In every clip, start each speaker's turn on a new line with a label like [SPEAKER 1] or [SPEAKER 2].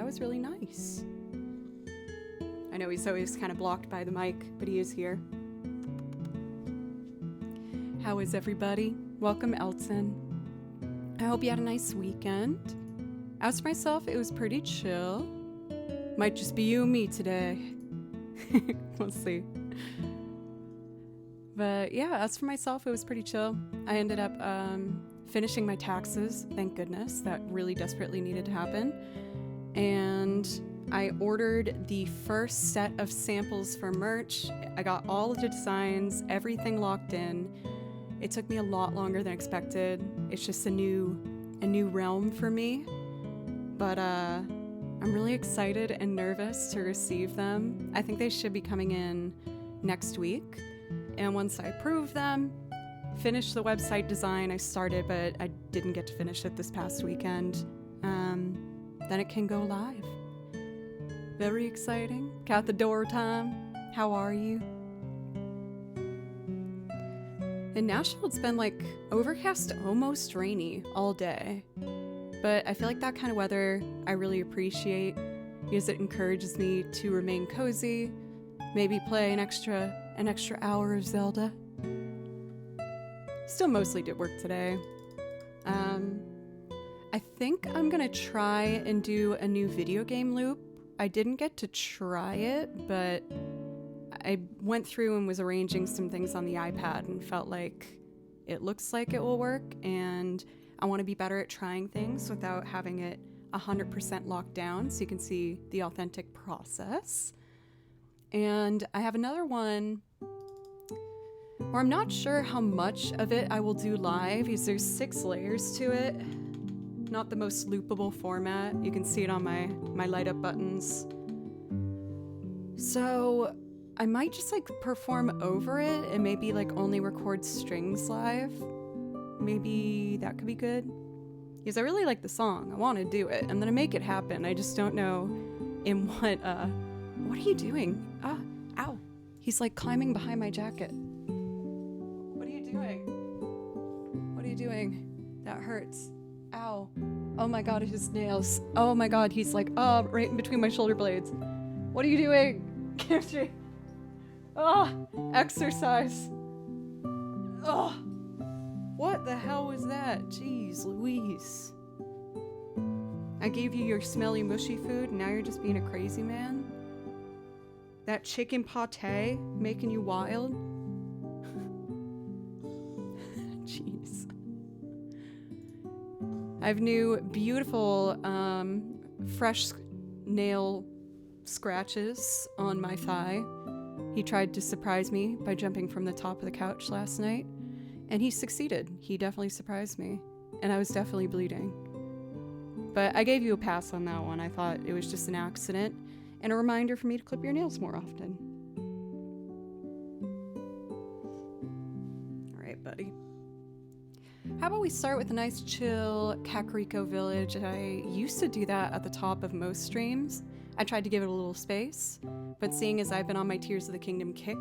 [SPEAKER 1] was really nice. I know he's always kind of blocked by the mic, but he is here. How is everybody? Welcome, Elton. I hope you had a nice weekend. As for myself, it was pretty chill. Might just be you and me today. We'll see. But yeah, as for myself, it was pretty chill. I ended up finishing my taxes, thank goodness. That really desperately needed to happen. And I ordered the first set of samples for merch. I got all of the designs, everything locked in. It took me a lot longer than expected. It's just a new realm for me. But I'm really excited and nervous to receive them. I think they should be coming in next week. And once I approve them, finish the website design I started, but I didn't get to finish it this past weekend, then it can go live. Very exciting. Got the door time. How are you? In Nashville, it's been like overcast, almost rainy all day. But I feel like that kind of weather I really appreciate because it encourages me to remain cozy, maybe play an extra hour of Zelda. Still mostly did work today. I think I'm gonna try and do a new video game loop. I didn't get to try it, but I went through and was arranging some things on the iPad and felt like it looks like it will work, and I want to be better at trying things without having it 100% locked down so you can see the authentic process. And I have another one where I'm not sure how much of it I will do live because there's 6 layers to it. Not the most loopable format. You can see it on my light up buttons. So I might just like perform over it and maybe like only record strings live. Maybe that could be good. Because I really like the song. I want to do it. I'm gonna make it happen. I just don't know in what are you doing? Ow. He's like climbing behind my jacket. What are you doing? What are you doing? That hurts. Ow. Oh my god, his nails. Oh my god, he's like, right in between my shoulder blades. What are you doing? Kimchi. Exercise. What the hell was that? Jeez Louise. I gave you your smelly mushy food and now you're just being a crazy man? That chicken pate making you wild? Jeez. I have new beautiful fresh nail scratches on my thigh. He tried to surprise me by jumping from the top of the couch last night, and he succeeded. He definitely surprised me, and I was definitely bleeding. But I gave you a pass on that one. I thought it was just an accident and a reminder for me to clip your nails more often. All right, buddy. How about we start with a nice chill Kakariko Village? I used to do that at the top of most streams. I tried to give it a little space, but seeing as I've been on my Tears of the Kingdom kick,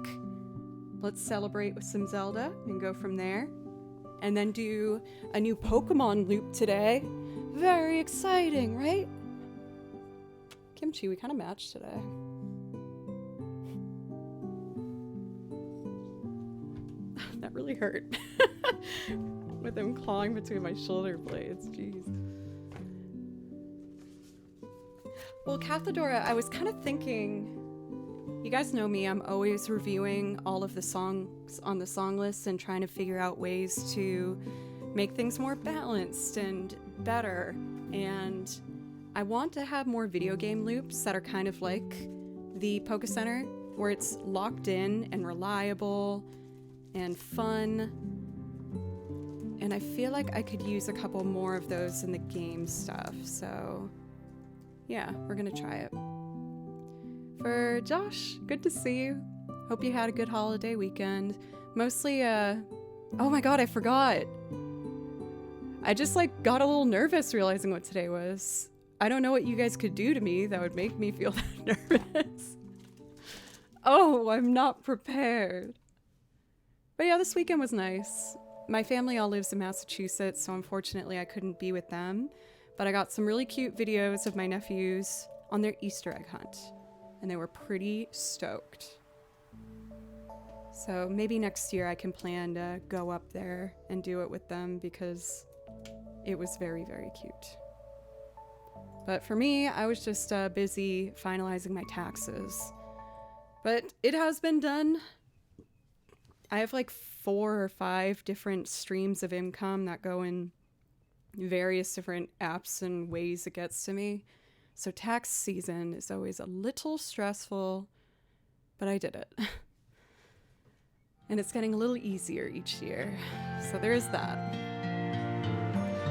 [SPEAKER 1] let's celebrate with some Zelda and go from there. And then do a new Pokemon loop today. Very exciting, right? Kimchi, we kind of matched today. That really hurt. With him clawing between my shoulder blades, jeez. Well, Cathedora, I was kind of thinking, you guys know me, I'm always reviewing all of the songs on the song list and trying to figure out ways to make things more balanced and better. And I want to have more video game loops that are kind of like the Poke Center, where it's locked in and reliable and fun. And I feel like I could use a couple more of those in the game stuff. So yeah, we're gonna try it. For Josh, good to see you. Hope you had a good holiday weekend. Mostly, oh my god, I forgot. I just like got a little nervous realizing what today was. I don't know what you guys could do to me that would make me feel that nervous. Oh, I'm not prepared. But yeah, this weekend was nice. My family all lives in Massachusetts, so unfortunately I couldn't be with them. But I got some really cute videos of my nephews on their Easter egg hunt, and they were pretty stoked. So maybe next year I can plan to go up there and do it with them because it was very, very cute. But for me, I was just busy finalizing my taxes. But it has been done. I have like 4 or 5 different streams of income that go in various different apps and ways it gets to me. So tax season is always a little stressful, but I did it. And it's getting a little easier each year. So there is that.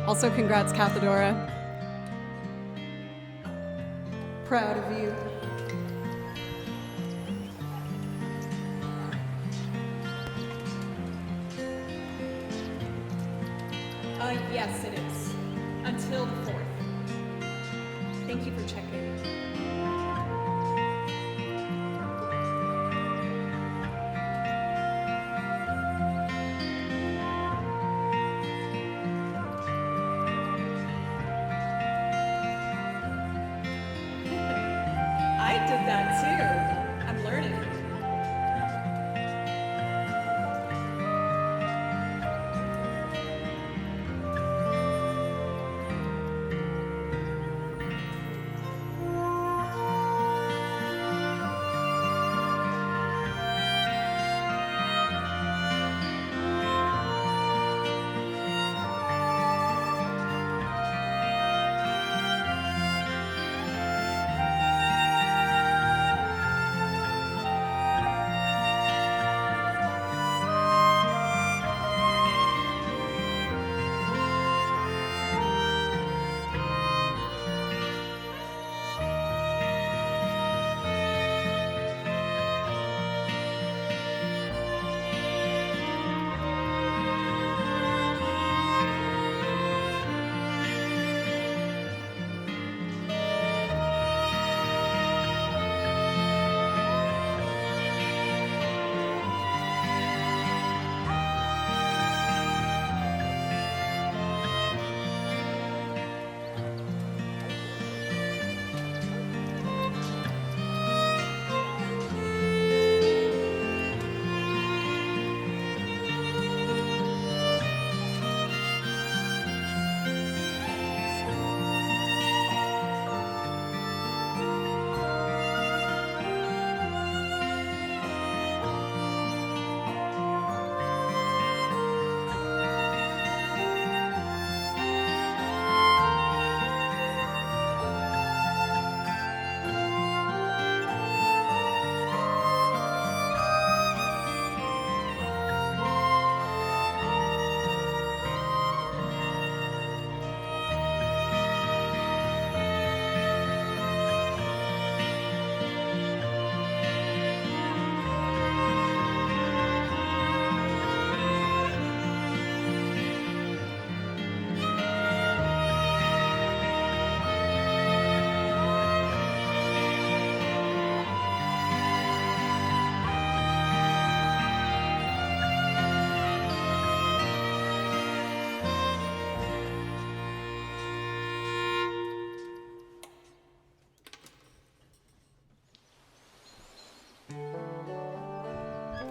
[SPEAKER 1] Also, congrats, Cathedora. Proud of you. Yes, it is. Until the 4th. Thank you for checking. I did that too. I'm learning.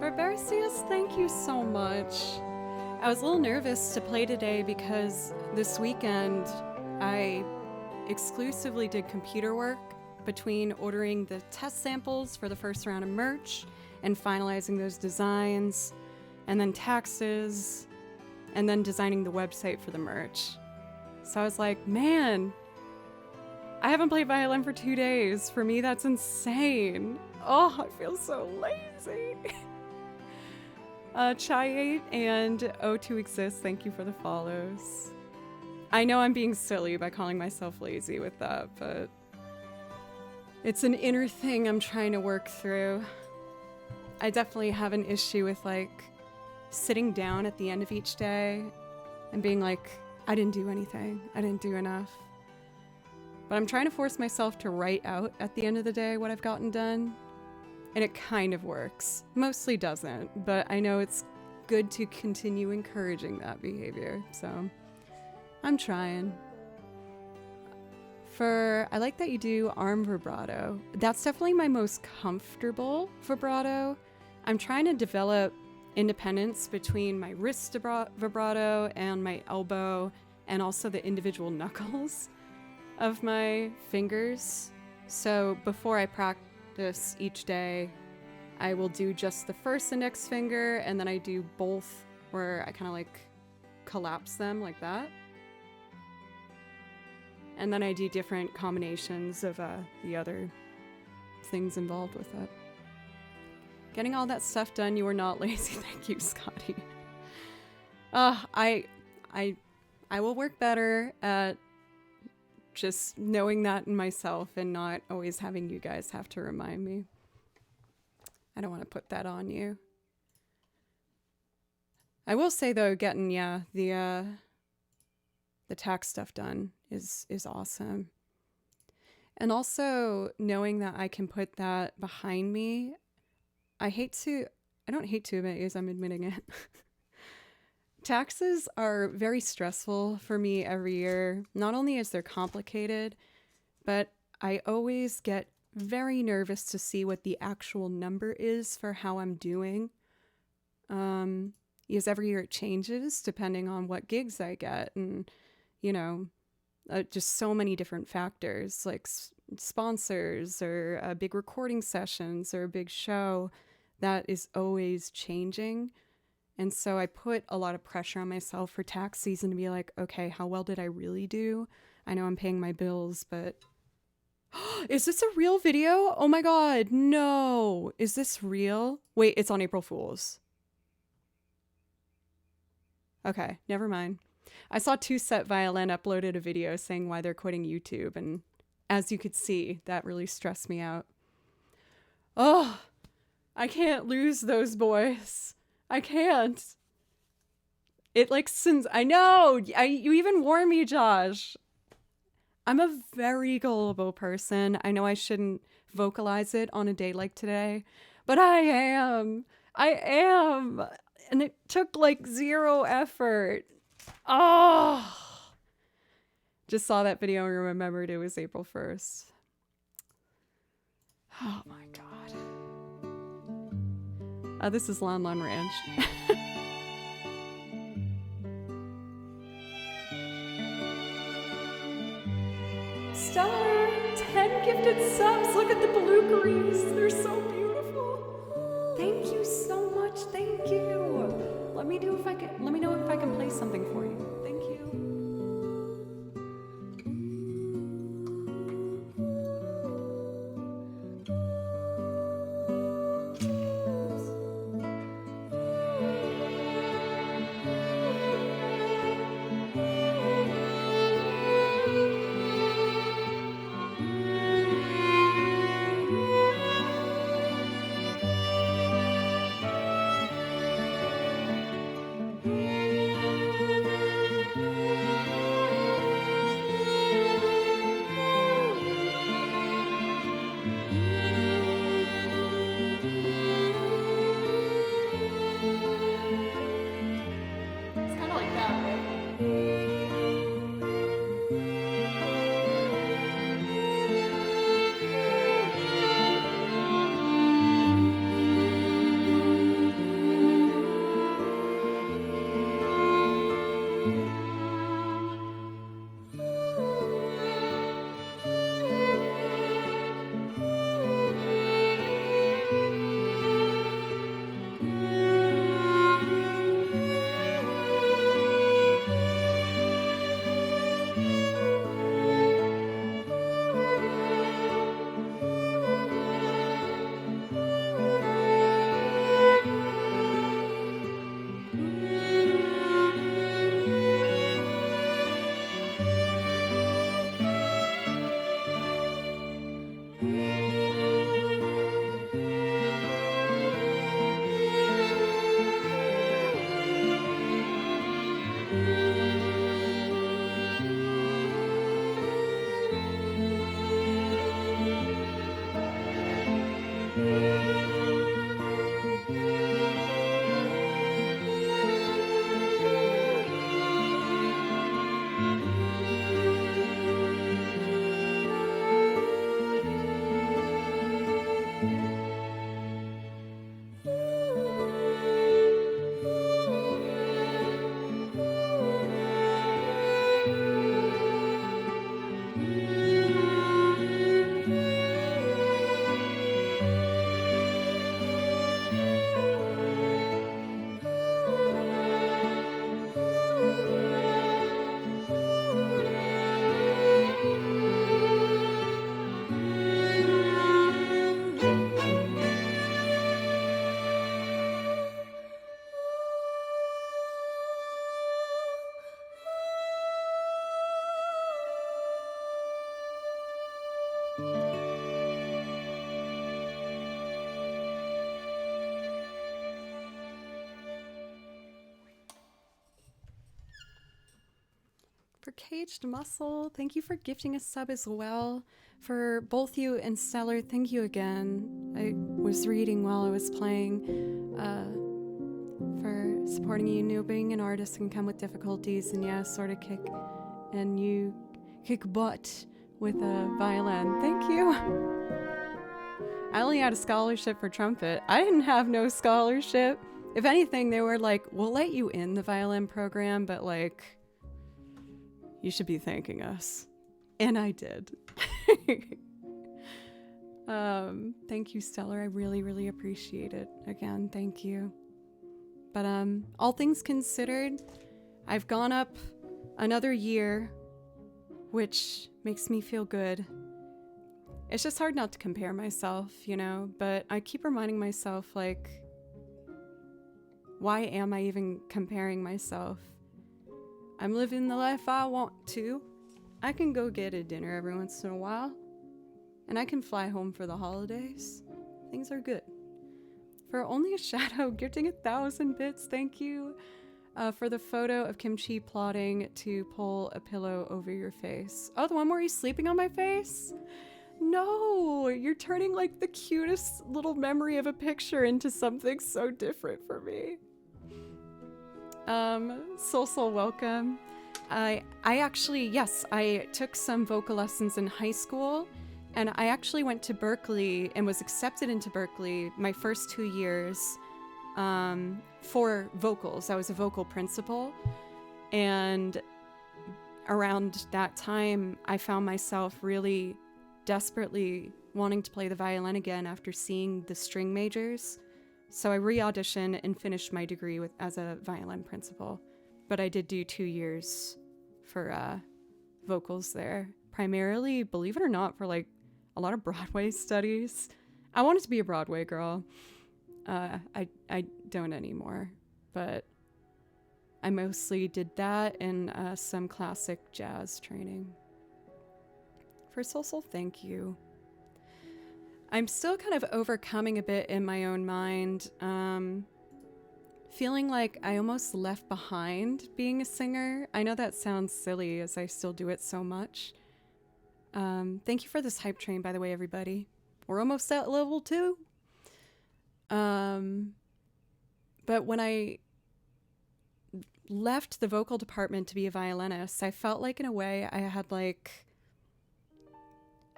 [SPEAKER 1] Barbaricius, thank you so much. I was a little nervous to play today because this weekend I exclusively did computer work between ordering the test samples for the first round of merch and finalizing those designs, and then taxes, and then designing the website for the merch. So I was like, man, I haven't played violin for 2 days. For me, that's insane. Oh, I feel so lazy. Chai8 and O2Exist, thank you for the follows. I know I'm being silly by calling myself lazy with that, but it's an inner thing I'm trying to work through. I definitely have an issue with like sitting down at the end of each day and being like, I didn't do anything. I didn't do enough. But I'm trying to force myself to write out at the end of the day what I've gotten done. And it kind of works. Mostly doesn't, but I know it's good to continue encouraging that behavior. So I'm trying. I like that you do arm vibrato. That's definitely my most comfortable vibrato. I'm trying to develop independence between my wrist vibrato and my elbow, and also the individual knuckles of my fingers. So before I practice each day, I will do just the first index finger, and then I do both where I kind of like collapse them like that. And then I do different combinations of the other things involved with it. Getting all that stuff done, you are not lazy. Thank you, Scotty. I will work better at just knowing that in myself and not always having you guys have to remind me. I don't want to put that on you. I will say though, getting the tax stuff done is awesome. And also knowing that I can put that behind me. I don't hate to admit it, as I'm admitting it. Taxes are very stressful for me every year. Not only is they're complicated, but I always get very nervous to see what the actual number is for how I'm doing. Because every year it changes depending on what gigs I get, and just so many different factors like sponsors or big recording sessions or a big show that is always changing. And so I put a lot of pressure on myself for tax season to be like, okay, how well did I really do? I know I'm paying my bills, but is this a real video? Oh my God, no. Is this real? Wait, it's on April Fool's. Okay, never mind. I saw Two Set Violin uploaded a video saying why they're quitting YouTube, and as you could see, that really stressed me out. Oh, I can't lose those boys. I can't. I know, you even warned me, Josh. I'm a very gullible person. I know I shouldn't vocalize it on a day like today, but I am. And it took like zero effort. Oh, just saw that video and remembered it was April 1st. Oh my God. This is Lon Lon Ranch. Stellar, 10 gifted subs. Look at the blueberries. They're so beautiful. Thank you so much. Thank you. Let me know if I can play something for you. Thank you. For Caged Muscle, thank you for gifting a sub as well. For both you and Stellar, thank you again. I was reading while I was playing. For supporting you. Know being an artist can come with difficulties, and yeah, sort of kick butt with a violin. Thank you. I only had a scholarship for trumpet. I didn't have no scholarship. If anything, they were like, we'll let you in the violin program, but like, you should be thanking us. And I did. Thank you, Stellar. I really, really appreciate it. Again, thank you. But all things considered, I've gone up another year, which makes me feel good. It's just hard not to compare myself, you know, but I keep reminding myself, like, why am I even comparing myself? I'm living the life I want to. I can go get a dinner every once in a while, and I can fly home for the holidays. Things are good. For Only a Shadow, gifting 1,000 bits, thank you. For the photo of Kimchi plotting to pull a pillow over your face. Oh, the one where he's sleeping on my face? No, you're turning like the cutest little memory of a picture into something so different for me. Soul, welcome. I actually, yes, I took some vocal lessons in high school, and I actually went to Berkeley and was accepted into Berkeley my first 2 years for vocals. I was a vocal principal, and around that time, I found myself really desperately wanting to play the violin again after seeing the string majors. So I re-auditioned and finished my degree as a violin principal. But I did do 2 years for vocals there. Primarily, believe it or not, for like a lot of Broadway studies. I wanted to be a Broadway girl. I don't anymore. But I mostly did that and some classic jazz training. For Soul, thank you. I'm still kind of overcoming a bit in my own mind, feeling like I almost left behind being a singer. I know that sounds silly as I still do it so much. Thank you for this hype train, by the way, everybody. We're almost at level 2. But when I left the vocal department to be a violinist, I felt like in a way I had like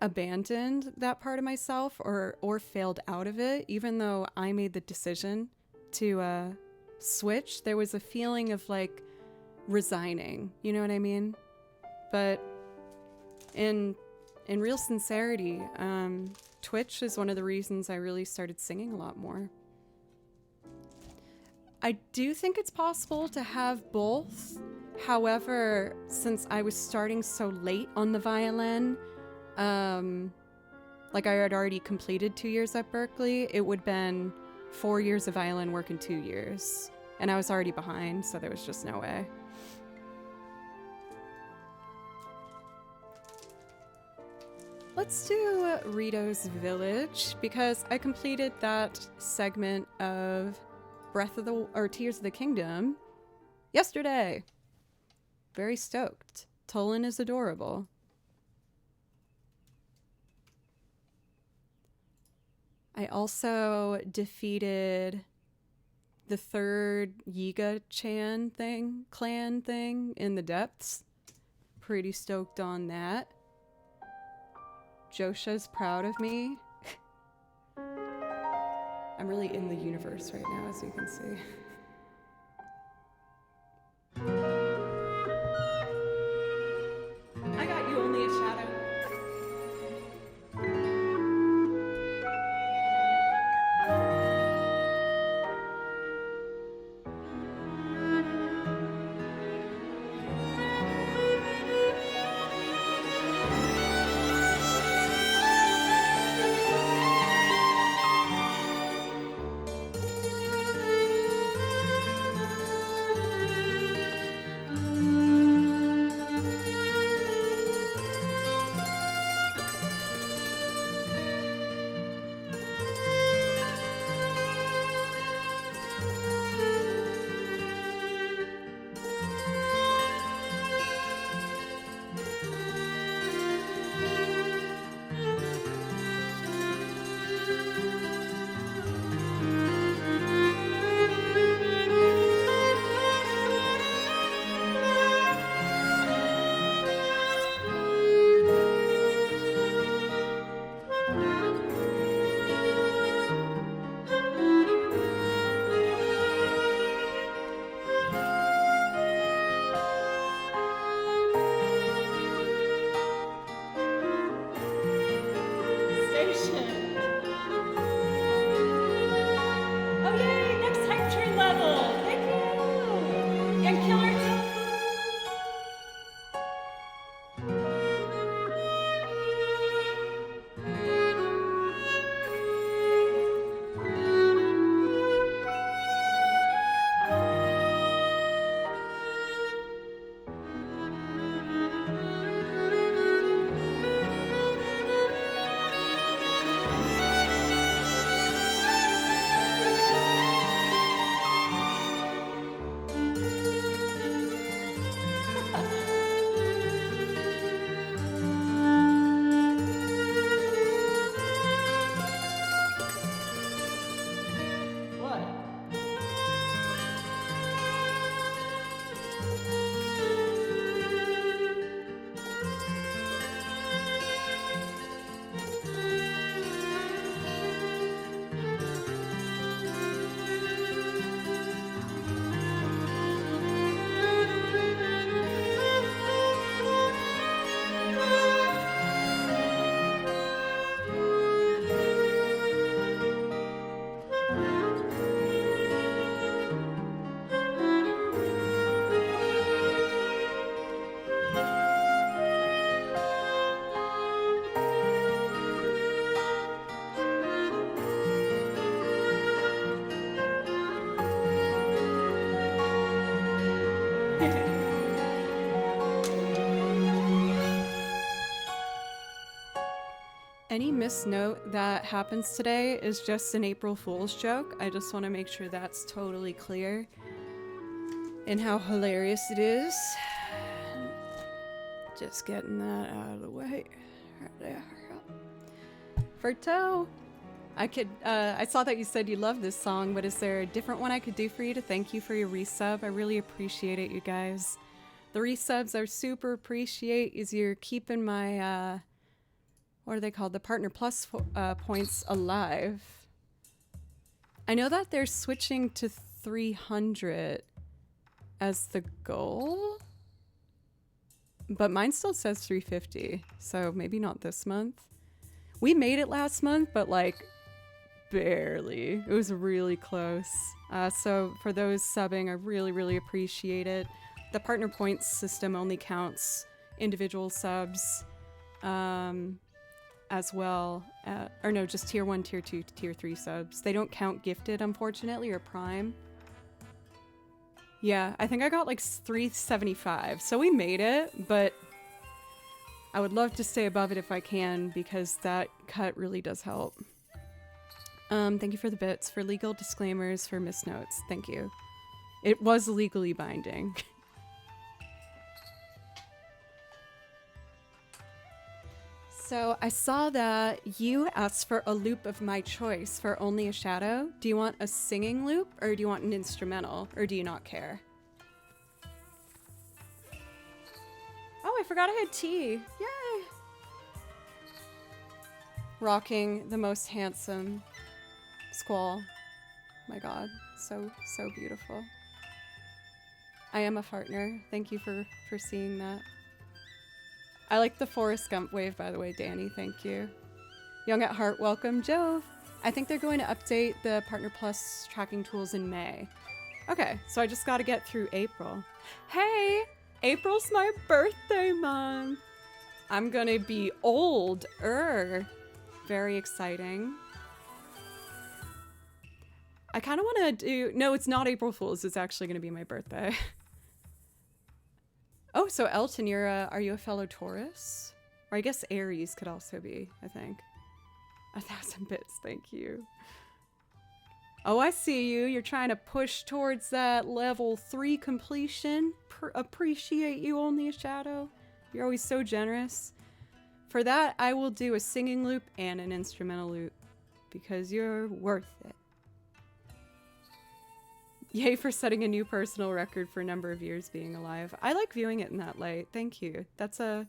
[SPEAKER 1] abandoned that part of myself or failed out of it. Even though I made the decision to switch, there was a feeling of like resigning, you know what I mean? But in real sincerity, Twitch is one of the reasons I really started singing a lot more. I do think it's possible to have both. However, since I was starting so late on the violin, like I had already completed 2 years at Berkeley, it would have been 4 years of violin work in 2 years. And I was already behind, so there was just no way. Let's do Rito's Village, because I completed that segment of Tears of the Kingdom yesterday. Very stoked. Tolan is adorable. I also defeated the third Yiga-chan clan thing in the depths. Pretty stoked on that. Josha's proud of me. I'm really in the universe right now, as you can see. I got you, Only a Shadow. Any misnote that happens today is just an April Fool's joke. I just want to make sure that's totally clear in how hilarious it is. Just getting that out of the way. Right there. Ferto, I saw that you said you love this song, but is there a different one I could do for you to thank you for your resub? I really appreciate it, you guys. The resubs are super appreciate as you're keeping my, what are they called? The Partner Plus points alive. I know that they're switching to 300 as the goal, but mine still says 350, so maybe not this month. We made it last month, but like barely. It was really close. So for those subbing, I really, really appreciate it. The partner points system only counts individual subs as well. Or no, just tier 1, tier 2, tier 3 subs. They don't count gifted, unfortunately, or prime. Yeah, I think I got like 375. So we made it, but I would love to stay above it if I can, because that cut really does help. Thank you for the bits, for legal disclaimers, for misnotes. Thank you. It was legally binding. So I saw that you asked for a loop of my choice for Only a Shadow. Do you want a singing loop, or do you want an instrumental, or do you not care? Oh, I forgot I had tea. Yay! Rocking the most handsome Squall. My god, so beautiful. I am a partner. Thank you for seeing that. I like the Forrest Gump wave, by the way, Danny. Thank you. Young at Heart, welcome. Jove. I think they're going to update the Partner Plus tracking tools in May. Okay, so I just got to get through April. Hey, April's my birthday month. I'm gonna be older. Very exciting. I kind of want to do... No, it's not April Fool's. It's actually going to be my birthday. Oh, so Elton, are you a fellow Taurus? Or I guess Aries could also be, I think. 1,000 bits, thank you. Oh, I see you. You're trying to push towards that level 3 completion. Appreciate you, Only a Shadow. You're always so generous. For that, I will do a singing loop and an instrumental loop, because you're worth it. Yay for setting a new personal record for a number of years being alive. I like viewing it in that light. Thank you. That's a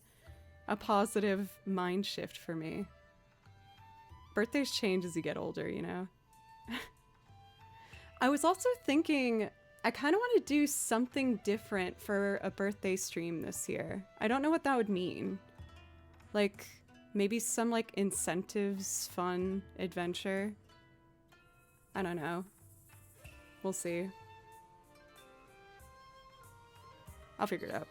[SPEAKER 1] positive mind shift for me. Birthdays change as you get older, you know? I was also thinking, I kind of want to do something different for a birthday stream this year. I don't know what that would mean. Like, maybe some, like, incentives, fun, adventure. I don't know. We'll see. I'll figure it out.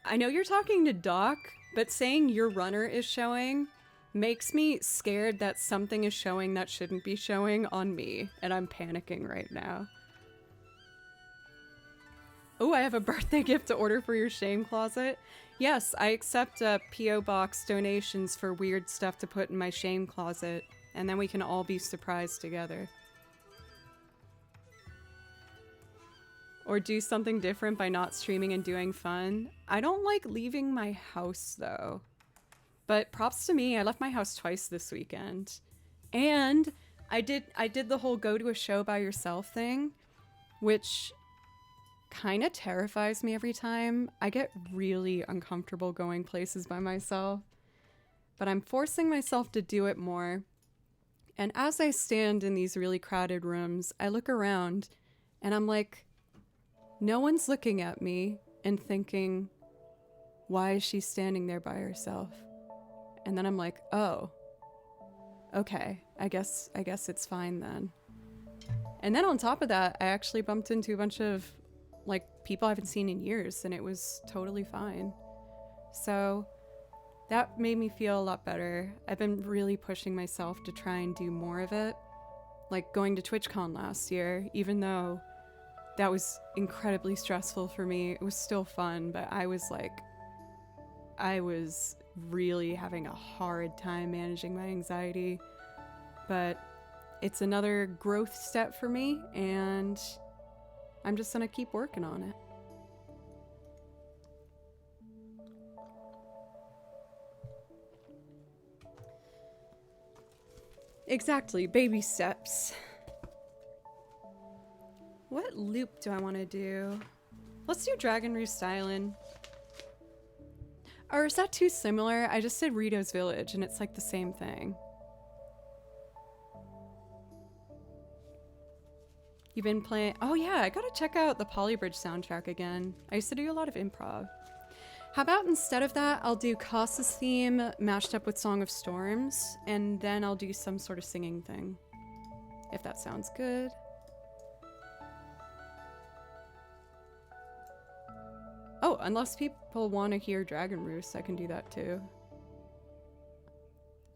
[SPEAKER 1] I know you're talking to Doc, but saying your runner is showing makes me scared that something is showing that shouldn't be showing on me, and I'm panicking right now. Oh, I have a birthday gift to order for your shame closet. Yes, I accept P.O. Box donations for weird stuff to put in my shame closet, and then we can all be surprised together. Or do something different by not streaming and doing fun. I don't like leaving my house, though. But props to me, I left my house twice this weekend. And I did the whole go to a show by yourself thing, which kind of terrifies me every time. I get really uncomfortable going places by myself, but I'm forcing myself to do it more. And as I stand in these really crowded rooms, I look around and I'm like, no one's looking at me and thinking, why is she standing there by herself? And then I'm like, oh, okay, I guess it's fine then. And then on top of that, I actually bumped into a bunch of like people I haven't seen in years, and it was totally fine. So that made me feel a lot better. I've been really pushing myself to try and do more of it. like going to TwitchCon last year, even though that was incredibly stressful for me. It was still fun, but I was really having a hard time managing my anxiety. But it's another growth step for me, and I'm just gonna keep working on it. Exactly, baby steps. What loop do I want to do? Let's do Dragon Roost Island. Or is that too similar? I just did Rito's Village and it's like the same thing. You've been playing... Oh yeah, I gotta check out the Polybridge soundtrack again. I used to do a lot of improv. How about instead of that, I'll do Kasa's theme mashed up with Song of Storms, and then I'll do some sort of singing thing. If that sounds good. Oh, unless people want to hear Dragon Roost, I can do that too.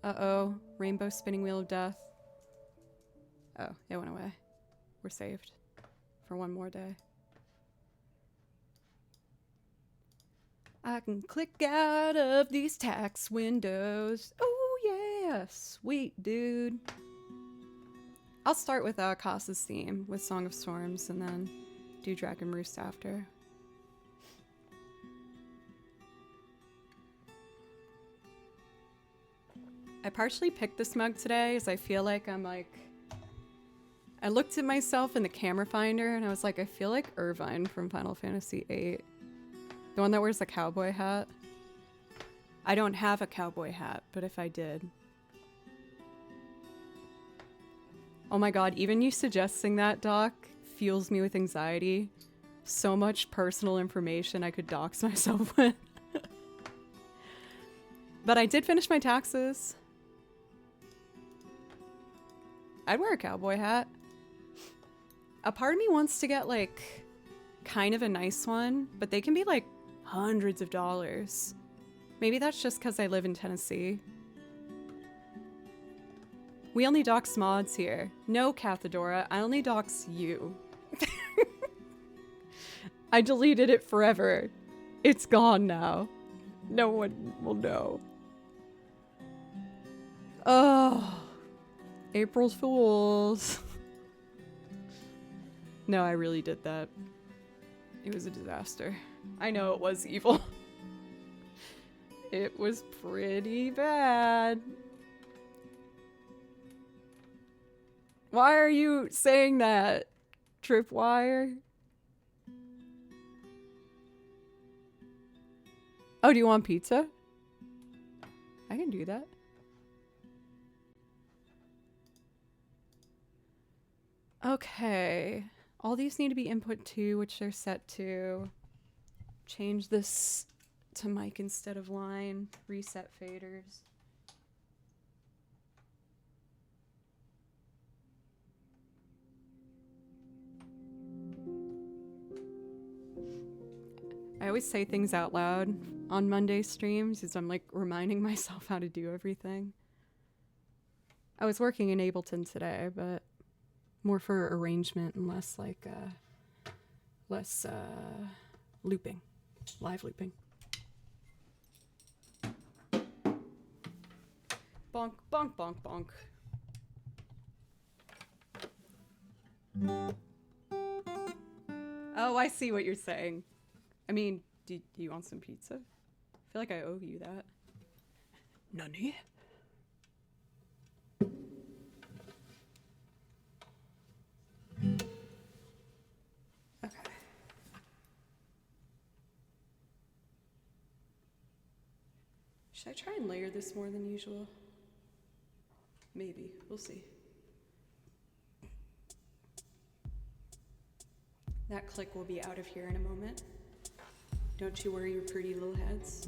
[SPEAKER 1] Uh-oh, Rainbow Spinning Wheel of Death. Oh, it went away. We're saved for one more day. I can click out of these tax windows. Oh yeah, sweet dude. I'll start with Kasa's theme with Song of Storms and then do Dragon Roost after. I partially picked this mug today as I feel like I looked at myself in the camera finder and I was like, I feel like Irvine from Final Fantasy VIII. The one that wears the cowboy hat. I don't have a cowboy hat, but if I did. Oh my god, even you suggesting that, Doc, fuels me with anxiety. So much personal information I could dox myself with. But I did finish my taxes. I'd wear a cowboy hat. A part of me wants to get like kind of a nice one, but they can be like hundreds of dollars. Maybe that's just because I live in Tennessee. We only dox mods here. No, Cathedora, I only dox you. I deleted it forever. It's gone now. No one will know. Oh, April Fools. No, I really did that. It was a disaster. I know it was evil. It was pretty bad. Why are you saying that, Tripwire? Oh, do you want pizza? I can do that. Okay. All these need to be input 2, which they're set to. Change this to mic instead of line. Reset faders. I always say things out loud on Monday streams as I'm like reminding myself how to do everything. I was working in Ableton today, but more for arrangement and less like looping, live looping. Bonk, bonk, bonk, bonk. Oh, I see what you're saying. I mean, do you want some pizza? I feel like I owe you that. Nani? Okay. Should I try and layer this more than usual? Maybe. We'll see. That click will be out of here in a moment. Don't you worry your pretty little heads.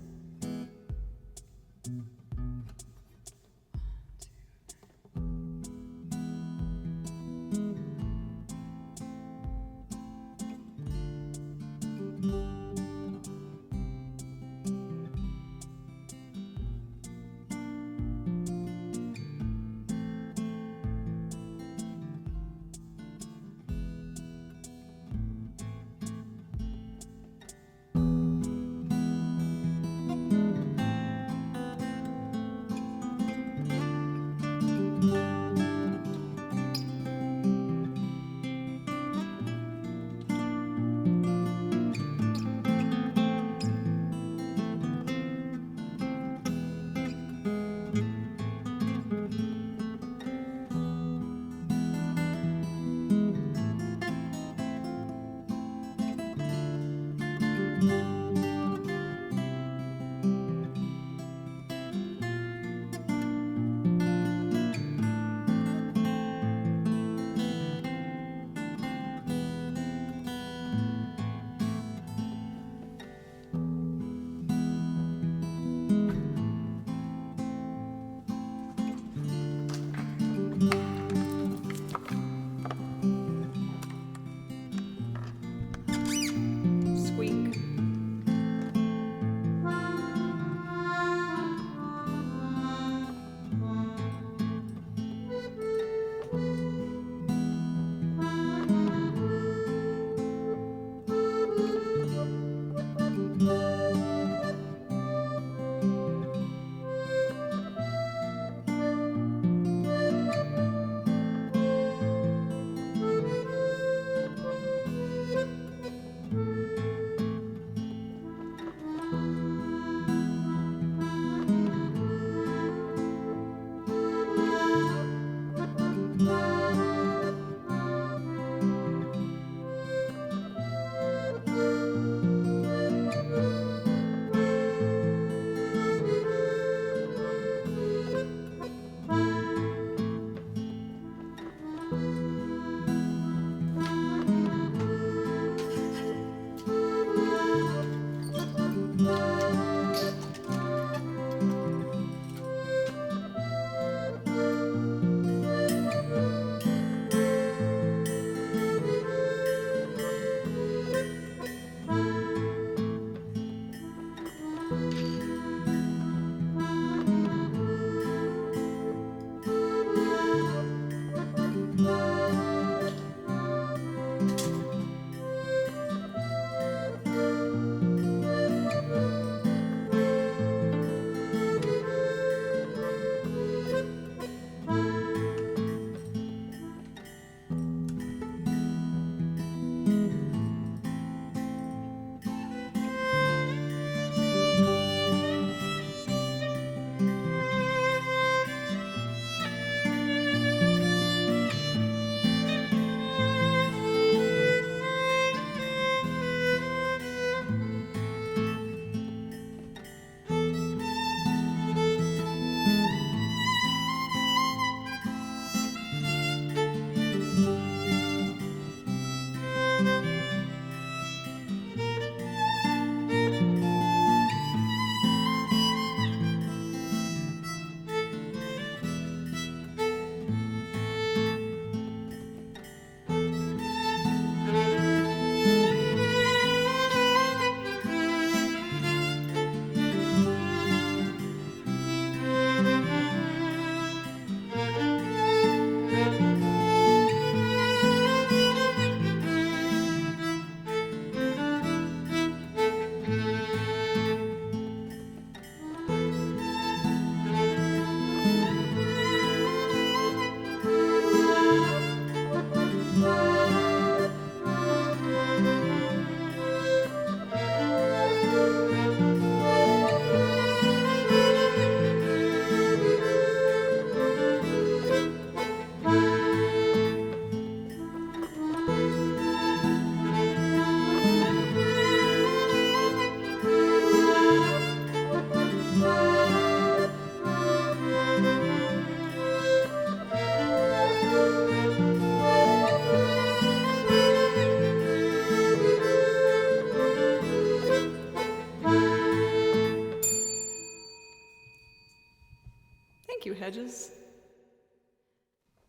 [SPEAKER 1] Thank you, Hedges.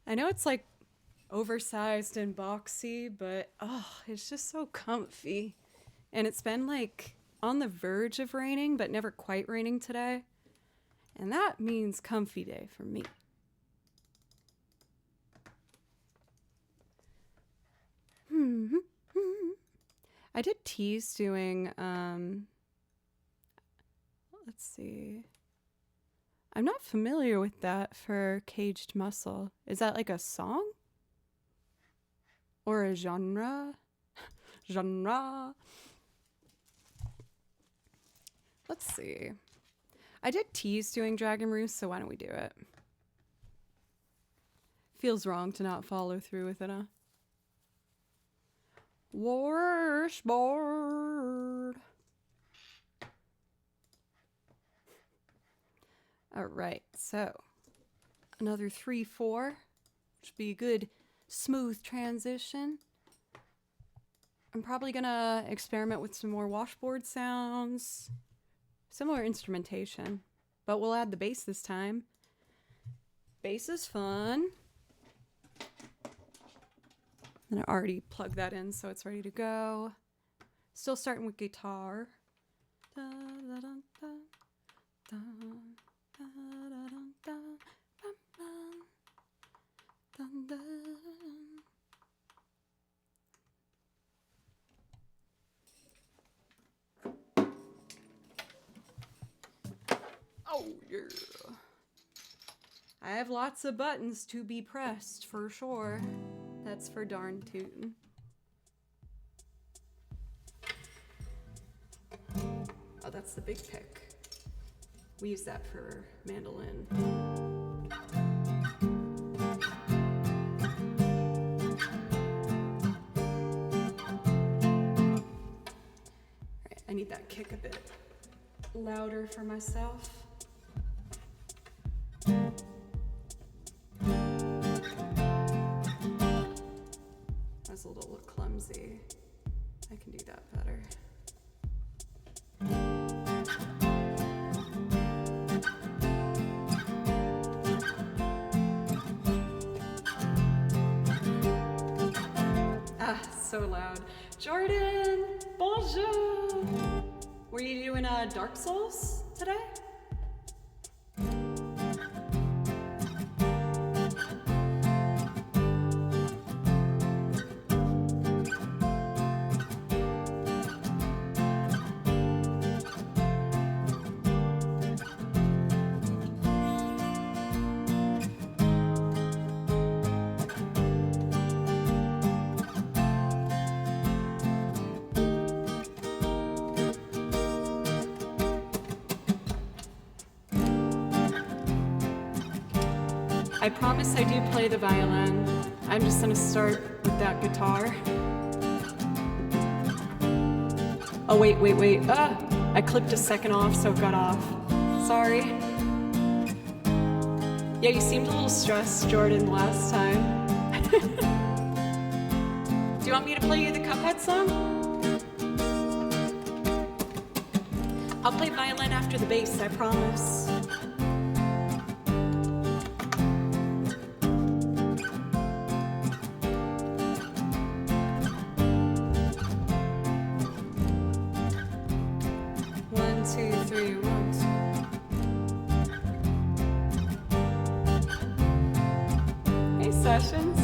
[SPEAKER 1] I know it's like oversized and boxy, but it's just so comfy. And it's been like on the verge of raining, but never quite raining today. And that means comfy day for me. I did tease doing, let's see. I'm not familiar with that for Caged Muscle. Is that like a song? Or a genre? Genre? Let's see. I did tease doing Dragon Roost, so why don't we do it? Feels wrong to not follow through with it, huh? Washboard. All right, so another 3/4, which would be a good smooth transition. I'm probably gonna experiment with some more washboard sounds, similar instrumentation, but we'll add the bass this time. Bass is fun. And I already plugged that in, so it's ready to go. Still starting with guitar. Da, da, da, da, da. Oh yeah. I have lots of buttons to be pressed for sure. That's for darn tootin'. Oh, that's the big pick. We use that for mandolin. Alright, I need that kick a bit louder for myself. a little clumsy. I can do that better. So loud. Jordan, bonjour. Were you doing Dark Souls today? I promise I do play the violin. I'm just gonna start with that guitar. Oh, wait. I clipped a second off, so it got off. Sorry. Yeah, you seemed a little stressed, Jordan, last time. Do you want me to play you the Cuphead song? I'll play violin after the bass, I promise. Sessions.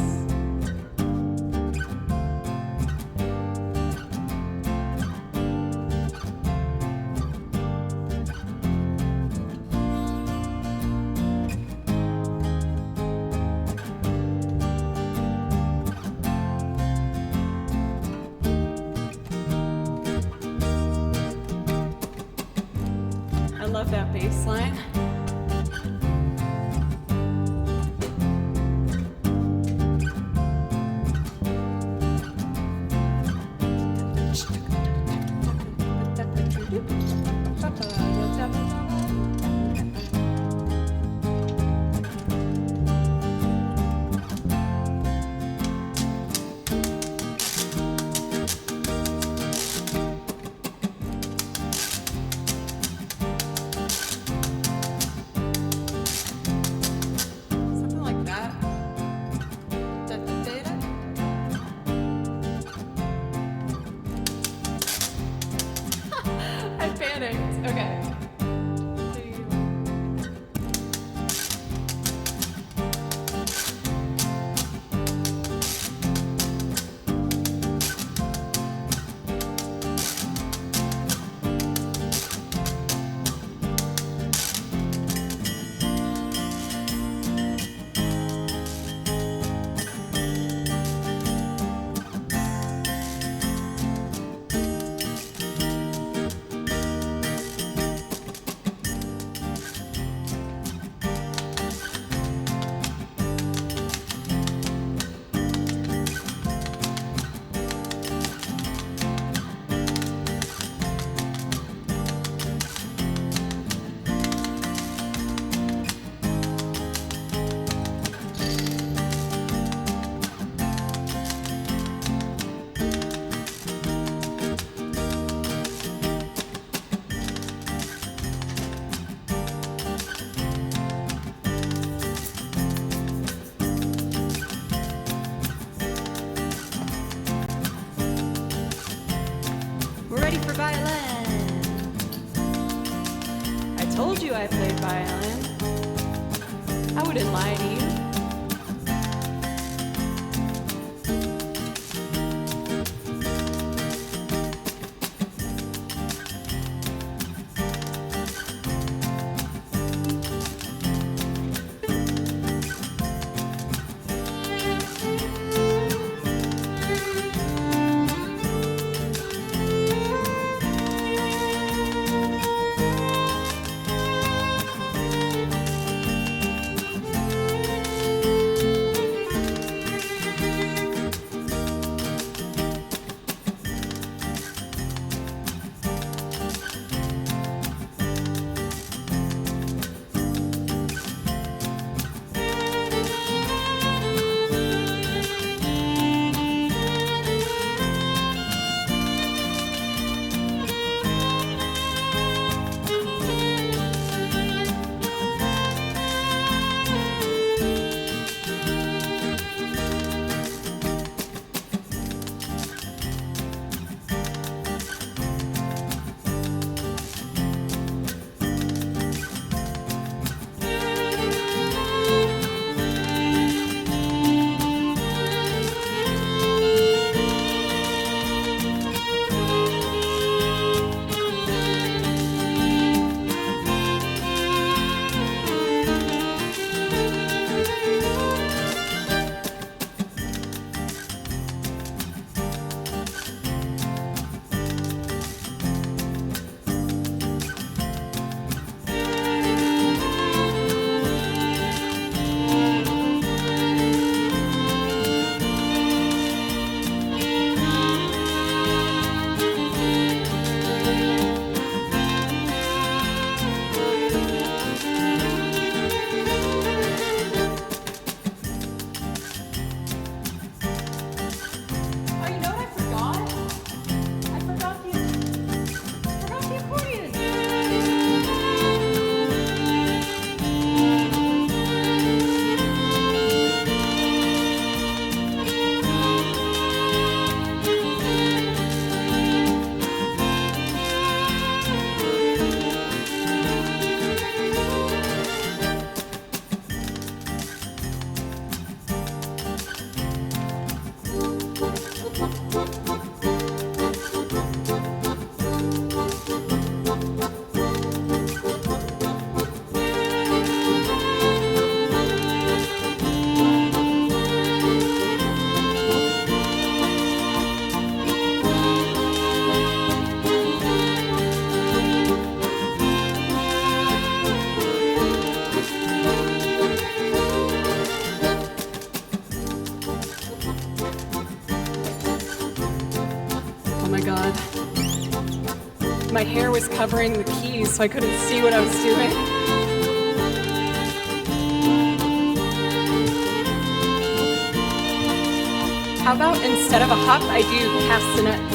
[SPEAKER 1] I love that bass line. Okay. Ready for violin. I told you I played violin. I wouldn't lie to you. god. My hair was covering the keys, so I couldn't see what I was doing. How about instead of a hop, I do castanets?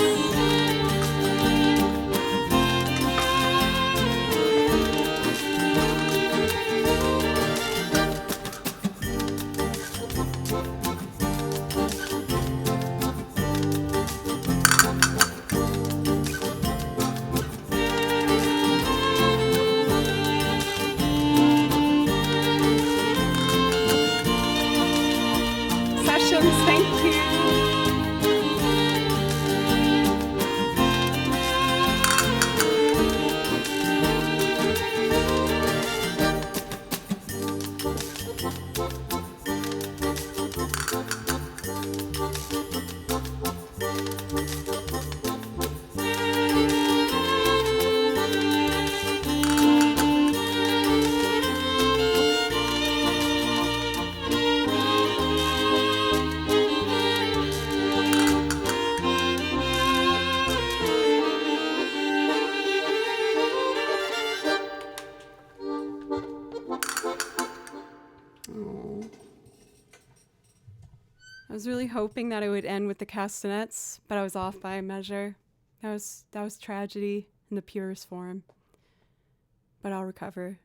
[SPEAKER 1] Thank you. I was really hoping that it would end with the castanets, but I was off by a measure. That was tragedy in the purest form. But I'll recover.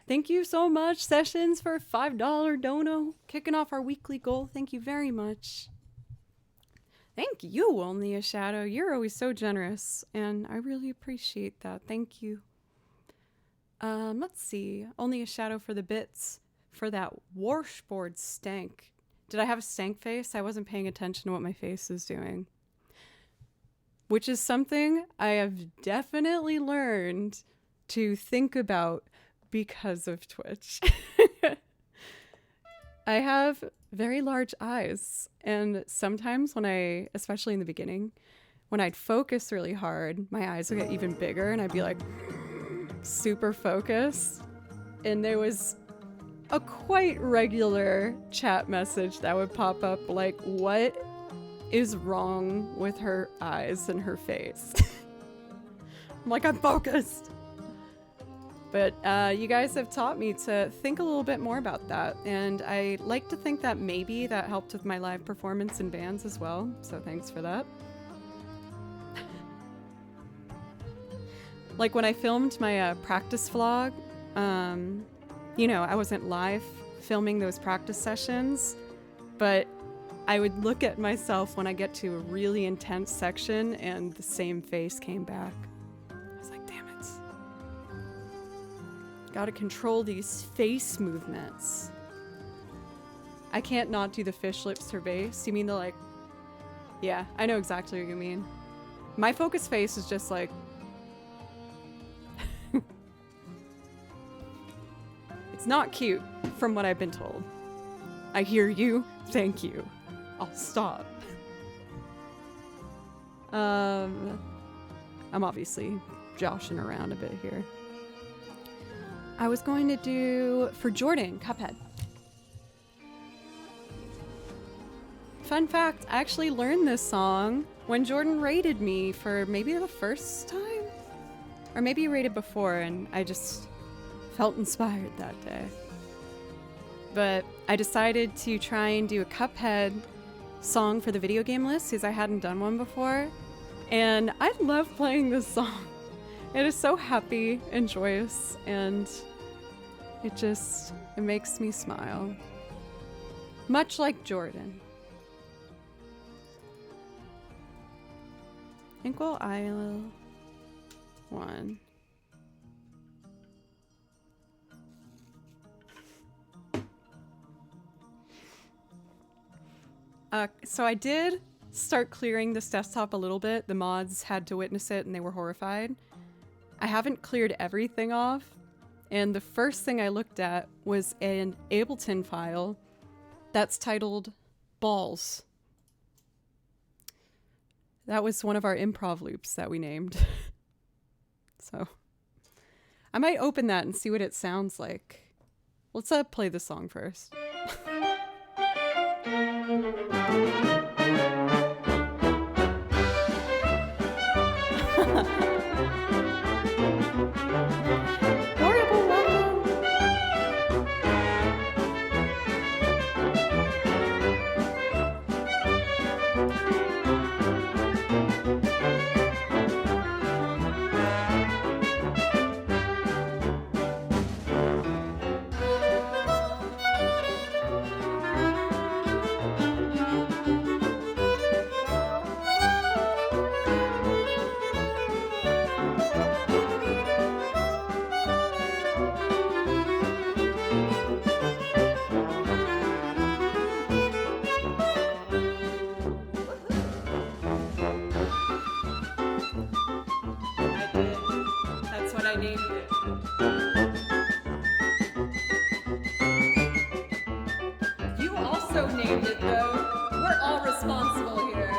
[SPEAKER 1] Thank you so much, Sessions, for a $5 dono. Kicking off our weekly goal. Thank you very much. Thank you, Only a Shadow. You're always so generous, and I really appreciate that. Thank you. Let's see. Only a Shadow for the bits for that washboard stank. Did I have a stank face? I wasn't paying attention to what my face was doing. Which is something I have definitely learned to think about because of Twitch. I have very large eyes, and sometimes when especially in the beginning, when I'd focus really hard, my eyes would get even bigger and I'd be like super focused. And there was a quite regular chat message that would pop up like, what is wrong with her eyes and her face? I'm like, I'm focused. But you guys have taught me to think a little bit more about that, and I like to think that maybe that helped with my live performance in bands as well, so thanks for that. Like when I filmed my practice vlog, you know, I wasn't live filming those practice sessions, but I would look at myself when I get to a really intense section and the same face came back. I was like, damn it. Gotta control these face movements. I can't not do the fish lips her base. You mean the like... Yeah, I know exactly what you mean. My focus face is just like... It's not cute, from what I've been told. I hear you. Thank you. I'll stop. I'm obviously joshing around a bit here. I was going to do, for Jordan, Cuphead. Fun fact, I actually learned this song when Jordan raided me for maybe the first time? Or maybe he raided before and I just felt inspired that day. But I decided to try and do a Cuphead song for the video game list because I hadn't done one before. And I love playing this song. It is so happy and joyous, and it makes me smile. Much like Jordan. Inkwell Isle 1. So I did start clearing this desktop a little bit. The mods had to witness it and they were horrified. I haven't cleared everything off, and the first thing I looked at was an Ableton file that's titled Balls. That was one of our improv loops that we named. So I might open that and see what it sounds like. Let's play the song first. That's what I named it. You also named it, though. We're all responsible here.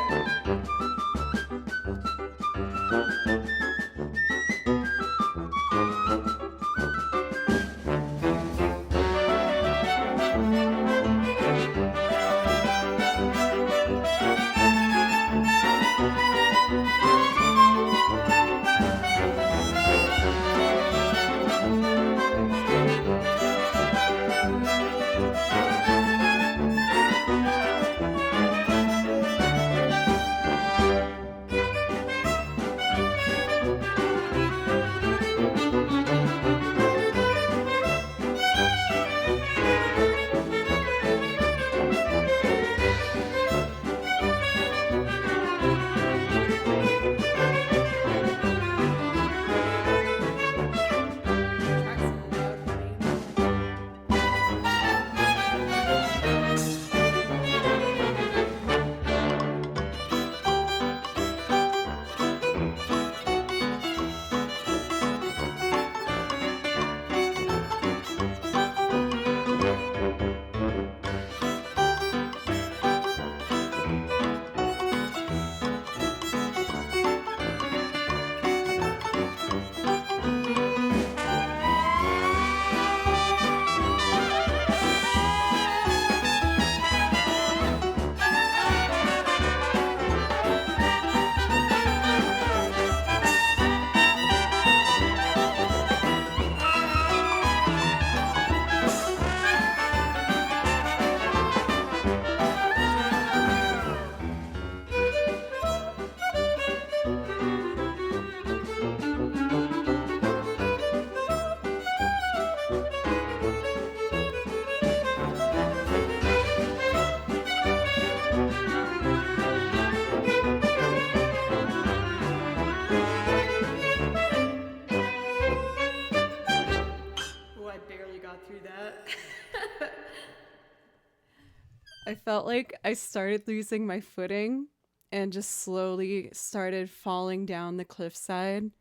[SPEAKER 1] I felt like I started losing my footing and just slowly started falling down the cliffside.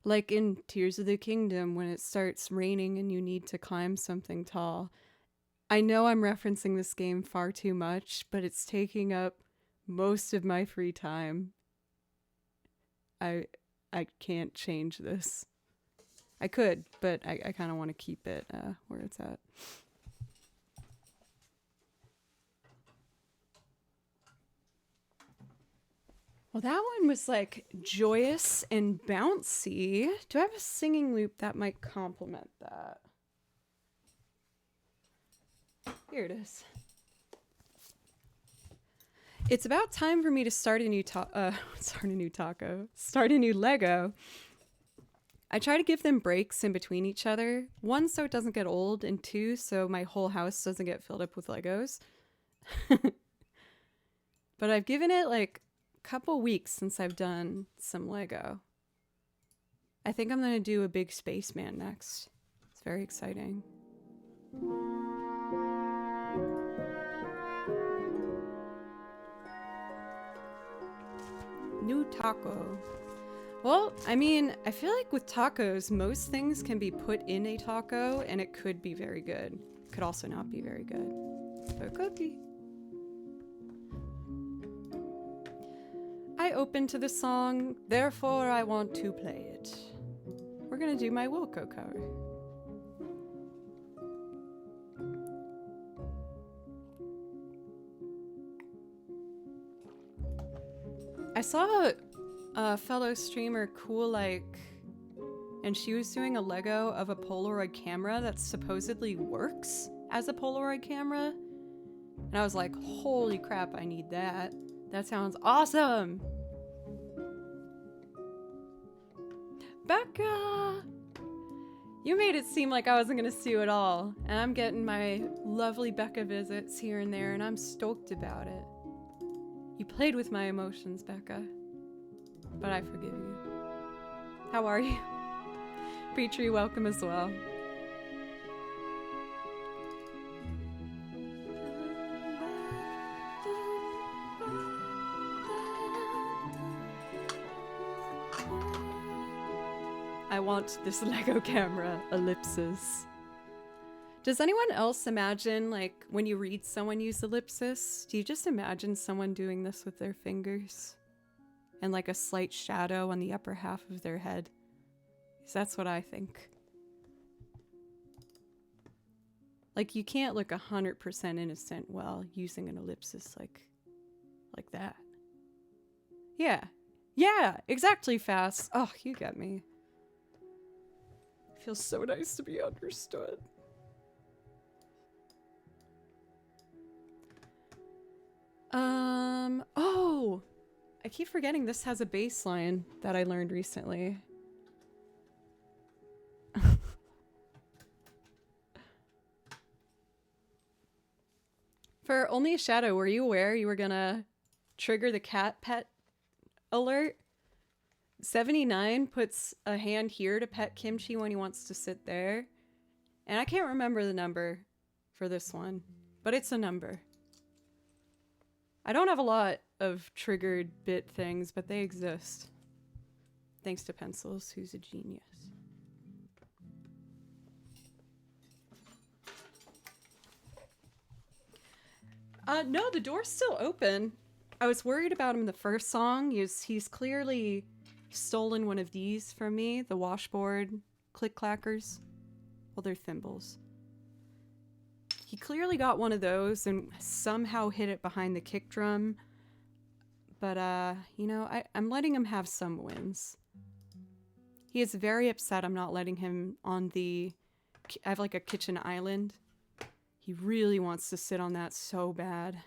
[SPEAKER 1] Like in Tears of the Kingdom when it starts raining and you need to climb something tall. I know I'm referencing this game far too much, but it's taking up most of my free time. I can't change this. I could, but I kind of want to keep it where it's at. Well, that one was like joyous and bouncy. Do I have a singing loop that might complement that? Here it is. It's about time for me to start a new Lego. I try to give them breaks in between each other. One, so it doesn't get old, and two, so my whole house doesn't get filled up with Legos. But I've given it like couple weeks since I've done some Lego. I think I'm going to do a big spaceman next. It's very exciting. New taco. Well, I mean, I feel like with tacos, most things can be put in a taco and it could be very good. Could also not be very good. But it could be. I opened to the song, therefore I want to play it. We're gonna do my Wilco cover. I saw a fellow streamer, Cool Like, and she was doing a Lego of a Polaroid camera that supposedly works as a Polaroid camera. And I was like, holy crap, I need that. That sounds awesome. Becca! You made it seem like I wasn't gonna see you at all, and I'm getting my lovely Becca visits here and there, and I'm stoked about it. You played with my emotions, Becca, but I forgive you. How are you? Petrie, welcome as well. I want this Lego camera, ellipsis. Does anyone else imagine, like, when you read someone use ellipsis, do you just imagine someone doing this with their fingers? And like a slight shadow on the upper half of their head? Because that's what I think. Like, you can't look 100% innocent while using an ellipsis like that. Yeah, exactly, Fast. Oh, you get me. Feels so nice to be understood. Oh! I keep forgetting this has a bass line that I learned recently. For Only a Shadow, were you aware you were gonna trigger the cat pet alert? 79 puts a hand here to pet Kimchi when he wants to sit there. And I can't remember the number for this one, but it's a number. I don't have a lot of triggered bit things, but they exist. Thanks to Pencils, who's a genius. No, the door's still open. I was worried about him the first song. He's clearly stolen one of these from me, the washboard click-clackers. Well, they're thimbles. He clearly got one of those and somehow hid it behind the kick drum. But, you know, I'm letting him have some wins. He is very upset I'm not letting him on the... I have like a kitchen island. He really wants to sit on that so bad.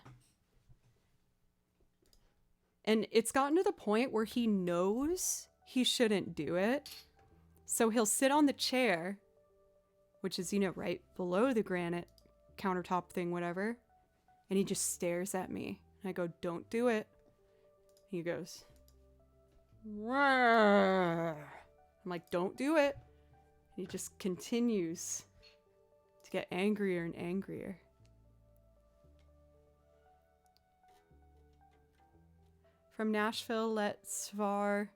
[SPEAKER 1] And it's gotten to the point where he knows he shouldn't do it. So he'll sit on the chair, which is, you know, right below the granite countertop thing, whatever. And he just stares at me. And I go, don't do it. He goes, "Rawr." I'm like, don't do it. And he just continues to get angrier and angrier. From Nashville, let's Svar.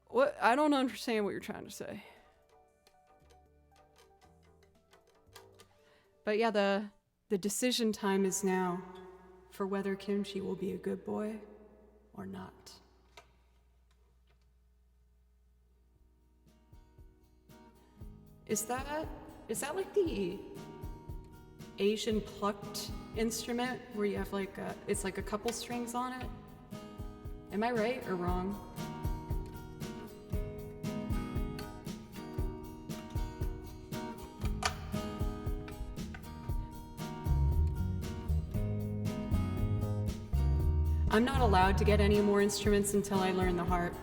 [SPEAKER 1] What? I don't understand what you're trying to say. But yeah, the decision time is now for whether Kimchi will be a good boy or not. Is that like the Asian plucked instrument where you have like it's like a couple strings on it? Am I right or wrong? I'm not allowed to get any more instruments until I learn the harp.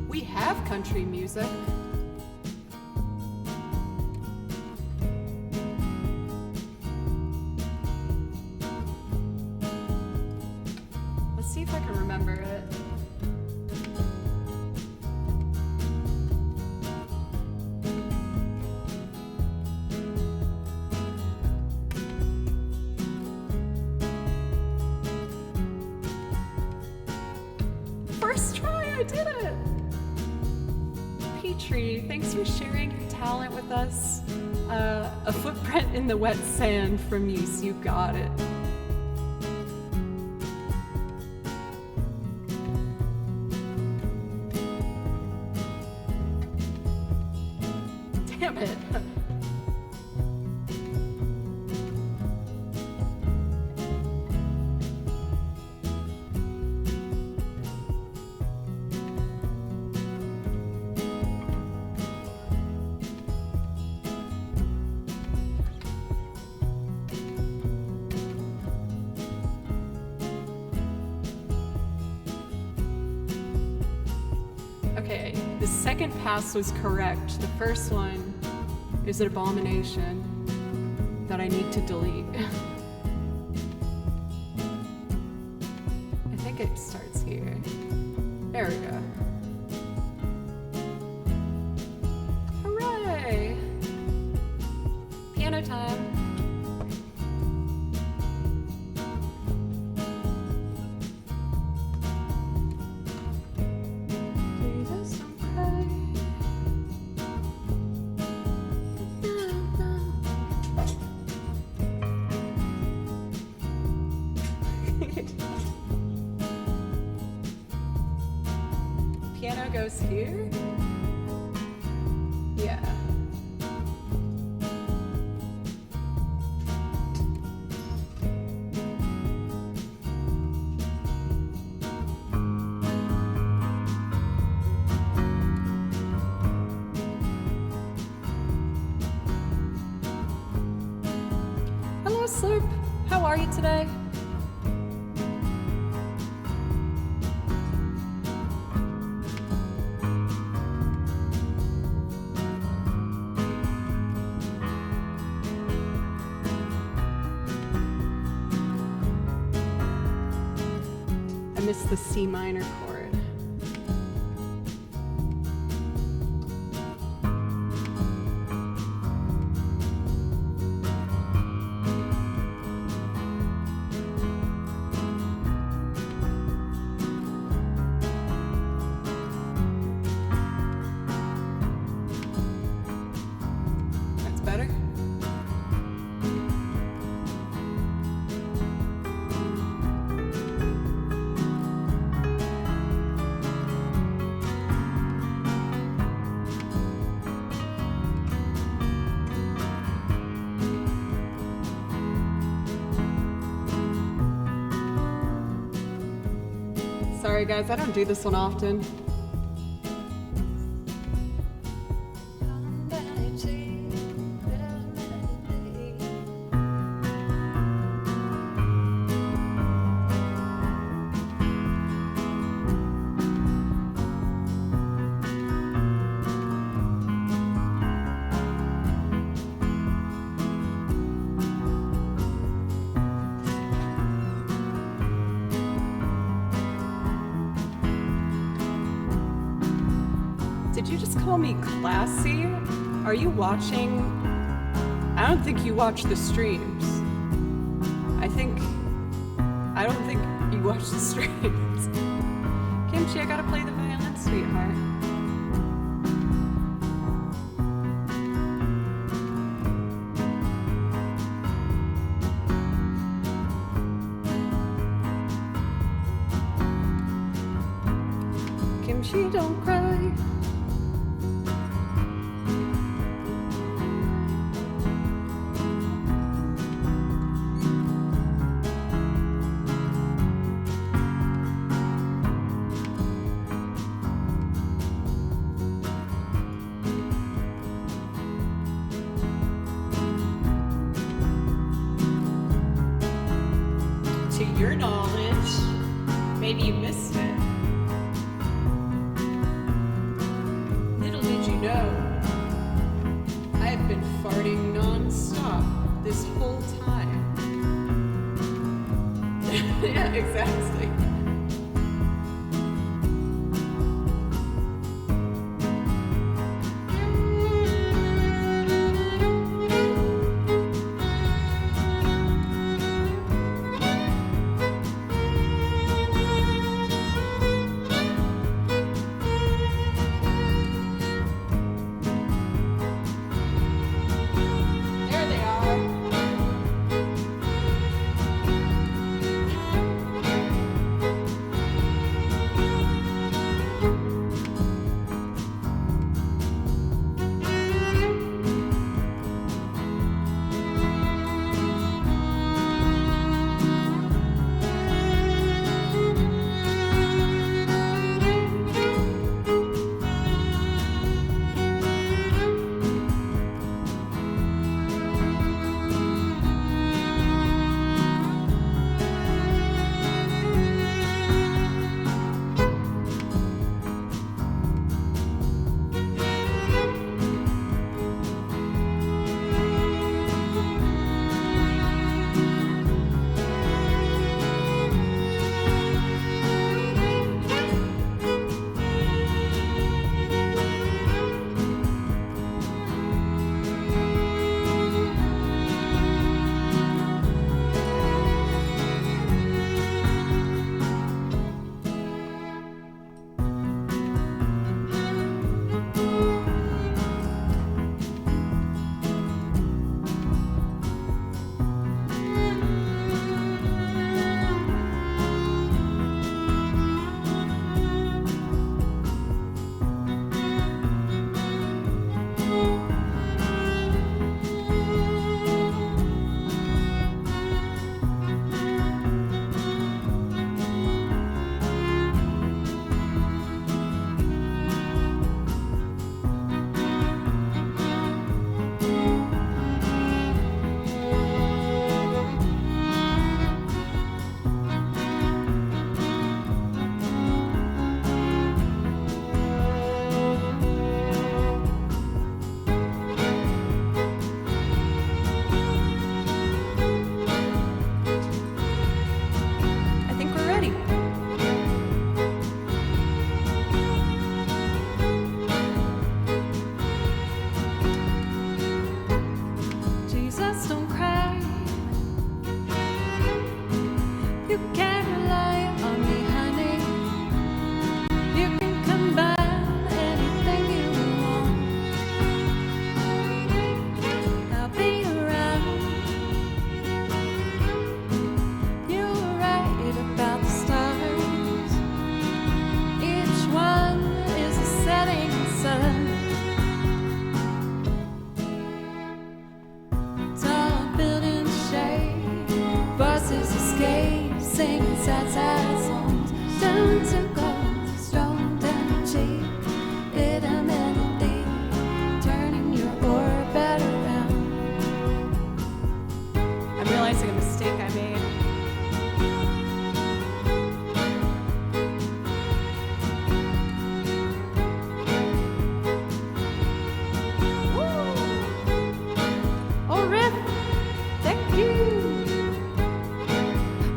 [SPEAKER 1] We have country music. See if I can remember it. First try, I did it! Petrie, thanks for sharing your talent with us. A footprint in the wet sand from use, you got it. Damn it. second pass was correct. The first one is an abomination that I need to delete. I think it starts here. There we go. Hooray! Piano time. Piano goes here? Yeah. Hello, Slurp. How are you today? I missed the C minor chord. That's better. Sorry guys, I don't do this one often. Did you just call me classy? Are you watching? I don't think you watch the streams. I don't think you watch the streams. Kimchi, I gotta play the violin, sweetheart. Kimchi, don't cry. To your knowledge, maybe you missed it. Little did you know, I have been farting non-stop this whole time. Yeah, exactly. There they are. just don't cry. You can rely on me, honey. You can come by anything you want. I'll be around. You were right about the stars. Each one is a setting sun. Tall buildings shake, voices escape, singing sad, sad songs. Down to gold, strong and cheap, bitter melody, turning your orbit around. I'm realizing a mistake I made. Oh, Riff, thank you.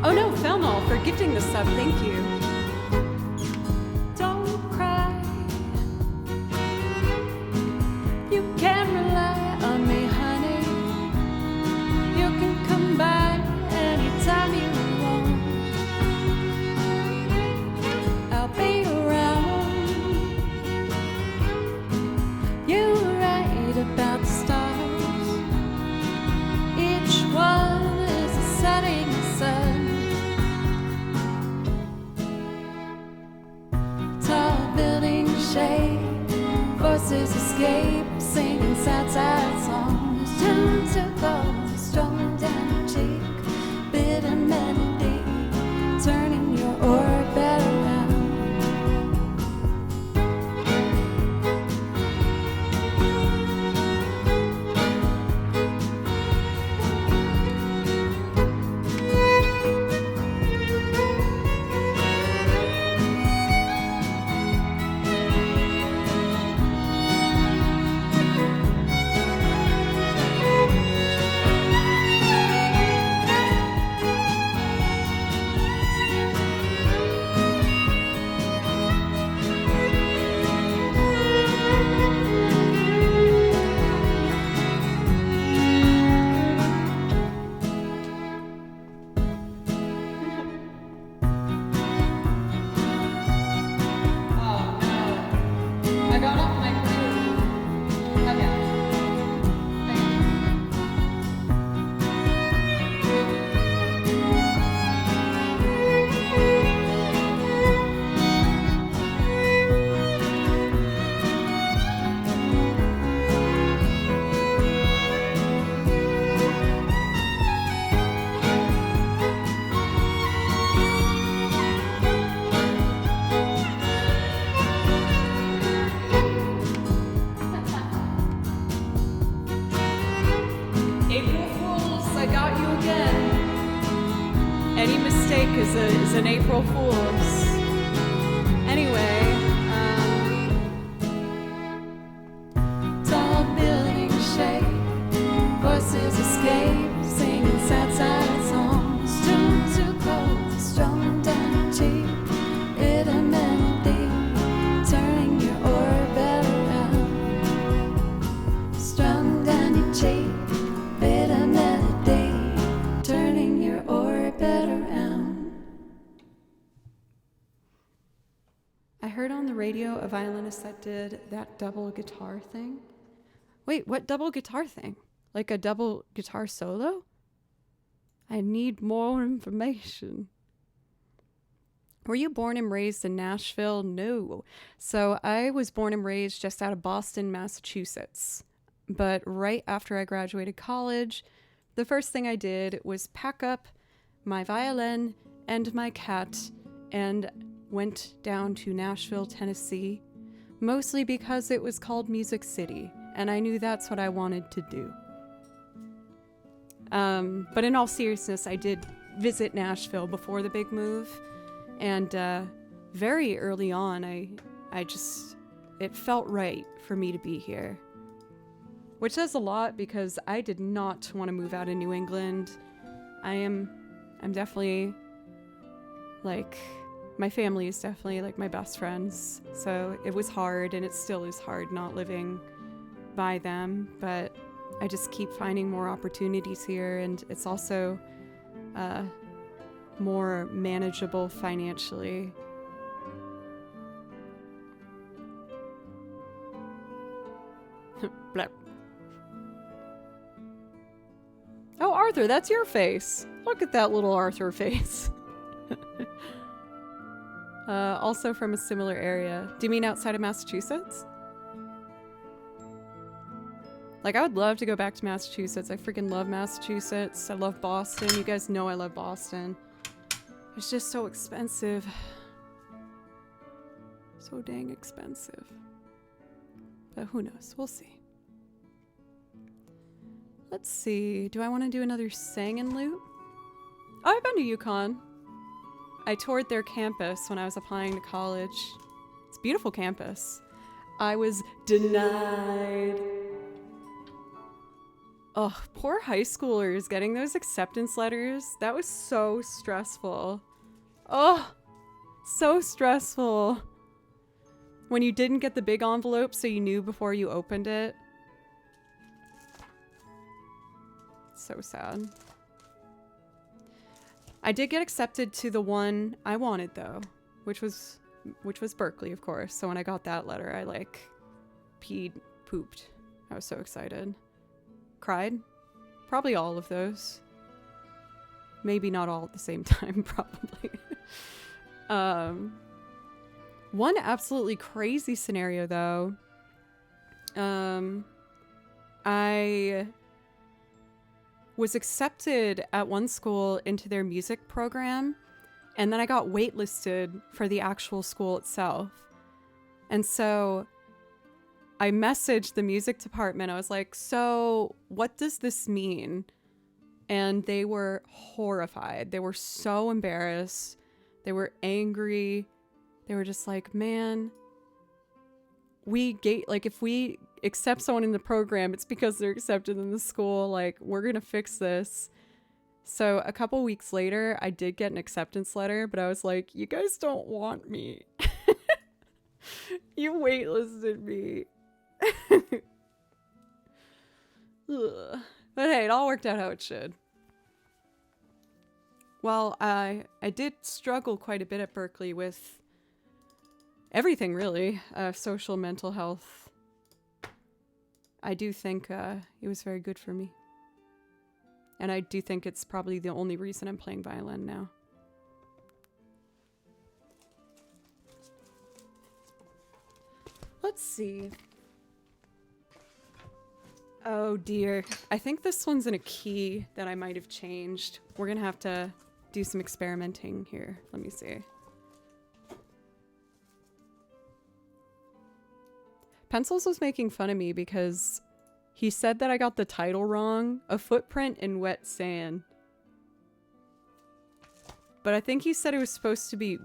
[SPEAKER 1] Oh no, Felnol, for gifting the sub, thank you. Don't cry. You can rely on me, honey. You can come by anytime you want. I'll be around. You were right about the stars. Each one is a setting sun. Tall buildings shake, voices escape, singing sad, sad songs. Turn to gold, strong and cheek, bitter melody, turning your orbit around. I got off my groove. Okay. April Fools, I got you again. Any mistake is an April Fool's. Anyway, tall buildings shake, voices escape, singing sad, sad songs. Tuned to gold, strong and cheap, bitter melody, turning your orbit around. Strong and cheap, bitter melody, turning your orbit around. I heard on the radio a violinist that did that double guitar thing. Wait, what double guitar thing? Like a double guitar solo? I need more information. Were you born and raised in Nashville? No. So I was born and raised just out of Boston, Massachusetts. But right after I graduated college, the first thing I did was pack up my violin and my cat and went down to Nashville, Tennessee, mostly because it was called Music City, and I knew that's what I wanted to do. But in all seriousness, I did visit Nashville before the big move, and very early on, it felt right for me to be here. Which says a lot because I did not want to move out of New England. I'm definitely, like, my family is definitely like my best friends. So it was hard, and it still is hard not living by them. But I just keep finding more opportunities here, and it's also more manageable financially. Blep. Oh, Arthur, that's your face. Look at that little Arthur face. Also from a similar area. Do you mean outside of Massachusetts? Like, I would love to go back to Massachusetts. I freaking love Massachusetts. I love Boston. You guys know I love Boston. It's just so expensive. So dang expensive. But who knows? We'll see. Let's see. Do I want to do another Singing loop? Oh, I've been to UConn. I toured their campus when I was applying to college. It's a beautiful campus. I was denied. Oh, poor high schoolers getting those acceptance letters. That was so stressful. Oh, so stressful. When you didn't get the big envelope so you knew before you opened it. So sad. I did get accepted to the one I wanted though, which was Berkeley, of course. So when I got that letter, I like pooped. I was so excited. Cried. Probably all of those. Maybe not all at the same time, probably. One absolutely crazy scenario though. I was accepted at one school into their music program, and then I got waitlisted for the actual school itself. And so I messaged the music department. I was like, so what does this mean? And they were horrified. They were so embarrassed. They were angry. They were just like, man, if we accept someone in the program, it's because they're accepted in the school. Like, we're going to fix this. So a couple weeks later, I did get an acceptance letter, but I was like, you guys don't want me. You waitlisted me. Ugh. But hey, it all worked out how it should. Well, I did struggle quite a bit at Berkeley with everything, really. Social, mental health. I do think it was very good for me. And I do think it's probably the only reason I'm playing violin now. Let's see. Oh dear. I think this one's in a key that I might have changed. We're gonna have to do some experimenting here. Let me see. Pencils was making fun of me because he said that I got the title wrong. A Footprint in Wet Sand. But I think he said it was supposed to be...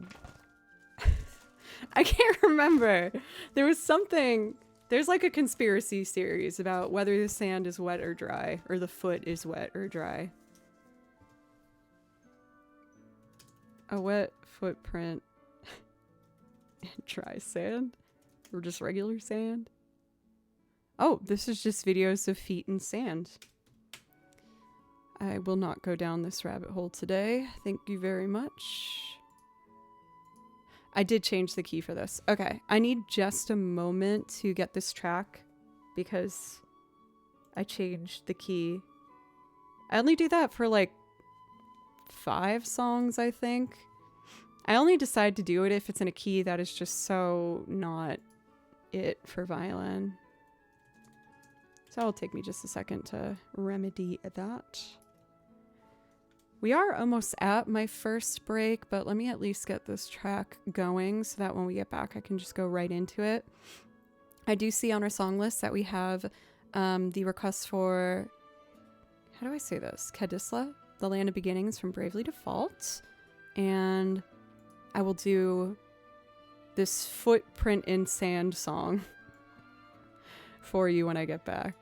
[SPEAKER 1] I can't remember. There was something... There's like a conspiracy series about whether the sand is wet or dry, or the foot is wet or dry. A wet footprint in dry sand? Or just regular sand? Oh, this is just videos of feet in sand. I will not go down this rabbit hole today. Thank you very much. I did change the key for this. Okay, I need just a moment to get this track because I changed the key. I only do that for like 5 songs, I think. I only decide to do it if it's in a key that is just so not it for violin. So it'll take me just a second to remedy that. We are almost at my first break, but let me at least get this track going so that when we get back, I can just go right into it. I do see on our song list that we have the request for, how do I say this? Kadisla, The Land of Beginnings from Bravely Default. And I will do this Footprint in Sand song for you when I get back.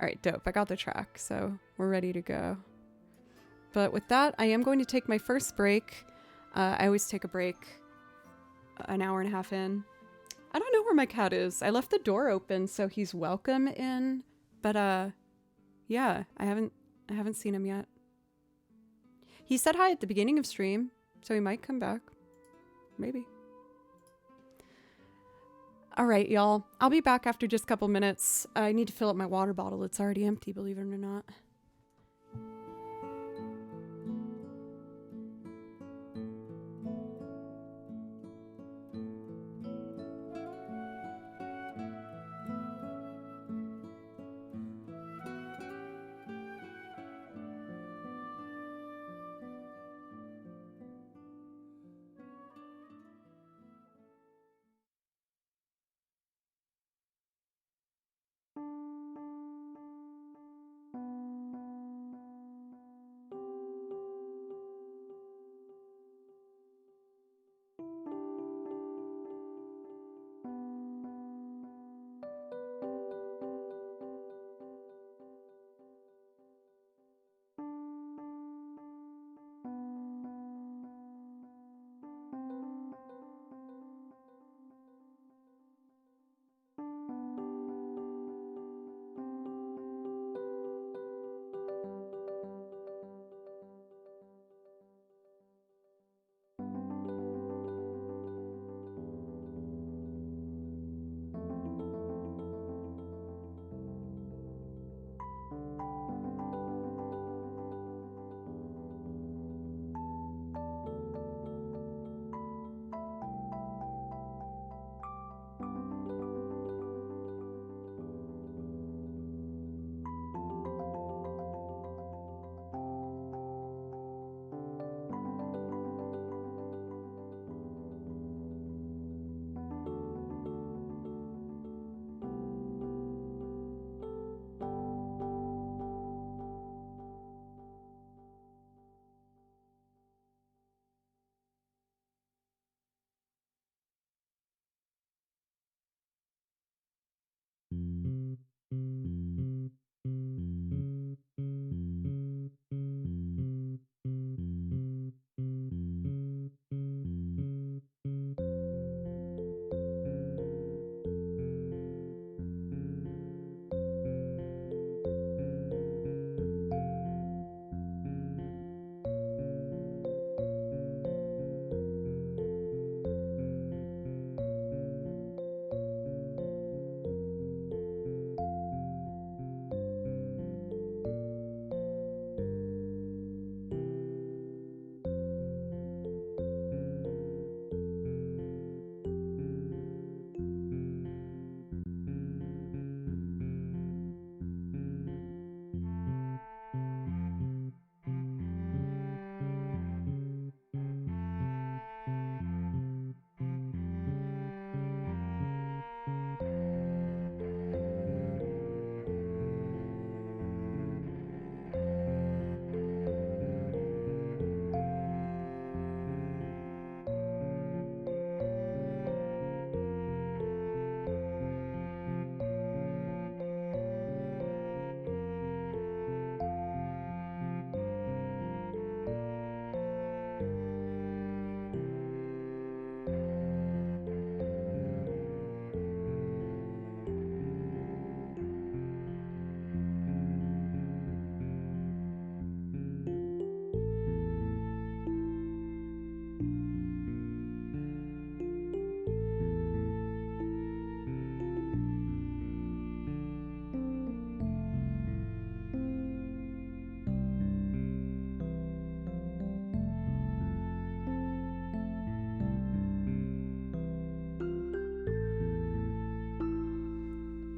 [SPEAKER 1] All right, dope. I got the track, so we're ready to go. But with that, I am going to take my first break. I always take a break an hour and a half in. I don't know where my cat is. I left the door open so he's welcome in, but Yeah, I haven't seen him yet. He said hi at the beginning of stream, so he might come back. Maybe. All right, y'all. I'll be back after just a couple minutes. I need to fill up my water bottle. It's already empty, believe it or not.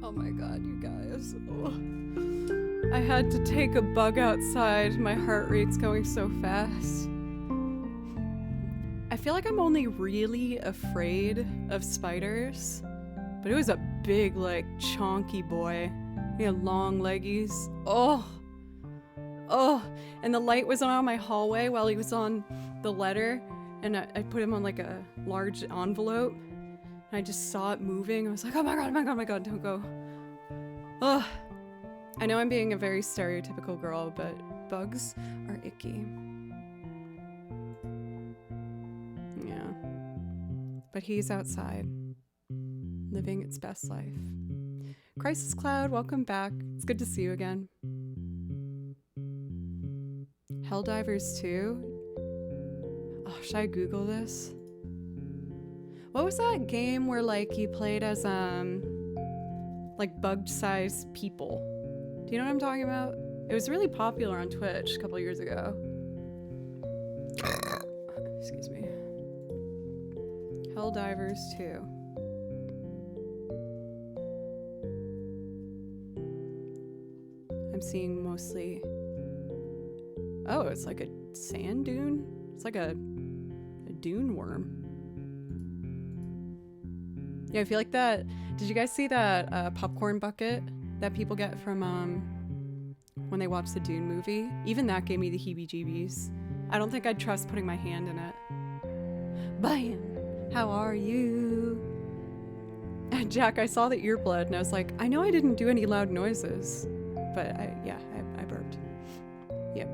[SPEAKER 1] Oh my god, you guys. Oh. I had to take a bug outside. My heart rate's going so fast. I feel like I'm only really afraid of spiders, but it was a big, like, chonky boy. He had long leggies. Oh, and the light was on my hallway while he was on the letter, and I put him on like a large envelope, and I just saw it moving. I was like, oh my god, oh my god, oh my god, don't go. Oh, I know I'm being a very stereotypical girl, but bugs are icky. Yeah. But he's outside, living its best life. Crisis Cloud, welcome back. It's good to see you again. Helldivers 2? Oh, should I Google this? What was that game where like you played as like bug-sized people? Do you know what I'm talking about? It was really popular on Twitch a couple years ago. Excuse me. Helldivers 2. I'm seeing mostly... Oh, it's like a sand dune? It's like a dune worm. Yeah, I feel like that... Did you guys see that popcorn bucket that people get from when they watch the Dune movie? Even that gave me the heebie-jeebies. I don't think I'd trust putting my hand in it. Bam! How are you? Jack, I saw the ear blood and I was like, I know I didn't do any loud noises. But I burped. Yep.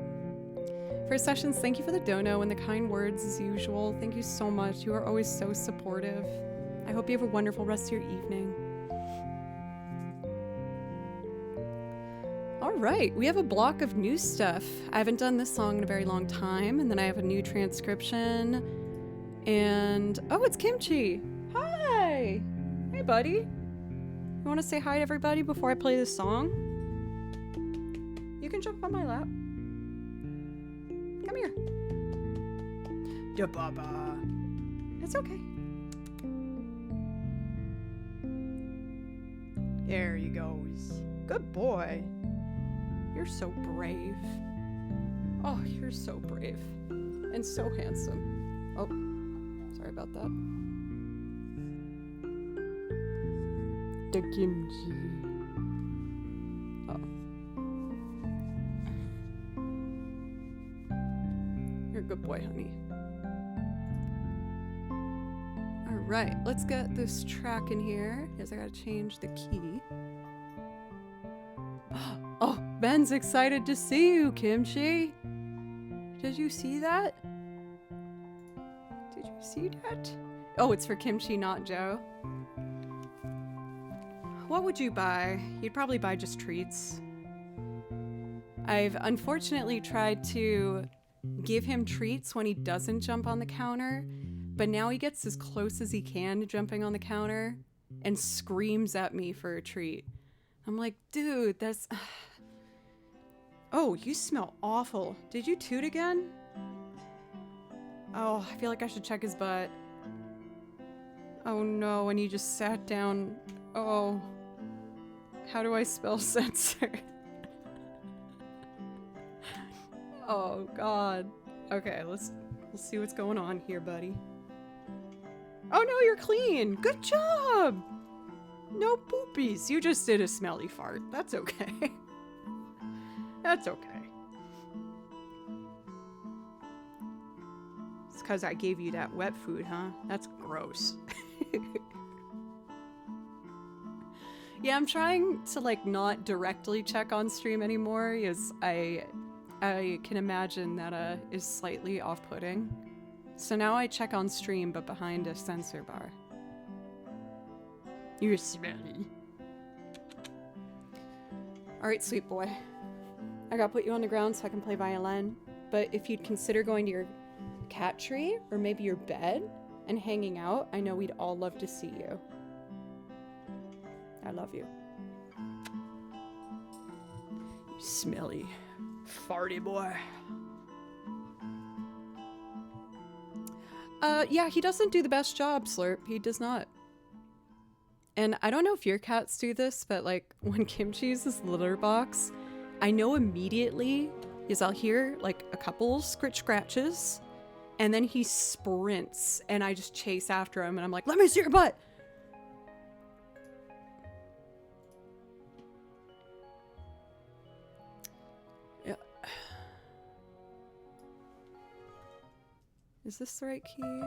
[SPEAKER 1] First Sessions, thank you for the dono and the kind words as usual. Thank you so much. You are always so supportive. I hope you have a wonderful rest of your evening. All right, we have a block of new stuff. I haven't done this song in a very long time, and then I have a new transcription. And oh, it's Kimchi. Hi. Hey, buddy. You want to say hi to everybody before I play this song? You can jump on my lap. Come here. Da baba. It's okay. There he goes. Good boy. You're so brave. Oh, you're so brave. And so handsome. Oh, sorry about that. The kimchi. Oh. You're a good boy, honey. Alright, let's get this track in here. Yes, I gotta change the key. Oh, Ben's excited to see you, Kimchi. Did you see that? Did you see that? Oh, it's for Kimchi, not Joe. What would you buy? You'd probably buy just treats. I've unfortunately tried to give him treats when he doesn't jump on the counter, but now he gets as close as he can to jumping on the counter and screams at me for a treat. I'm like, dude, that's... Oh, you smell awful. Did you toot again? Oh, I feel like I should check his butt. Oh no, and he just sat down. Oh. How do I spell censor? Oh god. Okay, let's see what's going on here, buddy. Oh no, you're clean. Good job. No poopies. You just did a smelly fart. That's okay. That's okay. It's because I gave you that wet food, huh? That's gross. Yeah, I'm trying to like not directly check on stream anymore, because I can imagine that is slightly off-putting. So now I check on stream, but behind a censor bar. You're smelly. Alright, sweet boy. I gotta put you on the ground so I can play violin. But if you'd consider going to your cat tree, or maybe your bed, and hanging out, I know we'd all love to see you. I love you. You smelly, farty boy. Yeah, he doesn't do the best job, Slurp. He does not. And I don't know if your cats do this, but like when Kimchi uses the litter box, I know immediately is I'll hear like a couple scratches, and then he sprints and I just chase after him and I'm like, let me see your butt. Yeah. Is this the right key?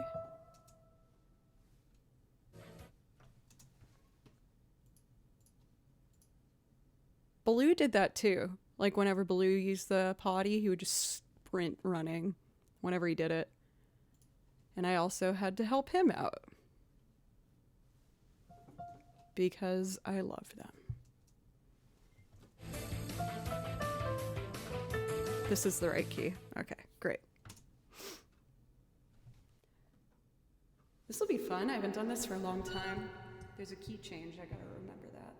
[SPEAKER 1] Baloo did that too. Like whenever Baloo used the potty, he would just sprint running whenever he did it. And I also had to help him out. Because I love them. This is the right key. Okay, great. This will be fun. I haven't done this for a long time. There's a key change. I gotta remember that.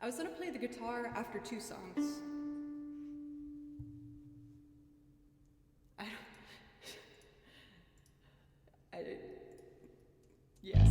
[SPEAKER 1] I was gonna play the guitar after 2 songs. Yes.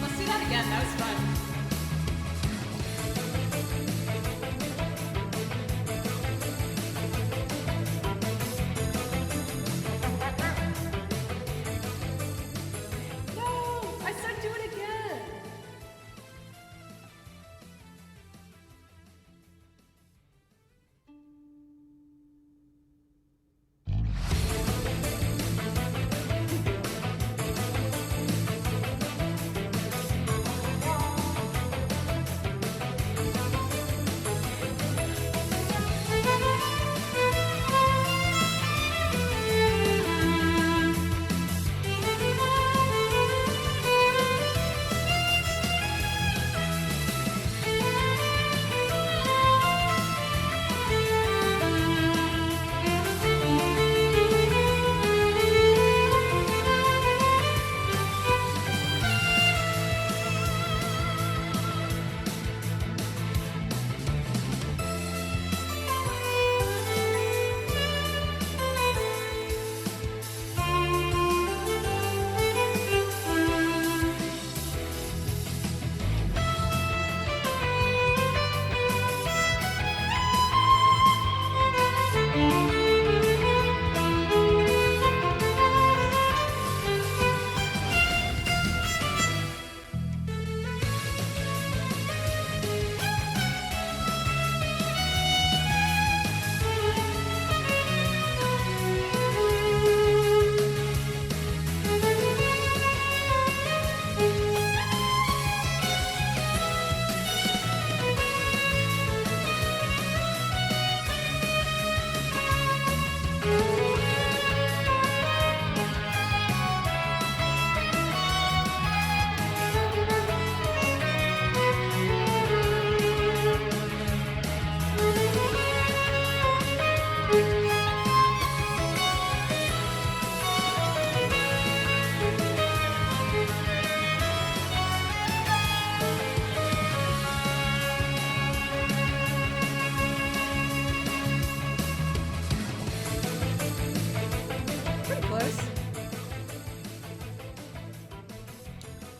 [SPEAKER 1] Let's do that again. That was fun. No! I said do it again!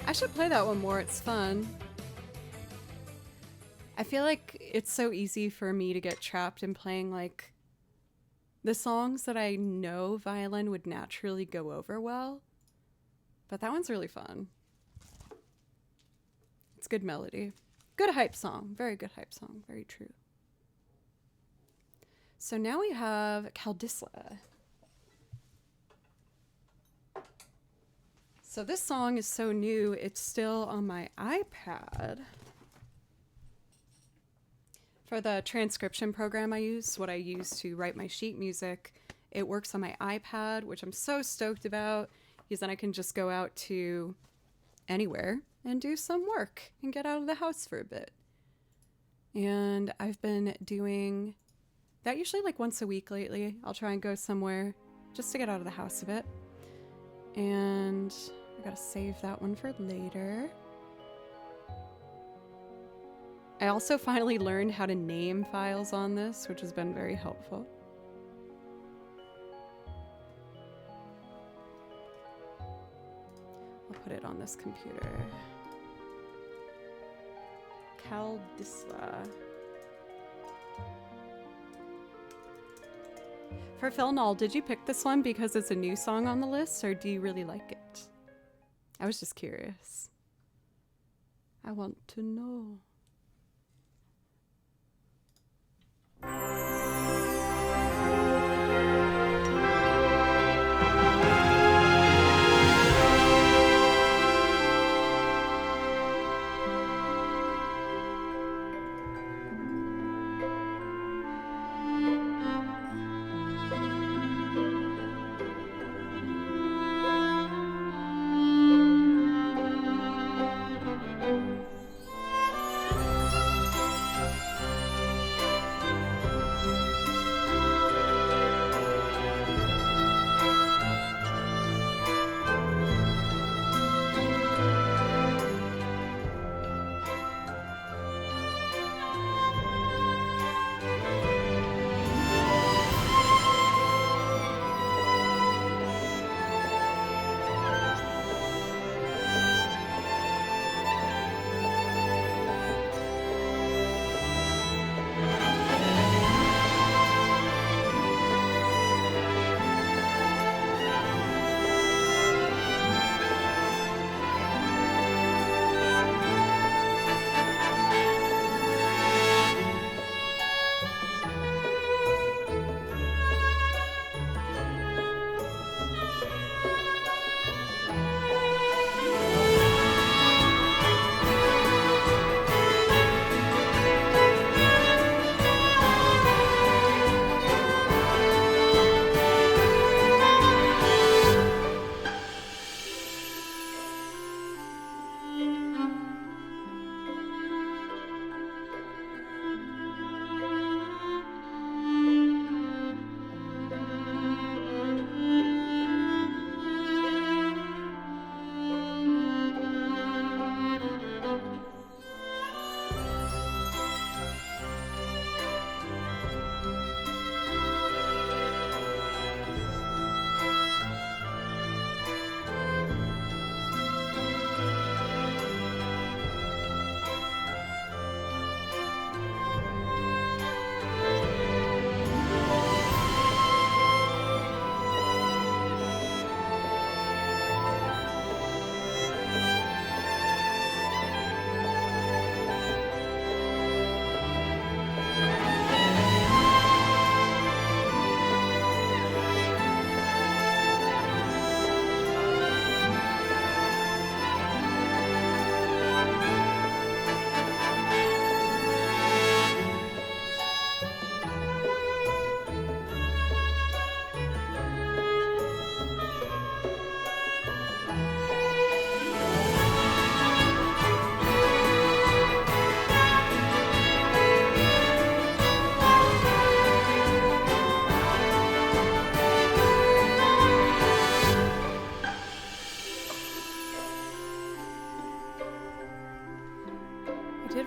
[SPEAKER 1] I should play that one more. It's fun. I feel like it's so easy for me to get trapped in playing like the songs that I know violin would naturally go over well. But that one's really fun. It's good melody. Good hype song. Very good hype song. Very true. So now we have Caldisla. So this song is so new, it's still on my iPad. For the transcription program I use, what I use to write my sheet music, it works on my iPad, which I'm so stoked about, because then I can just go out to anywhere and do some work and get out of the house for a bit. And I've been doing that usually like once a week lately. I'll try and go somewhere just to get out of the house a bit. And I gotta save that one for later. I also finally learned how to name files on this, which has been very helpful. I'll put it on this computer. Caldisla. For Phil Null, did you pick this one because it's a new song on the list, or do you really like it? I was just curious. I want to know.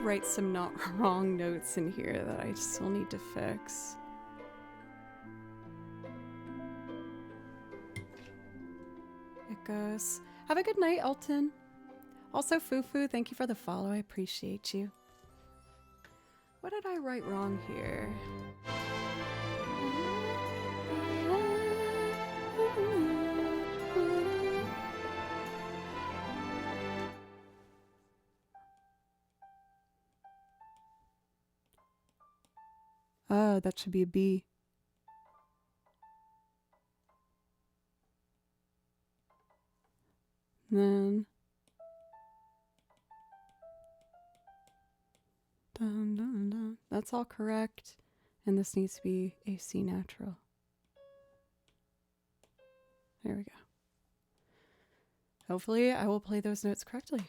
[SPEAKER 1] Write some not wrong notes in here that I still need to fix. It goes. Have a good night, Elton. Also, Fufu, thank you for the follow. I appreciate you. What did I write wrong here? Oh, that should be a B. Then dun, dun, dun. That's all correct. And this needs to be a C natural. There we go. Hopefully I will play those notes correctly.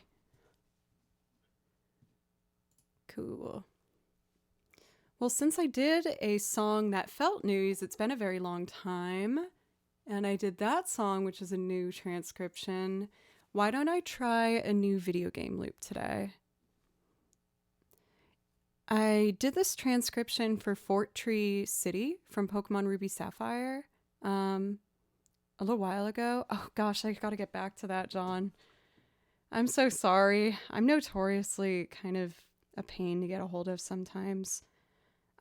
[SPEAKER 1] Cool. Well, since I did a song that felt news, it's been a very long time, and I did that song, which is a new transcription, why don't I try a new video game loop today? I did this transcription for Fort Tree City from Pokemon Ruby Sapphire a little while ago. Oh gosh, I gotta get back to that, John. I'm so sorry. I'm notoriously kind of a pain to get a hold of sometimes.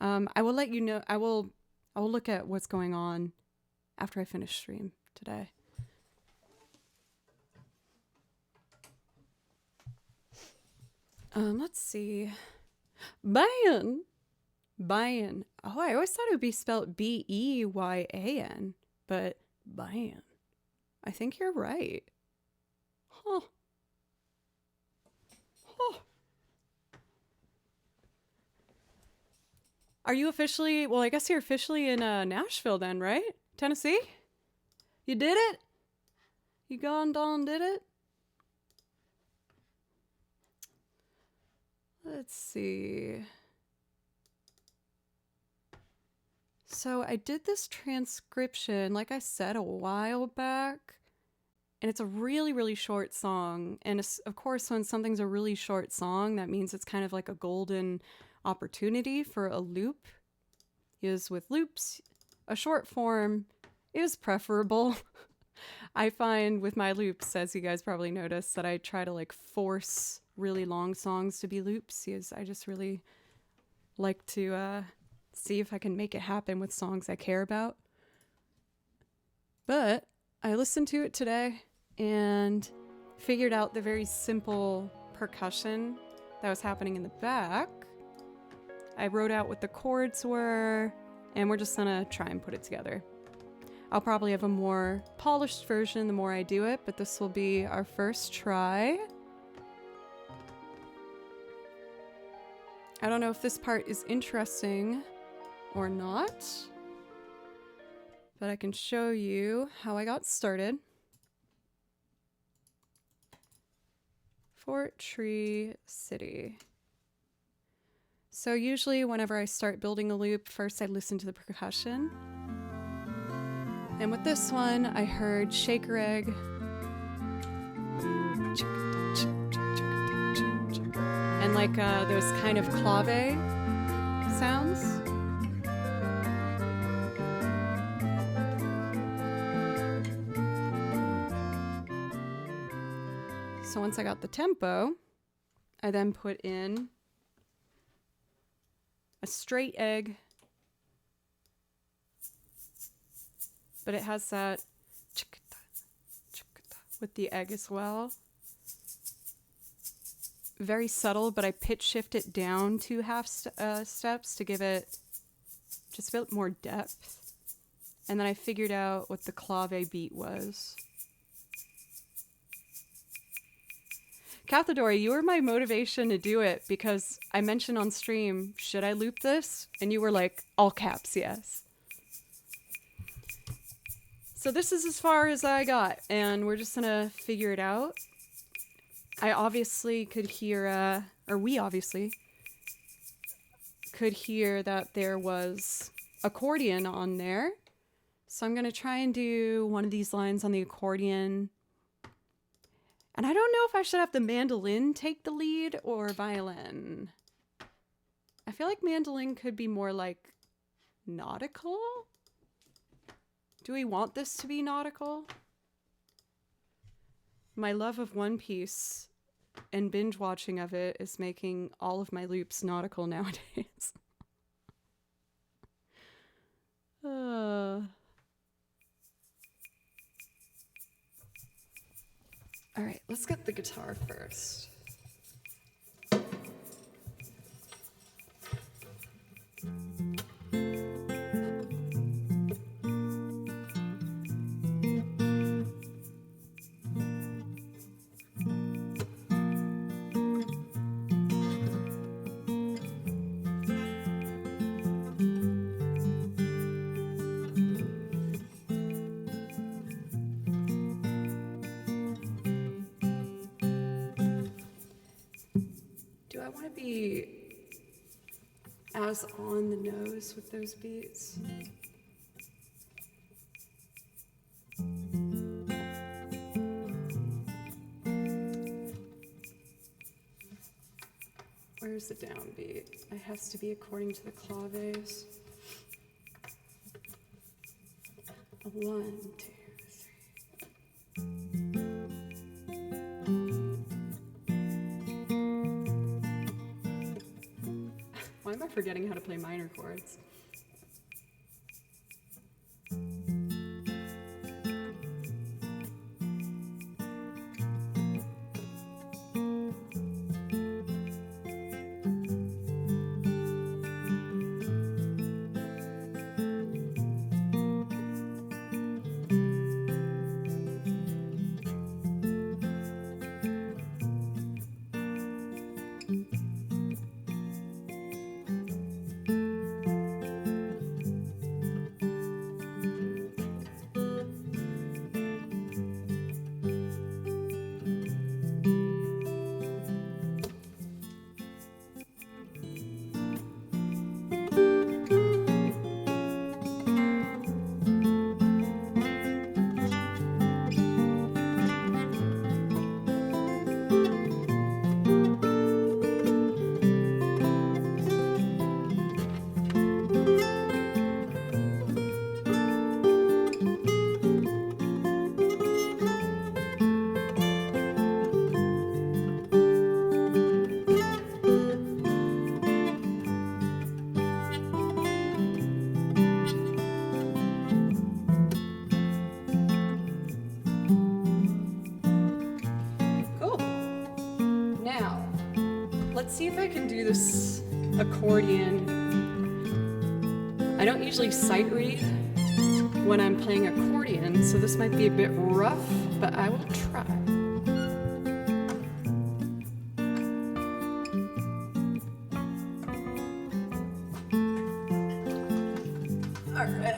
[SPEAKER 1] I will let you know. I will look at what's going on after I finish stream today. Let's see. Bayan. Oh, I always thought it would be spelled B-E-Y-A-N, but Bayan. I think you're right. Huh. Are you officially, well, I guess you're officially in Nashville then, right? Tennessee? You did it? You gone down did it? Let's see. So I did this transcription, like I said, a while back. And it's a really, really short song. And of course, when something's a really short song, that means it's kind of like a golden opportunity for a loop. Is with loops, a short form is preferable. I find with my loops, as you guys probably noticed, that I try to like force really long songs to be loops, because I just really like to see if I can make it happen with songs I care about. But I listened to it today and figured out the very simple percussion that was happening in the back. I wrote out what the chords were, and we're just gonna try and put it together. I'll probably have a more polished version the more I do it, but this will be our first try. I don't know if this part is interesting or not, but I can show you how I got started. Fort Tree City. So usually whenever I start building a loop, first I listen to the percussion. And with this one, I heard shaker egg. And like those kind of clave sounds. So once I got the tempo, I then put in a straight egg, but it has that with the egg as well. Very subtle, but I pitch shift it down 2 half steps to give it just a bit more depth. And then I figured out what the clave beat was. Cathadori, you were my motivation to do it because I mentioned on stream, should I loop this? And you were like, all caps, yes. So this is as far as I got, and we're just gonna figure it out. I obviously could hear, or we obviously could hear that there was accordion on there. So I'm gonna try and do one of these lines on the accordion. And I don't know if I should have the mandolin take the lead or violin. I feel like mandolin could be more like nautical. Do we want this to be nautical? My love of One Piece and binge watching of it is making all of my loops nautical nowadays. All right, let's get the guitar first. Do I want to be as on the nose with those beats? Where's the downbeat? It has to be according to the claves. 1, 2, 3. Why am I forgetting how to play minor chords? Let's see if I can do this accordion. I don't usually sight read when I'm playing accordion, so this might be a bit rough, but I will try. All right.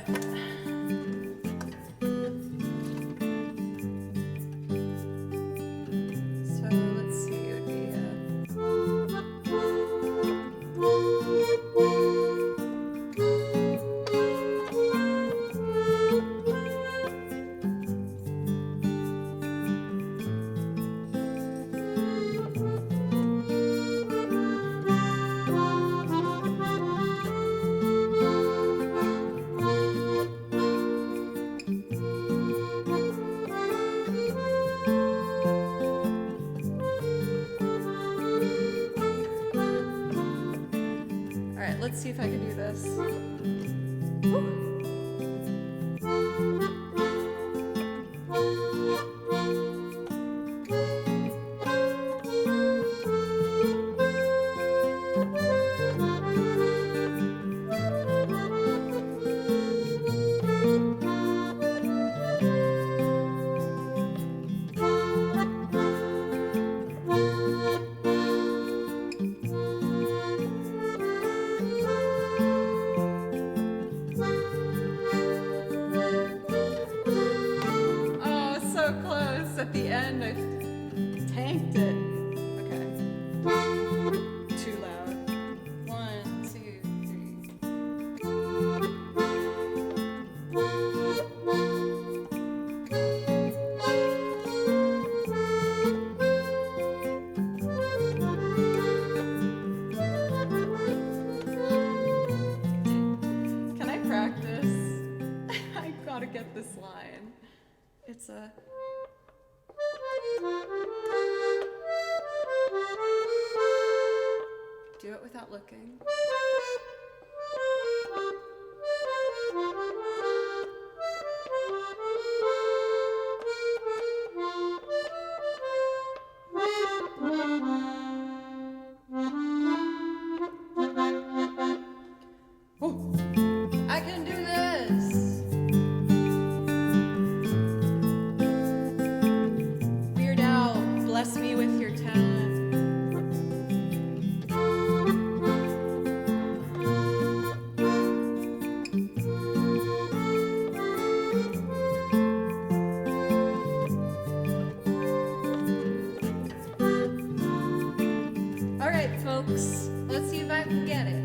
[SPEAKER 1] Let's see if I can do this. At the end, I tanked it. Okay. Too loud. 1, 2, 3. Can I practice? I gotta get this line. It's a... Do it without looking. Oh, I can do this! Weird Al, bless me with your talent. All right, folks, let's see if I can get it.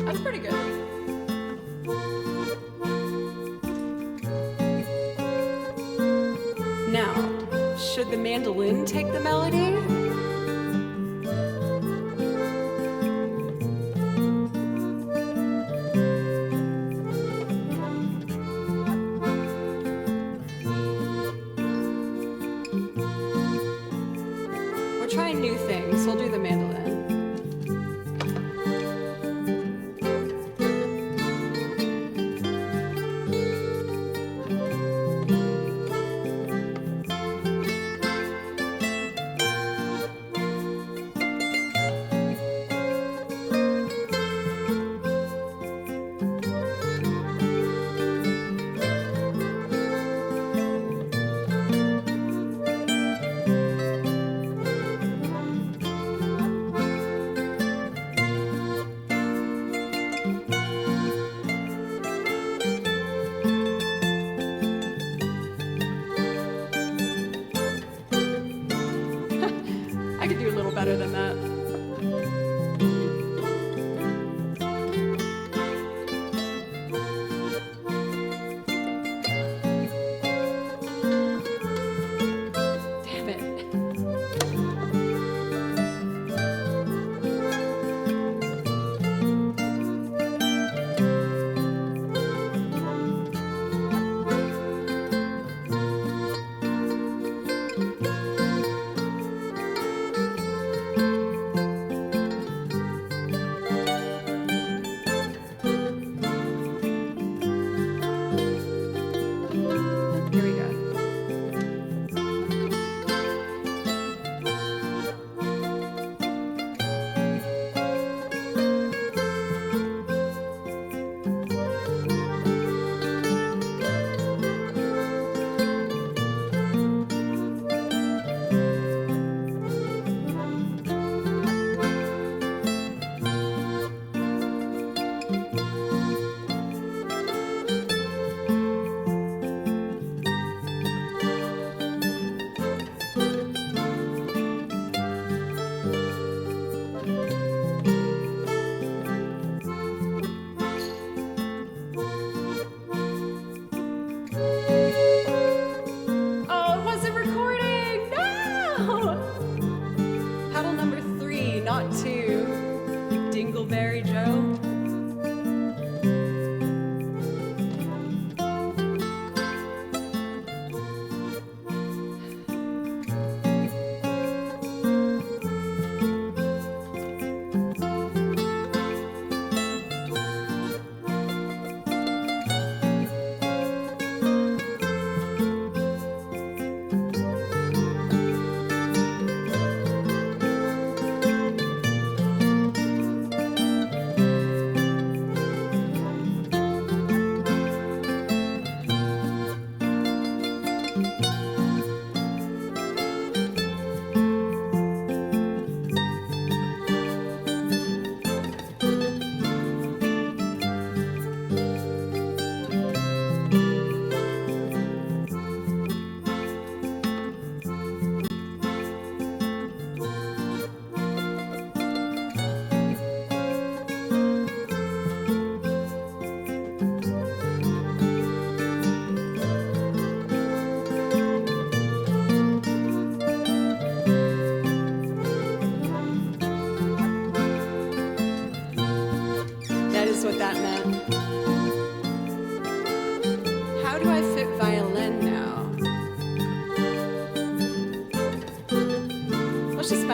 [SPEAKER 1] That's pretty good. Now, should the mandolin take the melody? We're trying new things. We'll do the mandolin. I could do a little better than that. Damn it.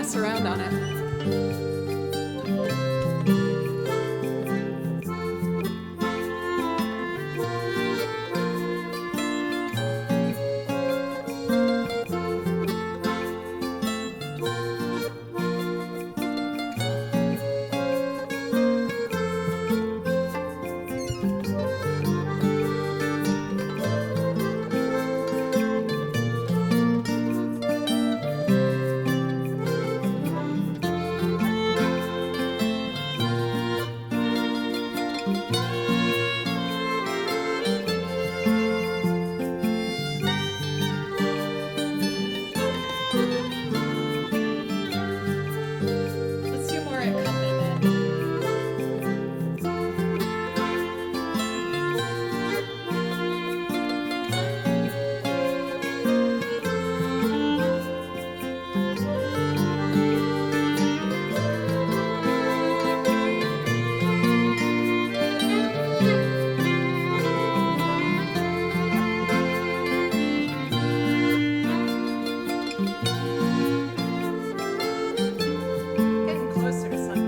[SPEAKER 1] mess around on it. Let's do more accompaniment. Getting closer to something.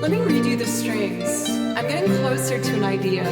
[SPEAKER 1] Let me redo the strings. I'm getting closer to an idea.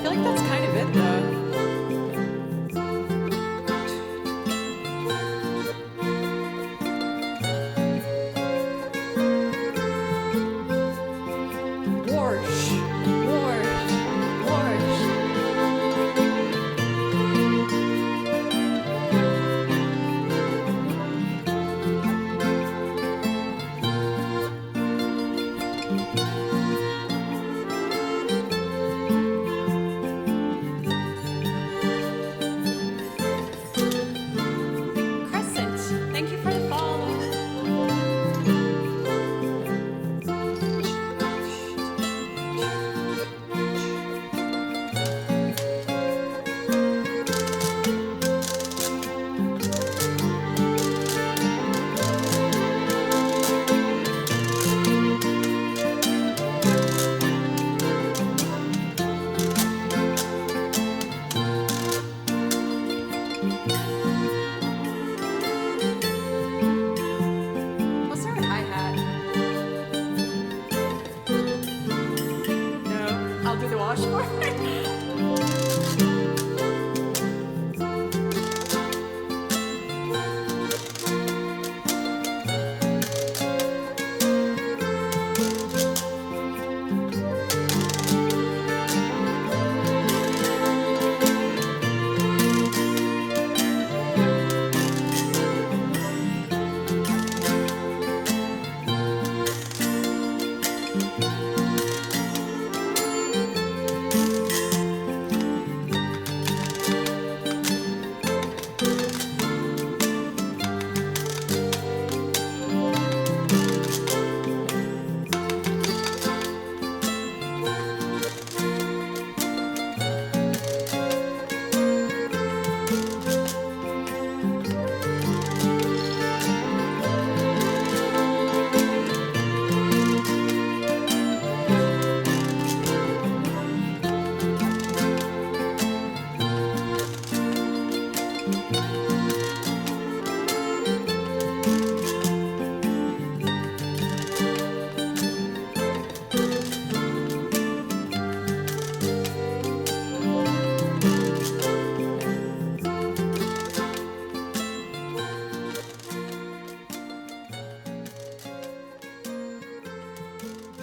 [SPEAKER 1] feel like that's kind of it though. Warsh, warsh, warsh. Crescent, thank you for the follow. Let's start with hi-hat. No, I'll do the washboard.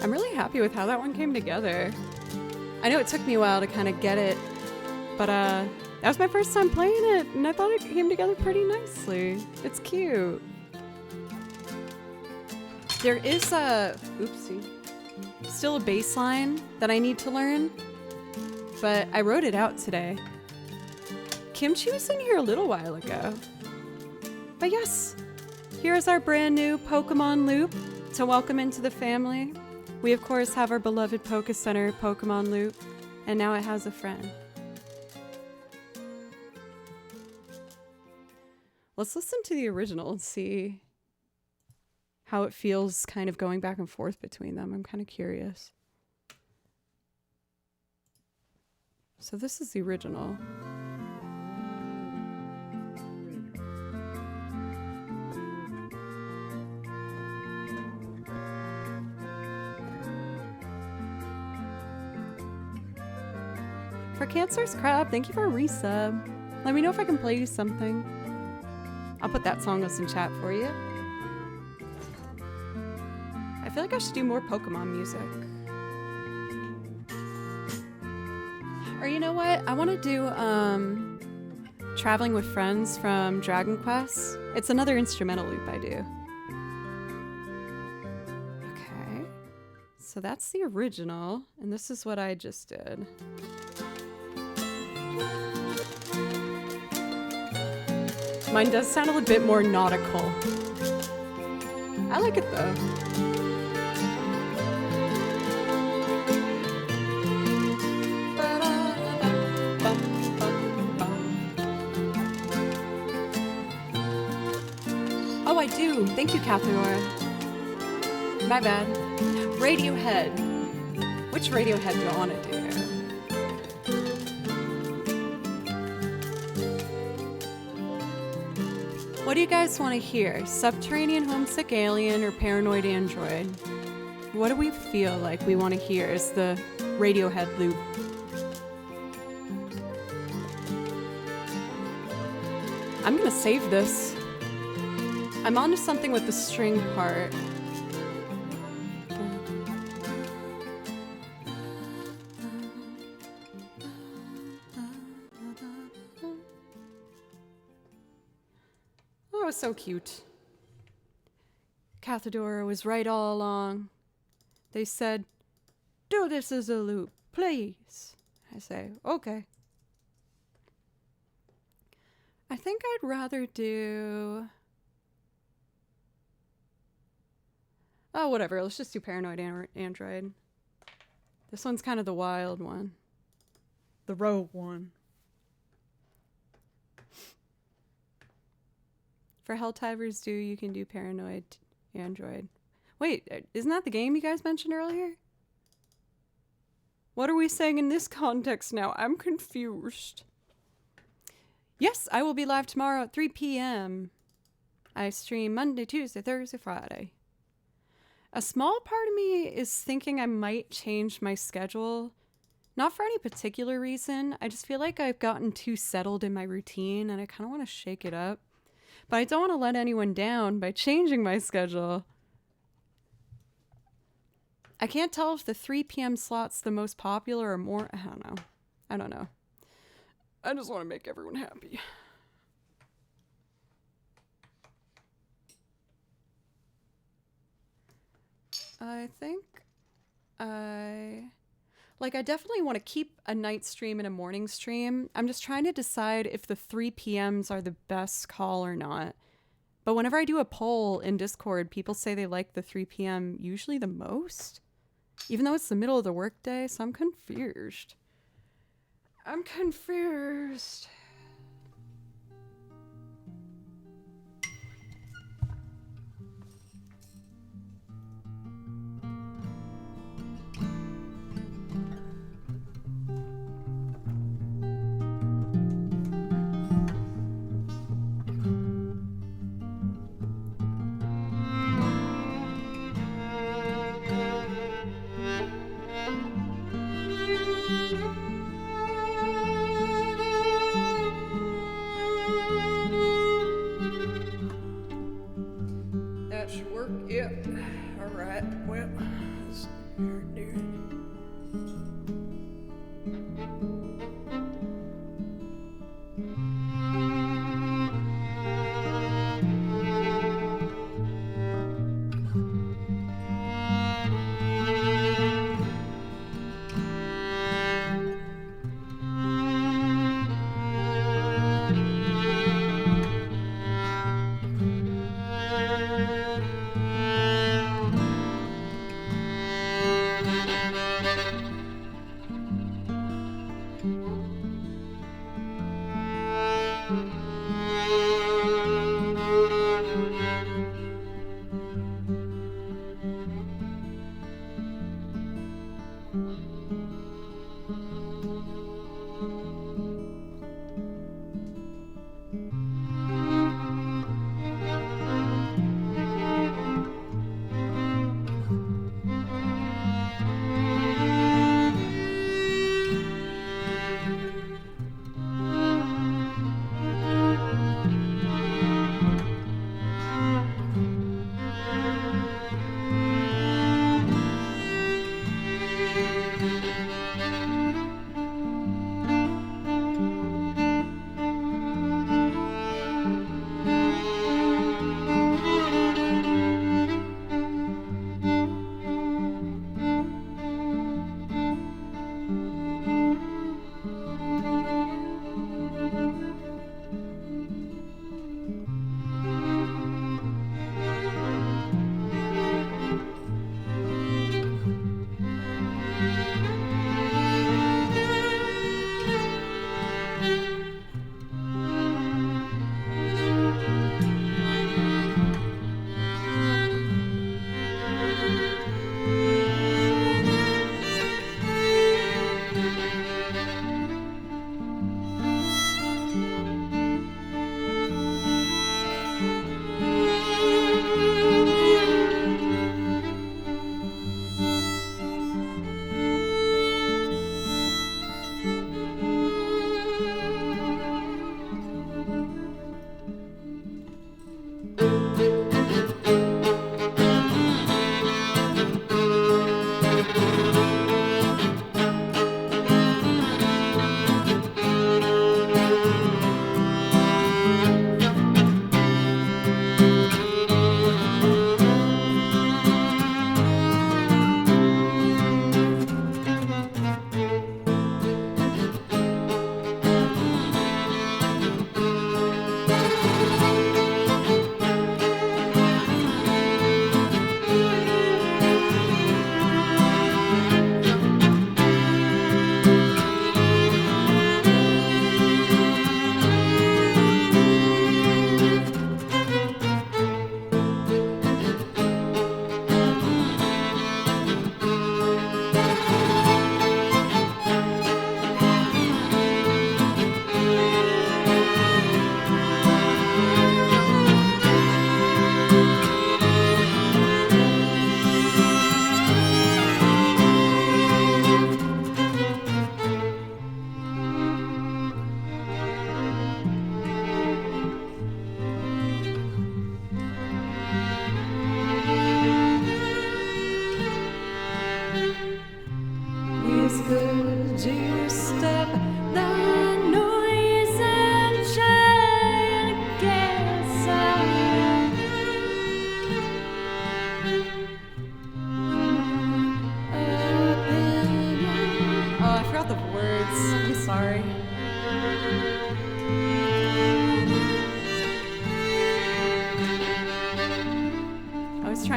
[SPEAKER 1] I'm really happy with how that one came together. I know it took me a while to kind of get it, but that was my first time playing it, and I thought it came together pretty nicely. It's cute. There is still a bass line that I need to learn, but I wrote it out today. Kimchi was in here a little while ago. But yes, here's our brand new Pokemon loop to welcome into the family. We of course have our beloved Poke Center Pokemon loop, and now it has a friend. Let's listen to the original and see how it feels kind of going back and forth between them. I'm kind of curious. So this is the original. For Cancer's Crab, thank you for a resub. Let me know if I can play you something. I'll put that song list in chat for you. I feel like I should do more Pokemon music. Or you know what? I want to do Traveling with Friends from Dragon Quest. It's another instrumental loop I do. Okay. So that's the original, and this is what I just did. Mine does sound a little bit more nautical. I like it though. Oh, I do. Thank you, Cathedora. My bad. Radiohead. Which Radiohead do I want to do? What do you guys want to hear? Subterranean Homesick Alien or Paranoid Android? What do we feel like we want to hear is the Radiohead loop? I'm gonna save this. I'm onto something with the string part. Oh, it was so cute. Cathedora was right all along. They said, do this as a loop, please. I say, okay. I think I'd rather do... Oh, whatever. Let's just do Paranoid Android. This one's kind of the wild one. The rogue one. For Helltivers Do, you can do Paranoid Android. Wait, isn't that the game you guys mentioned earlier? What are we saying in this context now? I'm confused. Yes, I will be live tomorrow at 3 p.m. I stream Monday, Tuesday, Thursday, Friday. A small part of me is thinking I might change my schedule. Not for any particular reason. I just feel like I've gotten too settled in my routine and I kind of want to shake it up. But I don't want to let anyone down by changing my schedule. I can't tell if the 3 p.m. slot's the most popular or more. I don't know. I just want to make everyone happy. I think I definitely want to keep a night stream and a morning stream. I'm just trying to decide if the 3 p.m.s are the best call or not. But whenever I do a poll in Discord, people say they like the 3 p.m. usually the most. Even though it's the middle of the workday, so I'm confused.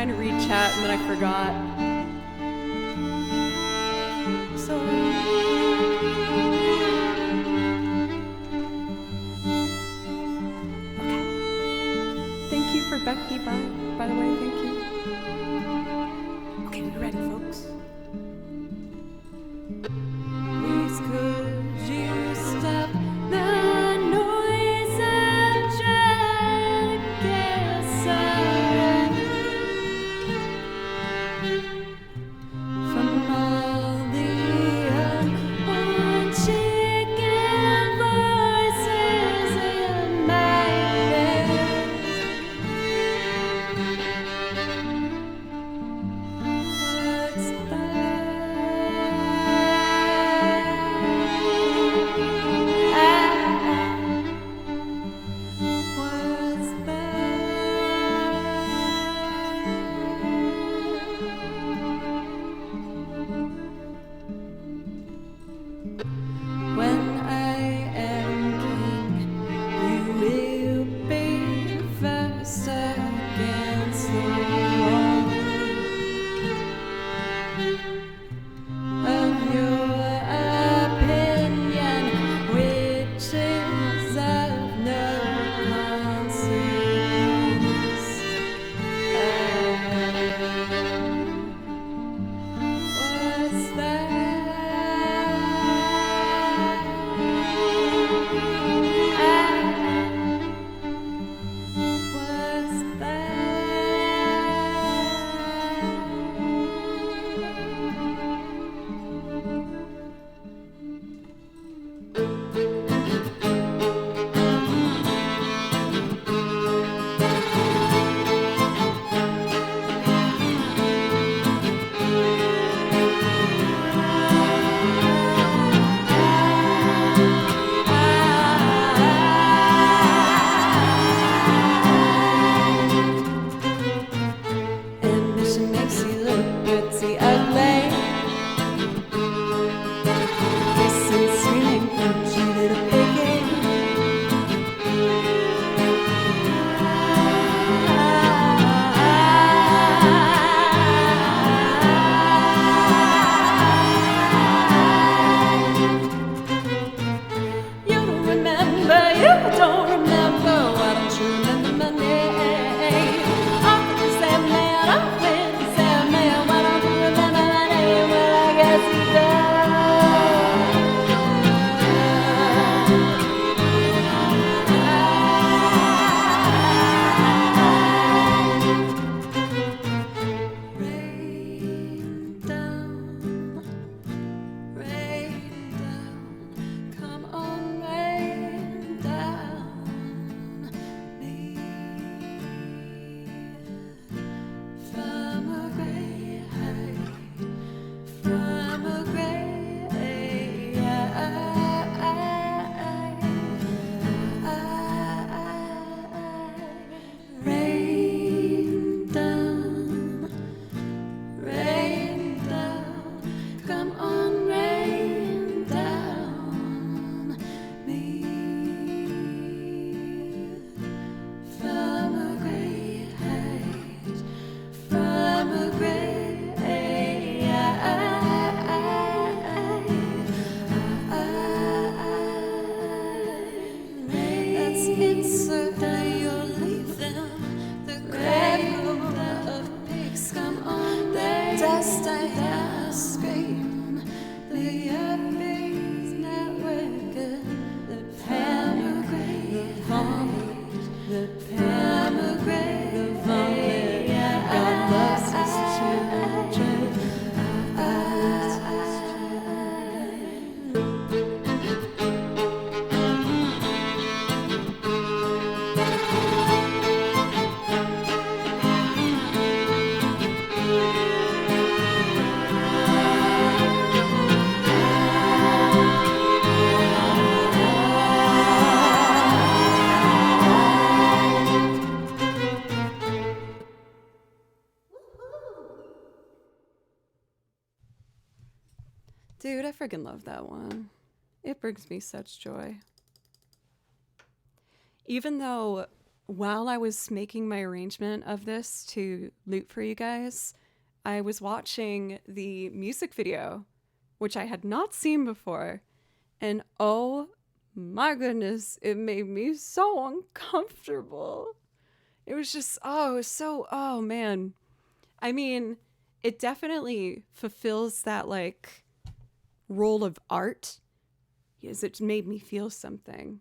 [SPEAKER 1] trying to read chat and then I forgot. So okay. Thank you for Becky, by the way, thank you. Okay, we ready, folks? Please could you stop the noise I'm trying to get aside from all the unborn chicken voices in my head. What's when I am king, you will be first against the wall of your opinion, which is of no consequence. What's ambition makes you look pretty ugly. Kissing, screaming, don't you little piggy. You don't remember, why don't you remember my name? I'm the same man, I'm the same man, why don't you remember my name? Well, I guess you Rain down, come on, rain down me from a great height, from a great rain down, come on, rain down me from a great height, from a great let's insert you'll leave them the grave of pigs. Come on, they dust I scream. The pigs not working. The pomegranate, the vomit, the pomegranate, the vomit. God loves his children. Dude, I freaking love that one. It brings me such joy. Even though while I was making my arrangement of this to loop for you guys, I was watching the music video, which I had not seen before. And oh my goodness, it made me so uncomfortable. It was just, oh man. I mean, it definitely fulfills that like role of art. Yes, it made me feel something.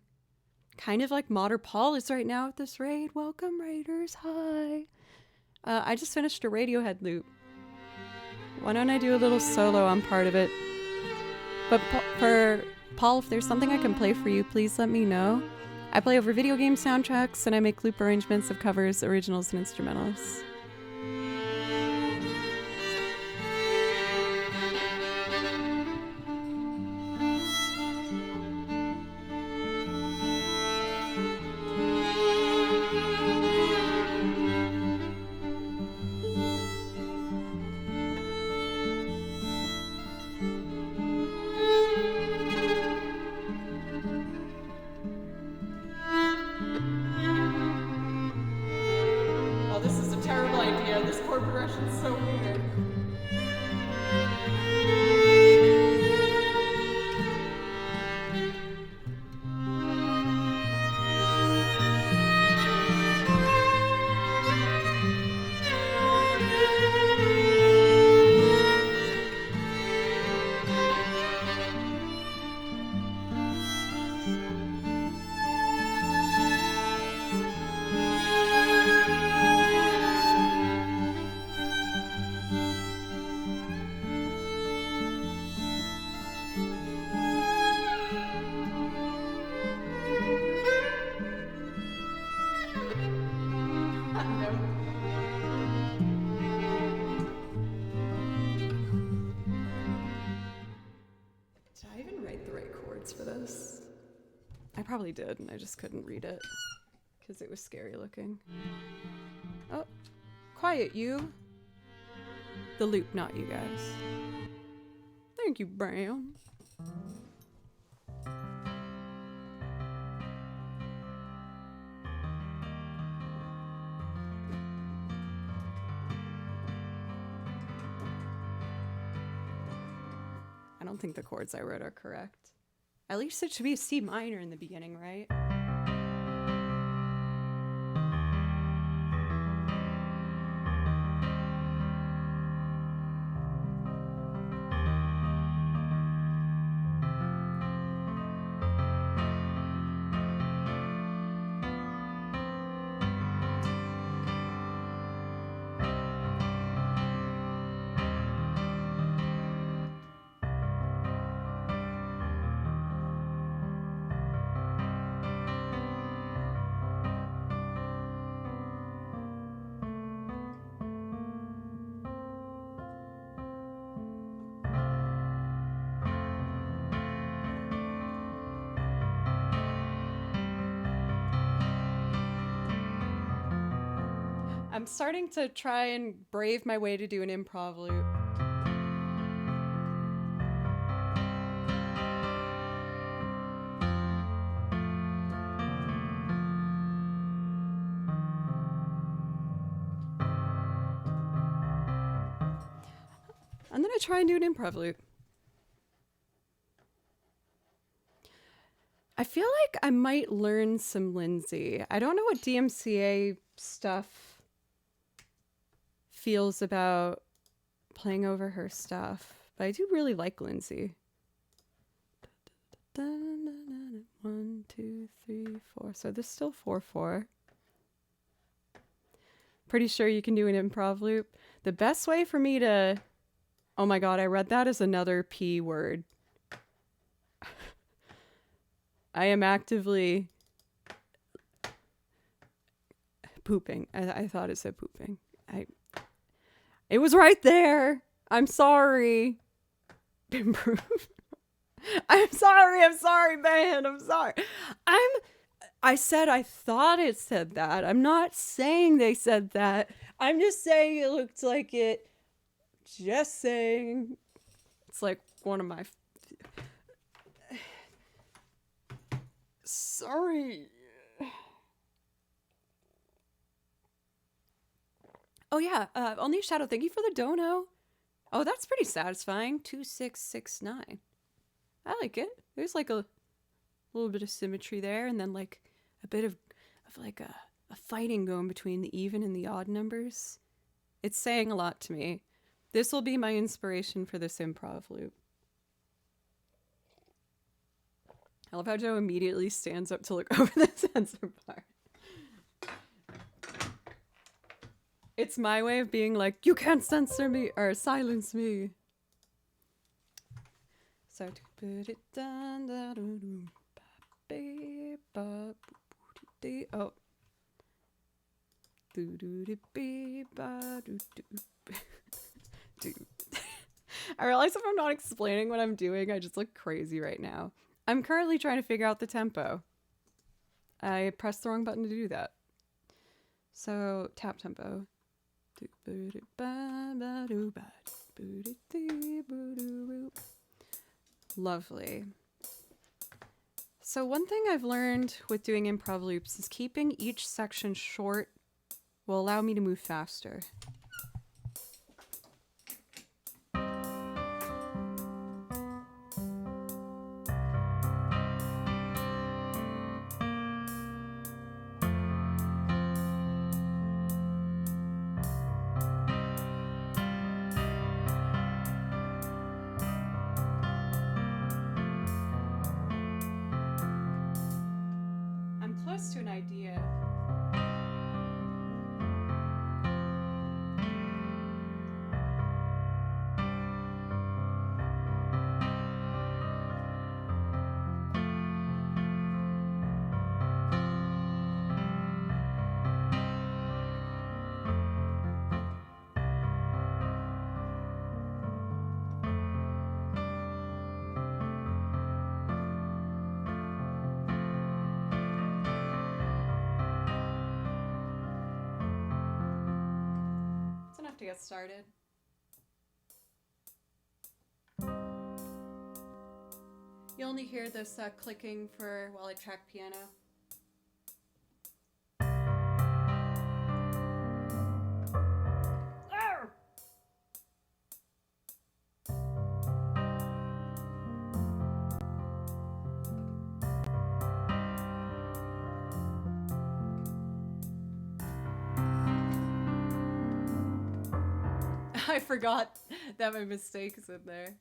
[SPEAKER 1] Kind of like Modder Paul is right now at this raid. Welcome, raiders. Hi. I just finished a Radiohead loop. Why don't I do a little solo on part of it? But for Paul, if there's something I can play for you, please let me know. I play over video game soundtracks, and I make loop arrangements of covers, originals, and instrumentals. Oh, this is a terrible idea. This chord progression's so weird. Did I even write the right chords for this? I probably did, and I just couldn't read it because it was scary looking. Oh, quiet, you. The loop, not you guys. Thank you, Brown. I don't think the chords I wrote are correct. At least it should be a C minor in the beginning, right? I'm starting to try and brave my way to do an improv loop. I'm gonna try and do an improv loop. I feel like I might learn some Lindsay. I don't know what DMCA stuff feels about playing over her stuff, but I do really like Lindsay. 1, 2, 3, 4. So this is still 4/4. Pretty sure you can do an improv loop. The best way for me to... Oh my god, I read that as another P word. I am actively pooping. I thought it said pooping. It was right there. I'm sorry. Improve. I'm sorry, man. I'm sorry. I said I thought it said that. I'm not saying they said that. I'm just saying it looked like it. Just saying. It's like one of my... Sorry. Oh yeah, only Shadow. Thank you for the dono. Oh, that's pretty satisfying. 2669. I like it. There's like a little bit of symmetry there, and then like a bit of like a fighting going between the even and the odd numbers. It's saying a lot to me. This will be my inspiration for this improv loop. I love how Joe immediately stands up to look over the censor bar. It's my way of being like, you can't censor me or silence me. So to put it down, oh. I realize if I'm not explaining what I'm doing, I just look crazy right now. I'm currently trying to figure out the tempo. I pressed the wrong button to do that. So, tap tempo. Lovely. So one thing I've learned with doing improv loops is keeping each section short will allow me to move faster. I'm close to an idea. To get started. You only hear this clicking for while I track piano. Arr! I forgot that my mistake is in there.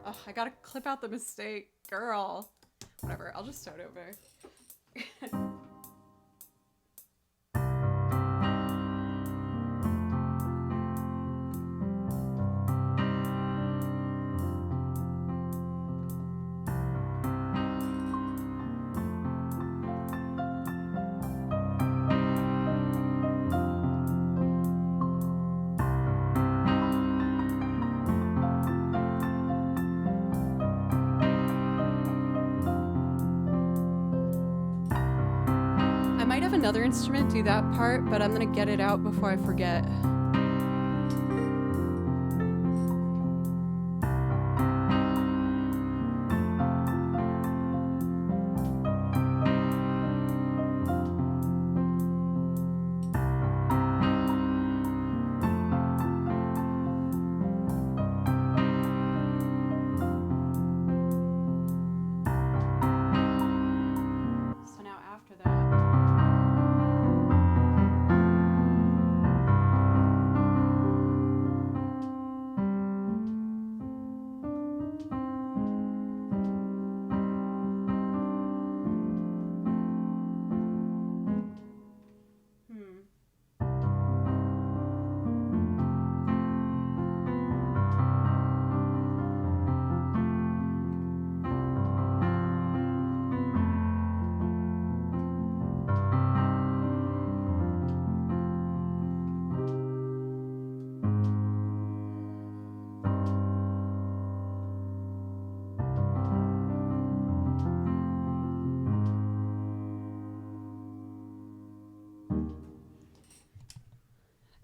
[SPEAKER 1] Oh, I gotta clip out the mistake, girl. Whatever, I'll just start over. Another instrument do that part, but I'm gonna get it out before I forget.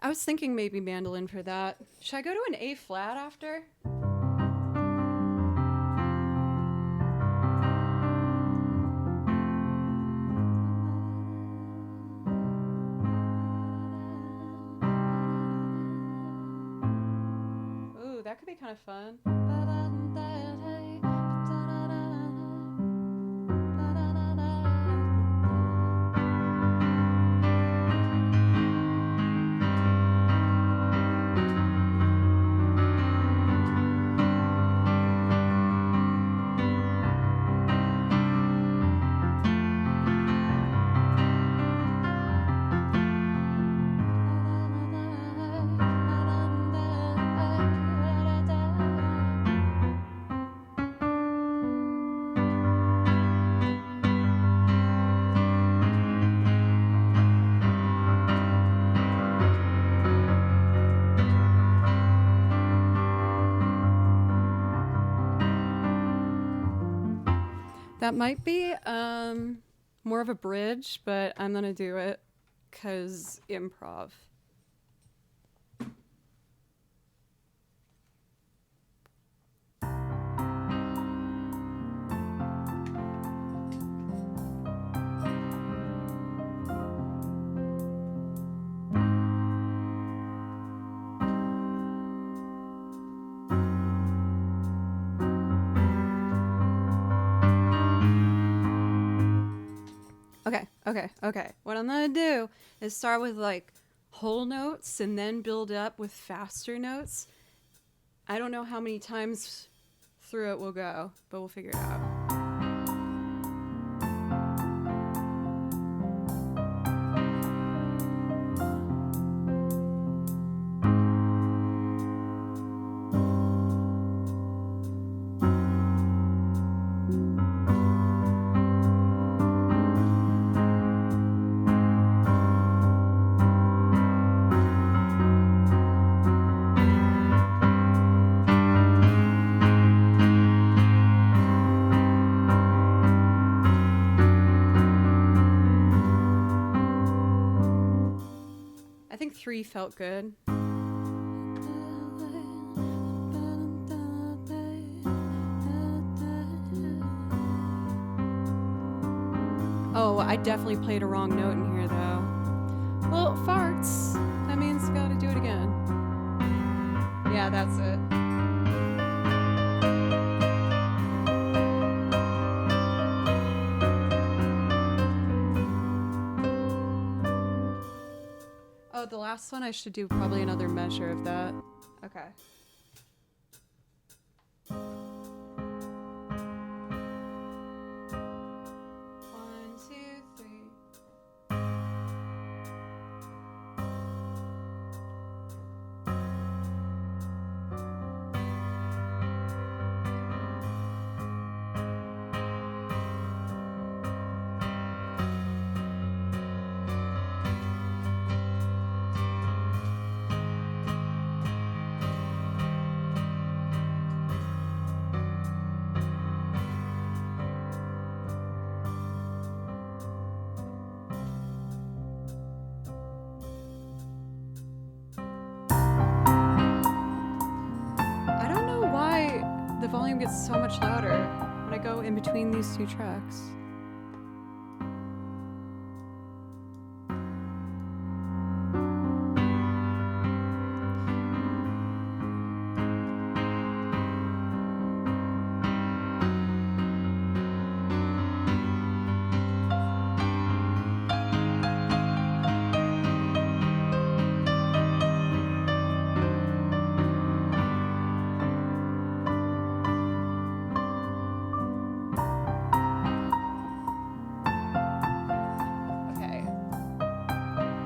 [SPEAKER 1] I was thinking maybe mandolin for that. Should I go to an A flat after? Ooh, that could be kind of fun. That might be more of a bridge, but I'm gonna do it because improv. Okay. What I'm gonna do is start with like whole notes and then build up with faster notes. I don't know how many times through it we'll go, but we'll figure it out. I think 3 felt good. Oh, I definitely played a wrong note in here though. Well, farts. That means gotta do it again. Yeah, that's it. Oh, the last one I should do probably another measure of that. Okay. The volume gets so much louder when I go in between these 2 tracks.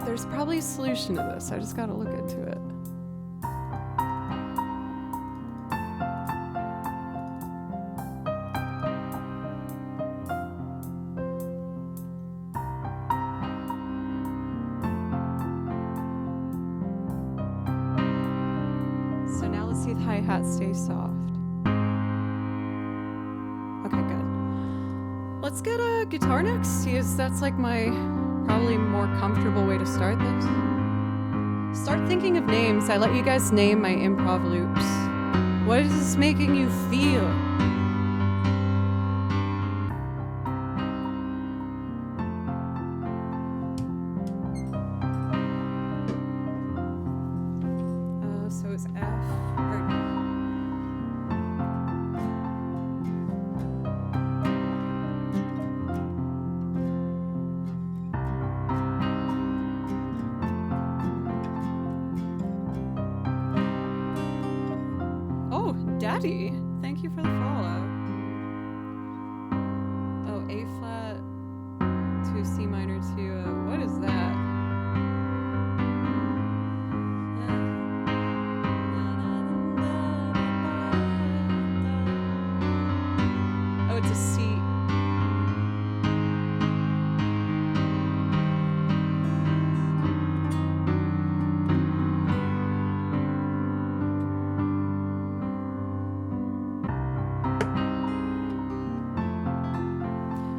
[SPEAKER 1] There's probably a solution to this. I just gotta look into it. So now let's see if the hi-hat stays soft. Okay, good. Let's get a guitar next, because that's like my probably more comfortable way to start this. Start thinking of names. I let you guys name my improv loops. What is this making you feel? So it's F. Or Daddy, thank you for the follow. Oh, A flat to C minor to what is that? Oh, it's a C.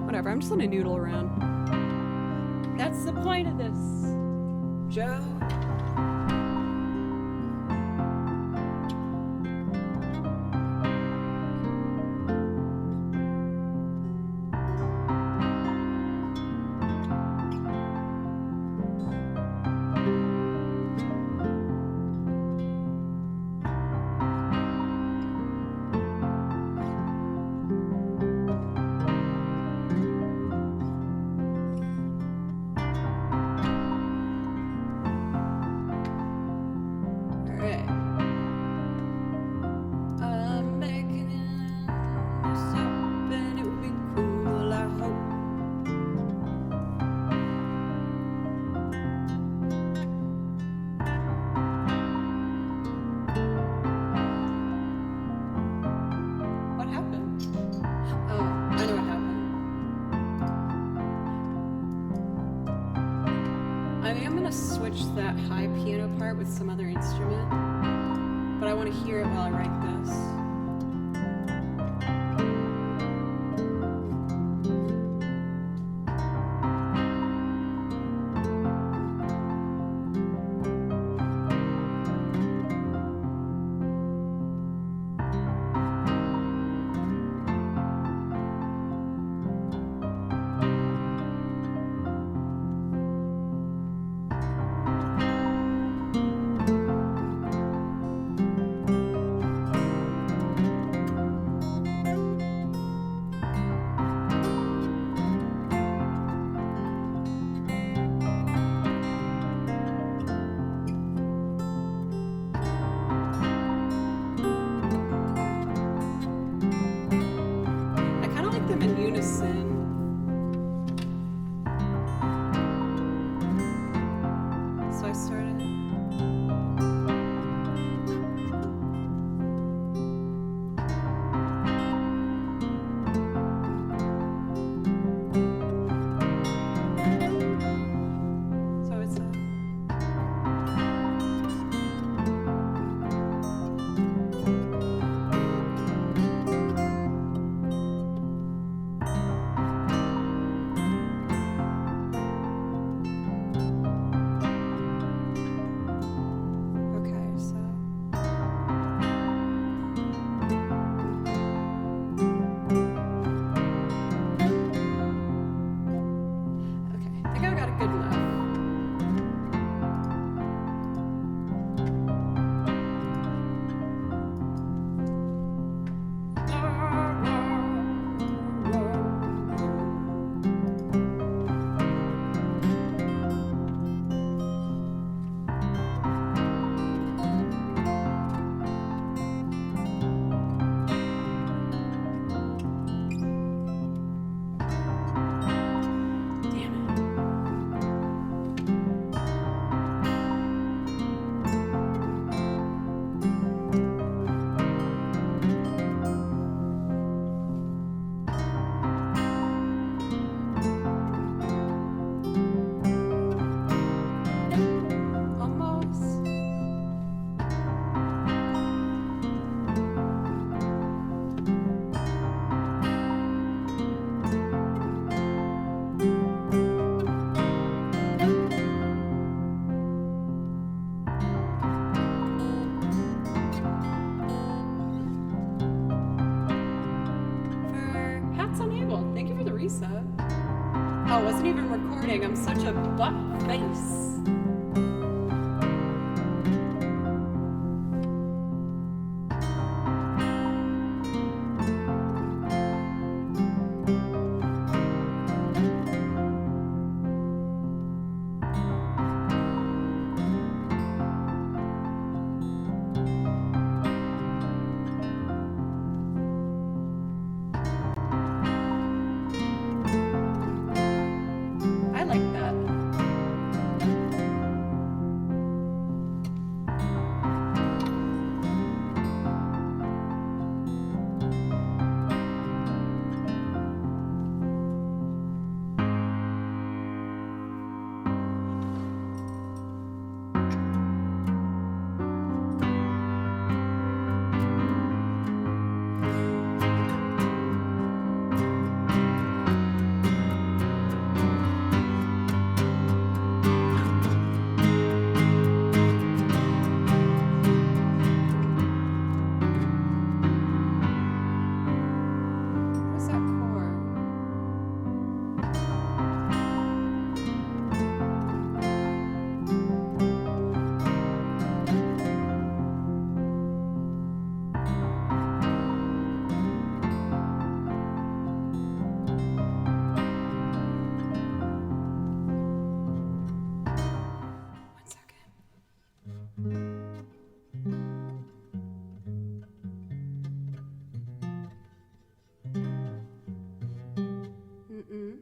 [SPEAKER 1] Whatever, I'm just gonna noodle around. That's the point of this, Joe. Switch that high piano part with some other instrument, but I want to hear it while I write this. Wow, wasn't even recording. I'm such a butt face. I like that. What is that chord? One second. Mm-mm.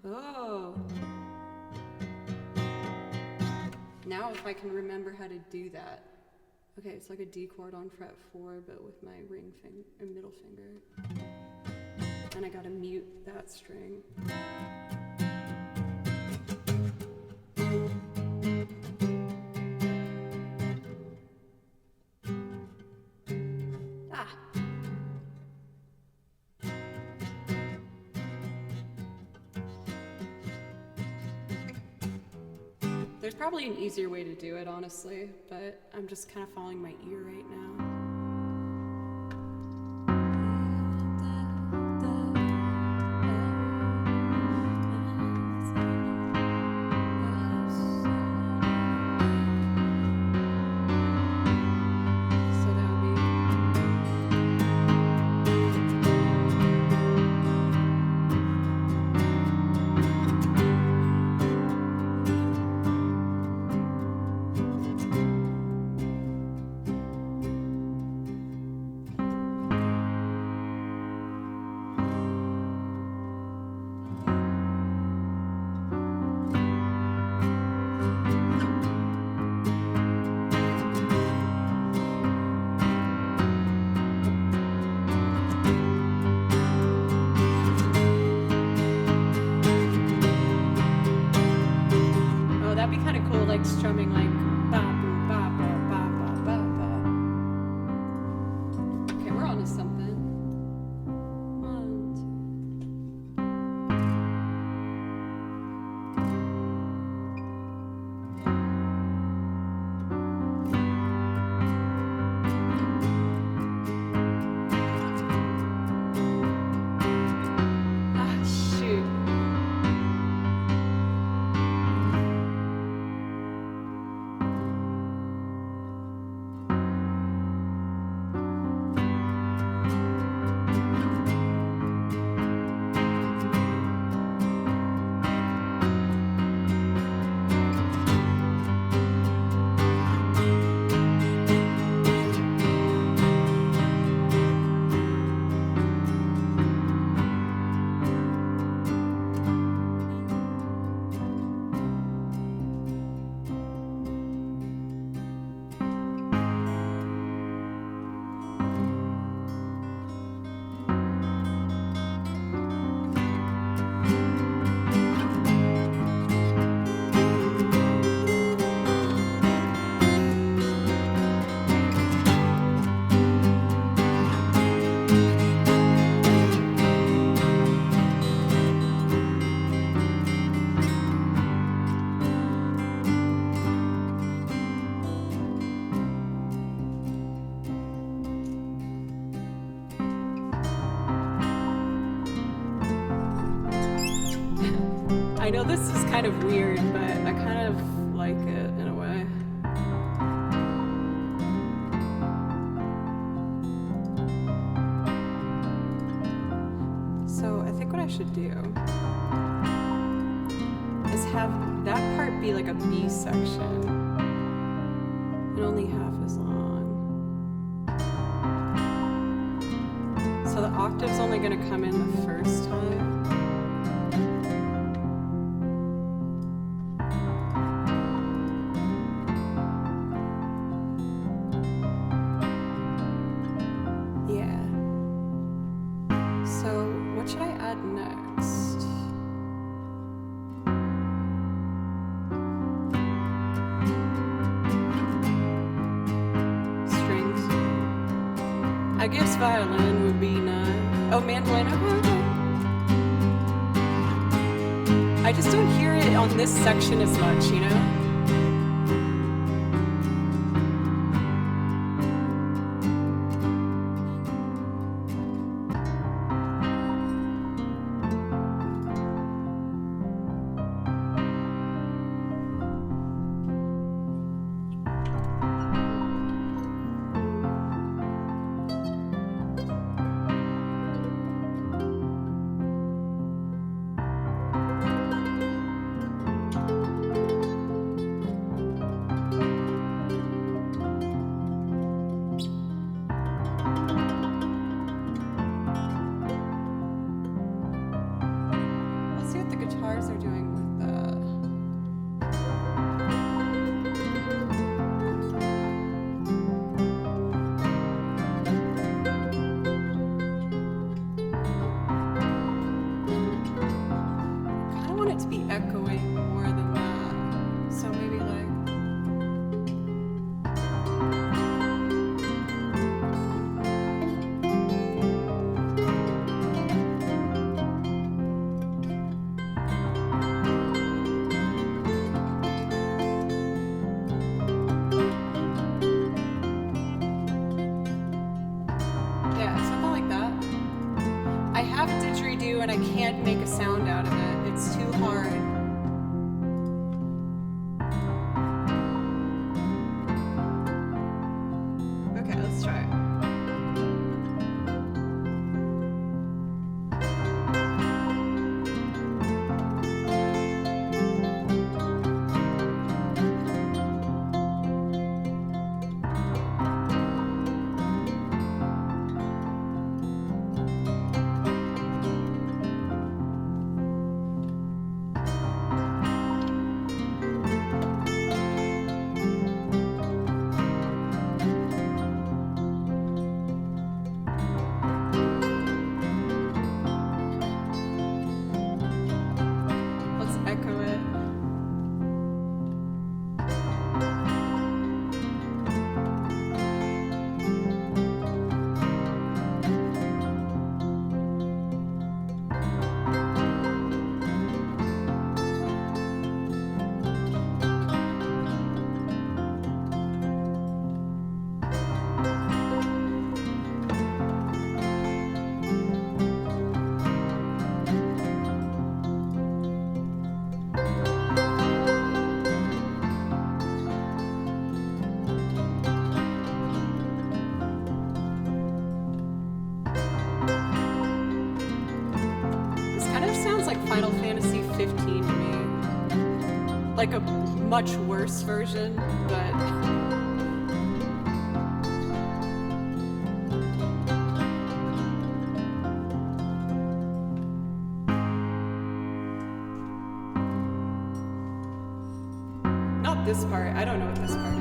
[SPEAKER 1] Oh. Now if I can remember how to do that. Okay, it's like a D chord on fret 4, but with my ring finger and middle finger. And I gotta mute that string. Ah. There's probably an easier way to do it, honestly, but I'm just kind of following my ear right now. So that would be. Oh, that'd be kind of cool, like strumming like ba boo ba ba ba ba ba ba. Okay, we're on to something. 1, 2. Ah, shoot. I know this is kind of weird, but I kind of like it in a way. So I think what I should do is have that part be like a B section and only half as long. So the octave's only going to come in the first time. Yeah. So what should I add next? Strings. I guess violin would be nice. Oh, mandolin. Okay. I just don't hear it on this section as much, you know? Guitars are doing with I kind of want it to be echoing more than that. So maybe like I have a didgeridoo and I can't make a sound out of it. It's too hard. Okay, let's try it. Final Fantasy 15 to me. Like a much worse version, but not this part. I don't know what this part is.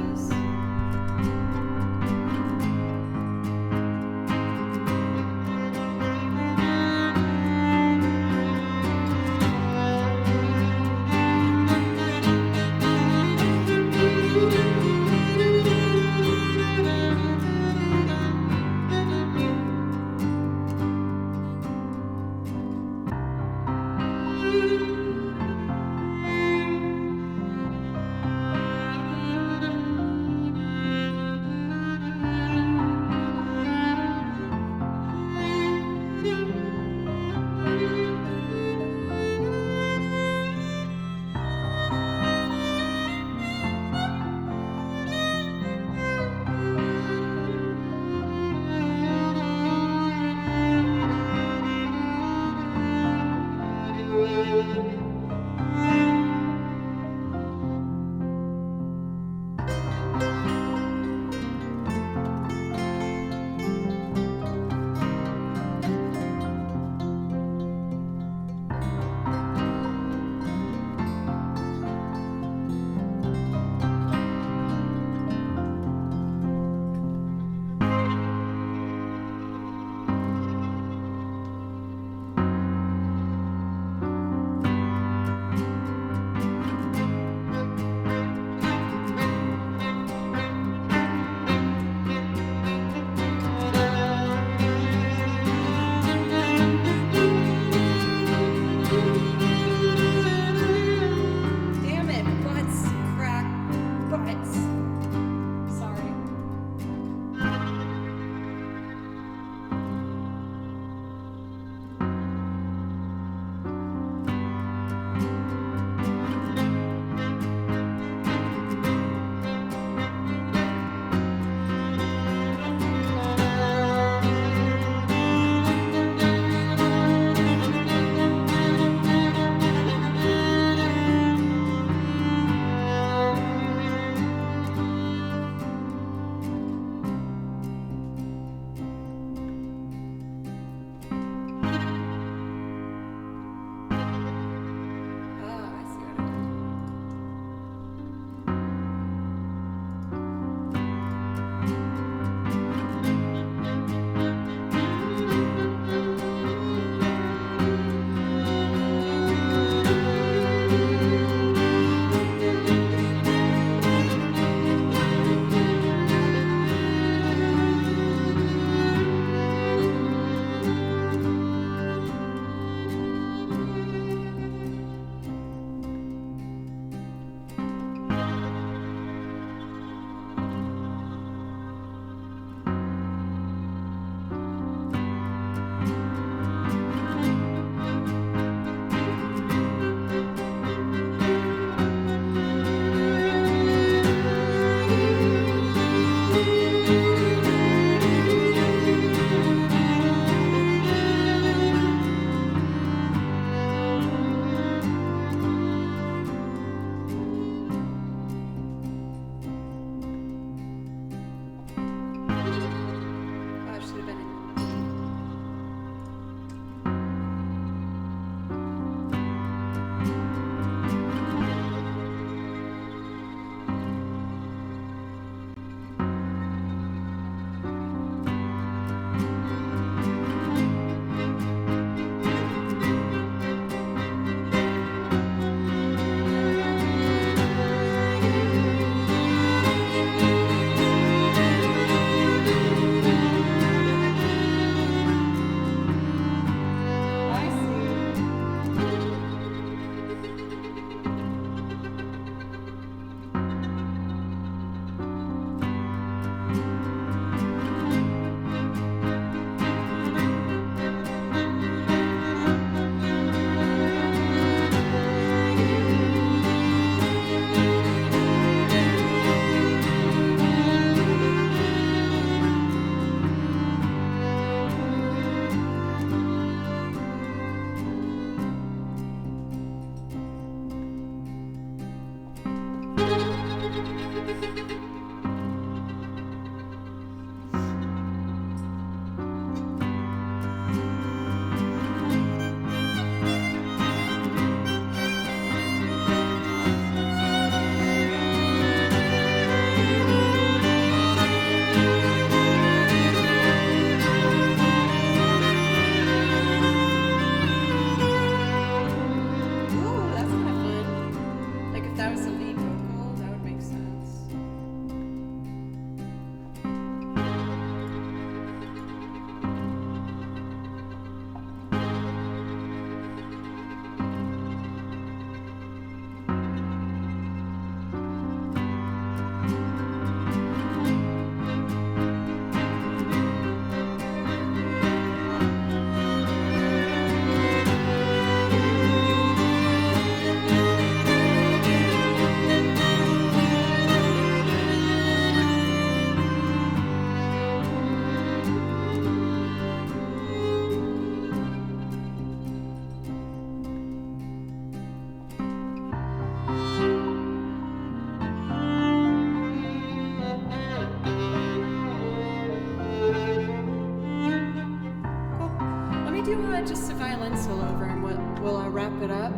[SPEAKER 1] just a violin solo over and will I wrap it up?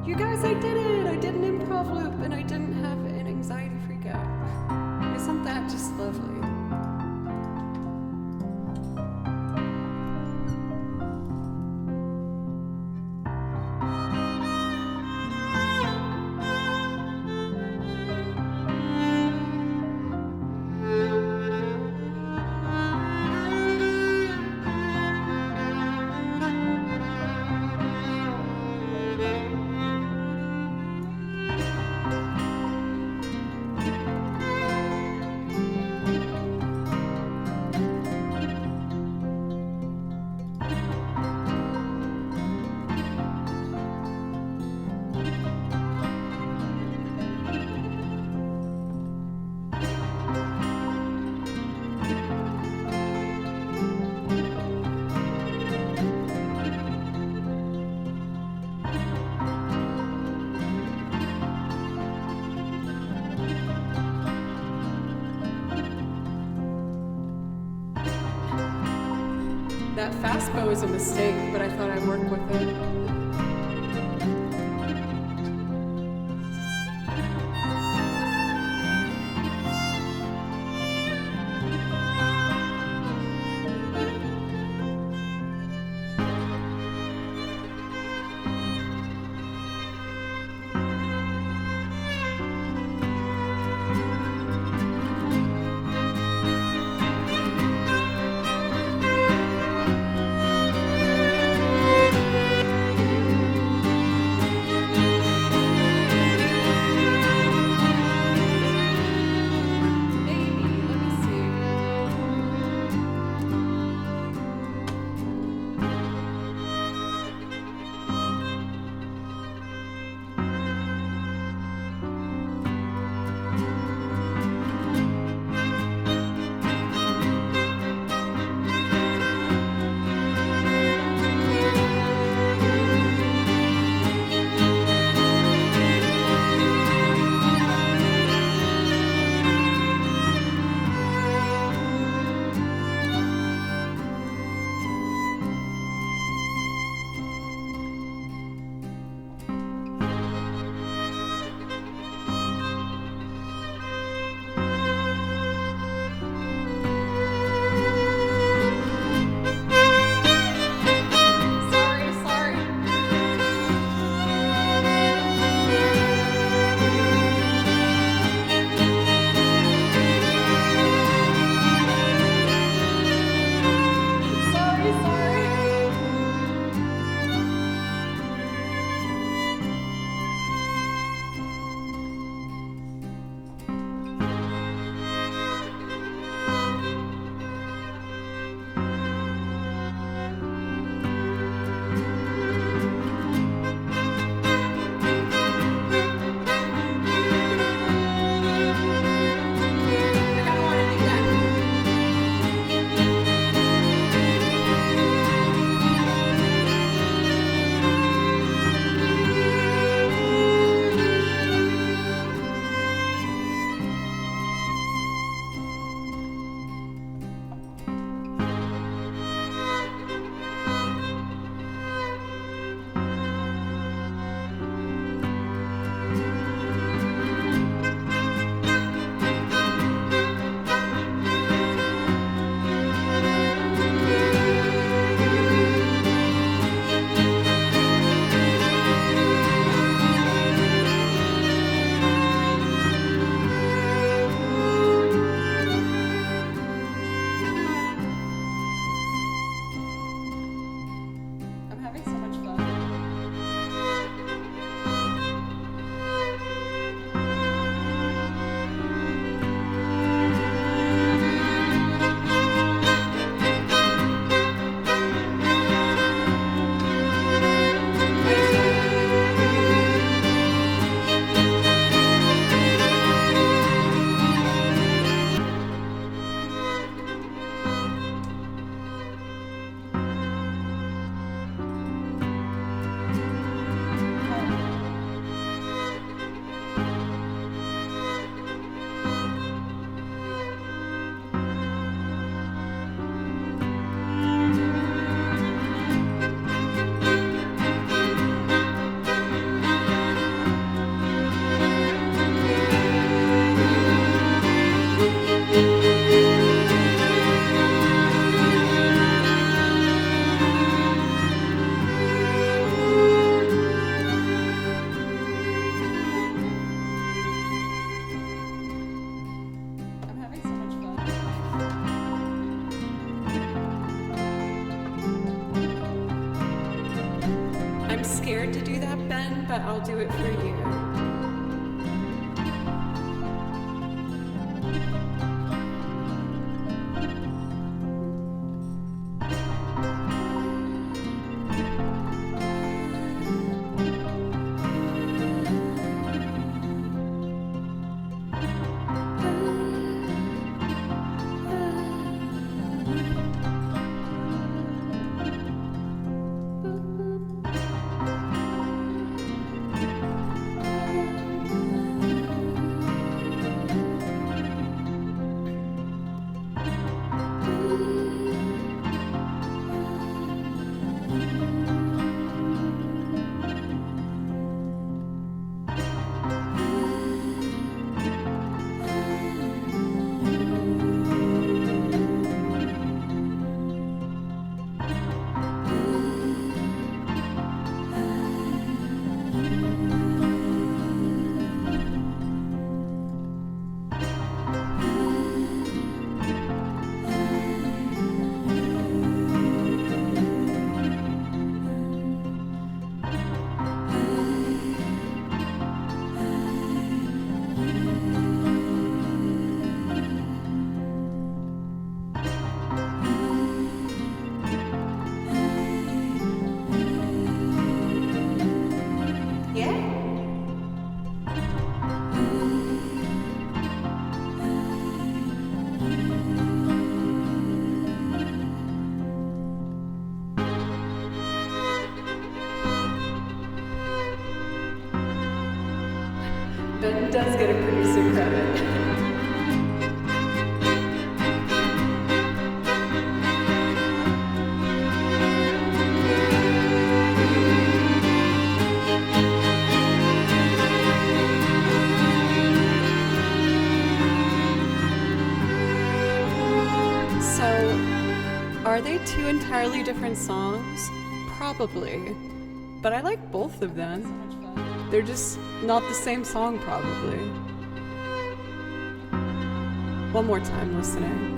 [SPEAKER 1] You guys, I did it! I did an improv loop and I didn't have an anxiety freak out. Isn't that just lovely? That fast bow is a mistake, but I thought I'd work with it. scared to do that, Ben, but I'll do it for you. Ben does get a producer credit. So, are they two entirely different songs? Probably. But I like both of them. They're just not the same song, probably. One more time listening.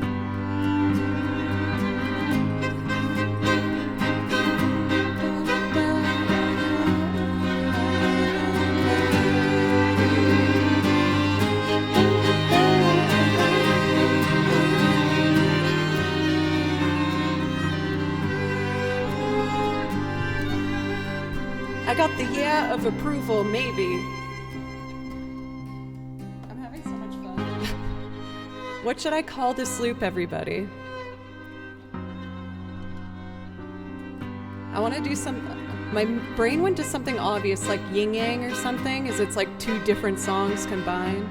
[SPEAKER 1] I got the yeah of approval, maybe. I'm having so much fun. What should I call this loop, everybody? I want to do some... My brain went to something obvious, like yin yang or something, as it's like two different songs combined.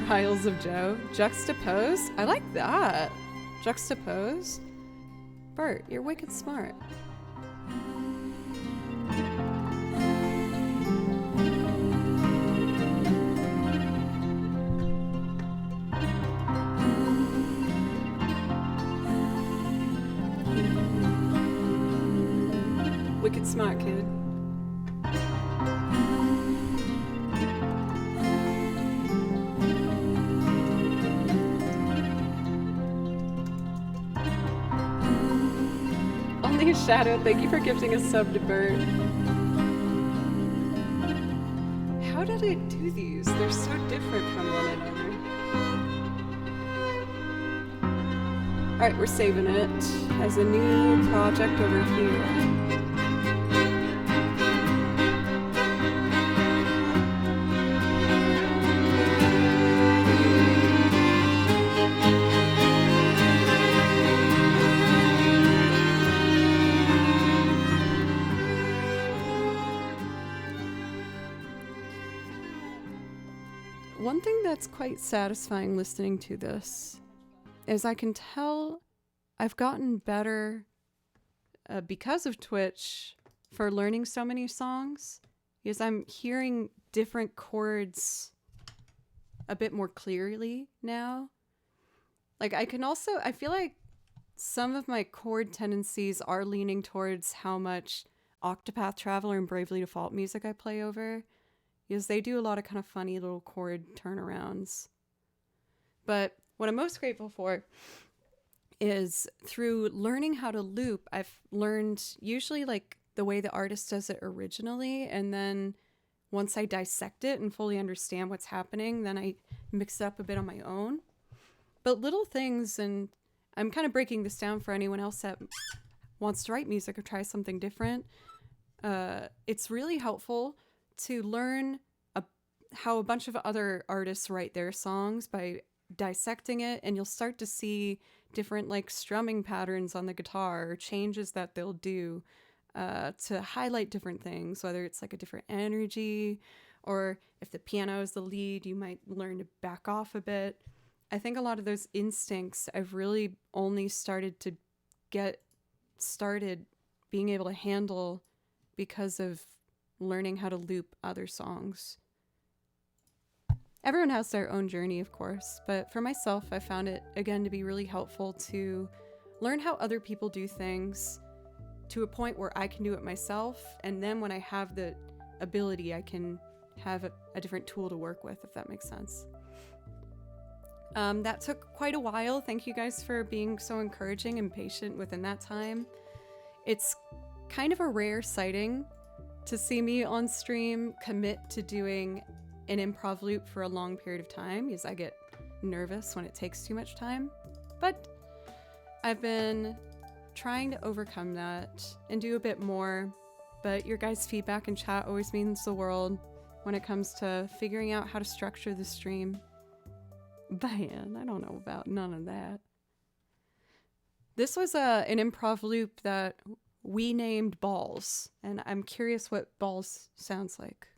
[SPEAKER 1] Trials of Joe. Juxtaposed? I like that. Juxtaposed? Bert, you're wicked smart. Wicked smart, kid. Shadow, thank you for gifting a sub to Bert. How did I do these? They're so different from one another. Alright, we're saving it as a new project over here. One thing that's quite satisfying listening to this is I can tell I've gotten better because of Twitch for learning so many songs, because I'm hearing different chords a bit more clearly now. Like I feel like some of my chord tendencies are leaning towards how much Octopath Traveler and Bravely Default music I play over. because they do a lot of kind of funny little chord turnarounds. But what I'm most grateful for is through learning how to loop, I've learned usually like the way the artist does it originally, and then once I dissect it and fully understand what's happening, then I mix it up a bit on my own. But little things, and I'm kind of breaking this down for anyone else that wants to write music or try something different. It's really helpful to learn how a bunch of other artists write their songs by dissecting it, and you'll start to see different like strumming patterns on the guitar or changes that they'll do to highlight different things, whether it's like a different energy, or if the piano is the lead, you might learn to back off a bit. I think a lot of those instincts I've really only started to get started being able to handle because of learning how to loop other songs. Everyone has their own journey, of course, but for myself, I found it, again, to be really helpful to learn how other people do things to a point where I can do it myself, and then when I have the ability, I can have a different tool to work with, if that makes sense. That took quite a while. Thank you guys for being so encouraging and patient within that time. It's kind of a rare sighting to see me on stream commit to doing an improv loop for a long period of time, because I get nervous when it takes too much time. But I've been trying to overcome that and do a bit more. But your guys' feedback in chat always means the world when it comes to figuring out how to structure the stream. Man, I don't know about none of that. This was an improv loop that we named Balls, and I'm curious what Balls sounds like.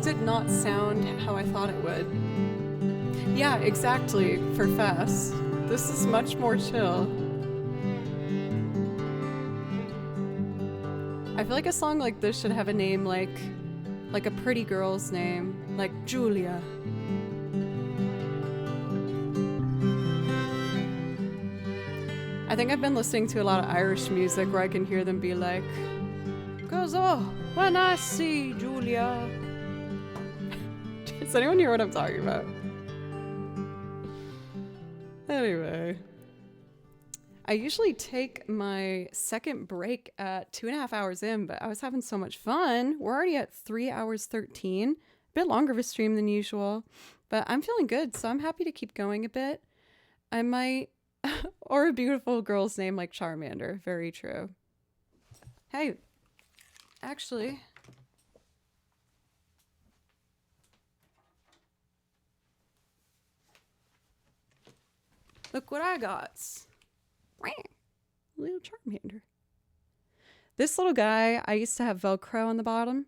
[SPEAKER 1] Did not sound how I thought it would. Yeah, exactly, for Fest. This is much more chill. I feel like a song like this should have a name like a pretty girl's name, like Julia. I think I've been listening to a lot of Irish music where I can hear them be like, "'Cause oh, when I see Julia." Does anyone hear what I'm talking about? Anyway. I usually take my second break at 2.5 hours in, but I was having so much fun. We're already at 3 hours 13. A bit longer of a stream than usual, but I'm feeling good, so I'm happy to keep going a bit. I might, or a beautiful girl's name like Charmander. Very true. Hey, actually... Look what I got. Little Charmander. This little guy, I used to have Velcro on the bottom.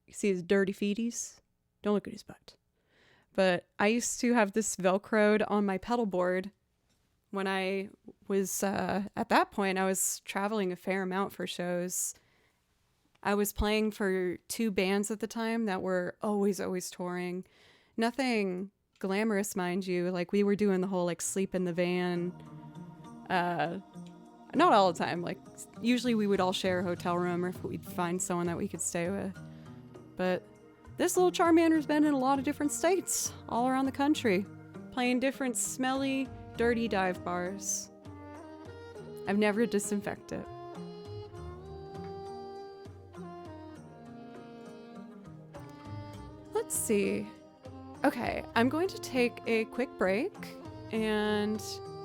[SPEAKER 1] You see his dirty feeties? Don't look at his butt. But I used to have this Velcroed on my pedal board when I was, at that point, I was traveling a fair amount for shows. I was playing for 2 bands at the time that were always touring. Nothing glamorous, mind you. Like, we were doing the whole like sleep in the van, not all the time, like usually we would all share a hotel room, or if we'd find someone that we could stay with. But this little Charmander's been in a lot of different states all around the country, playing different smelly, dirty dive bars. I've never disinfected. Let's see. Okay, I'm going to take a quick break, and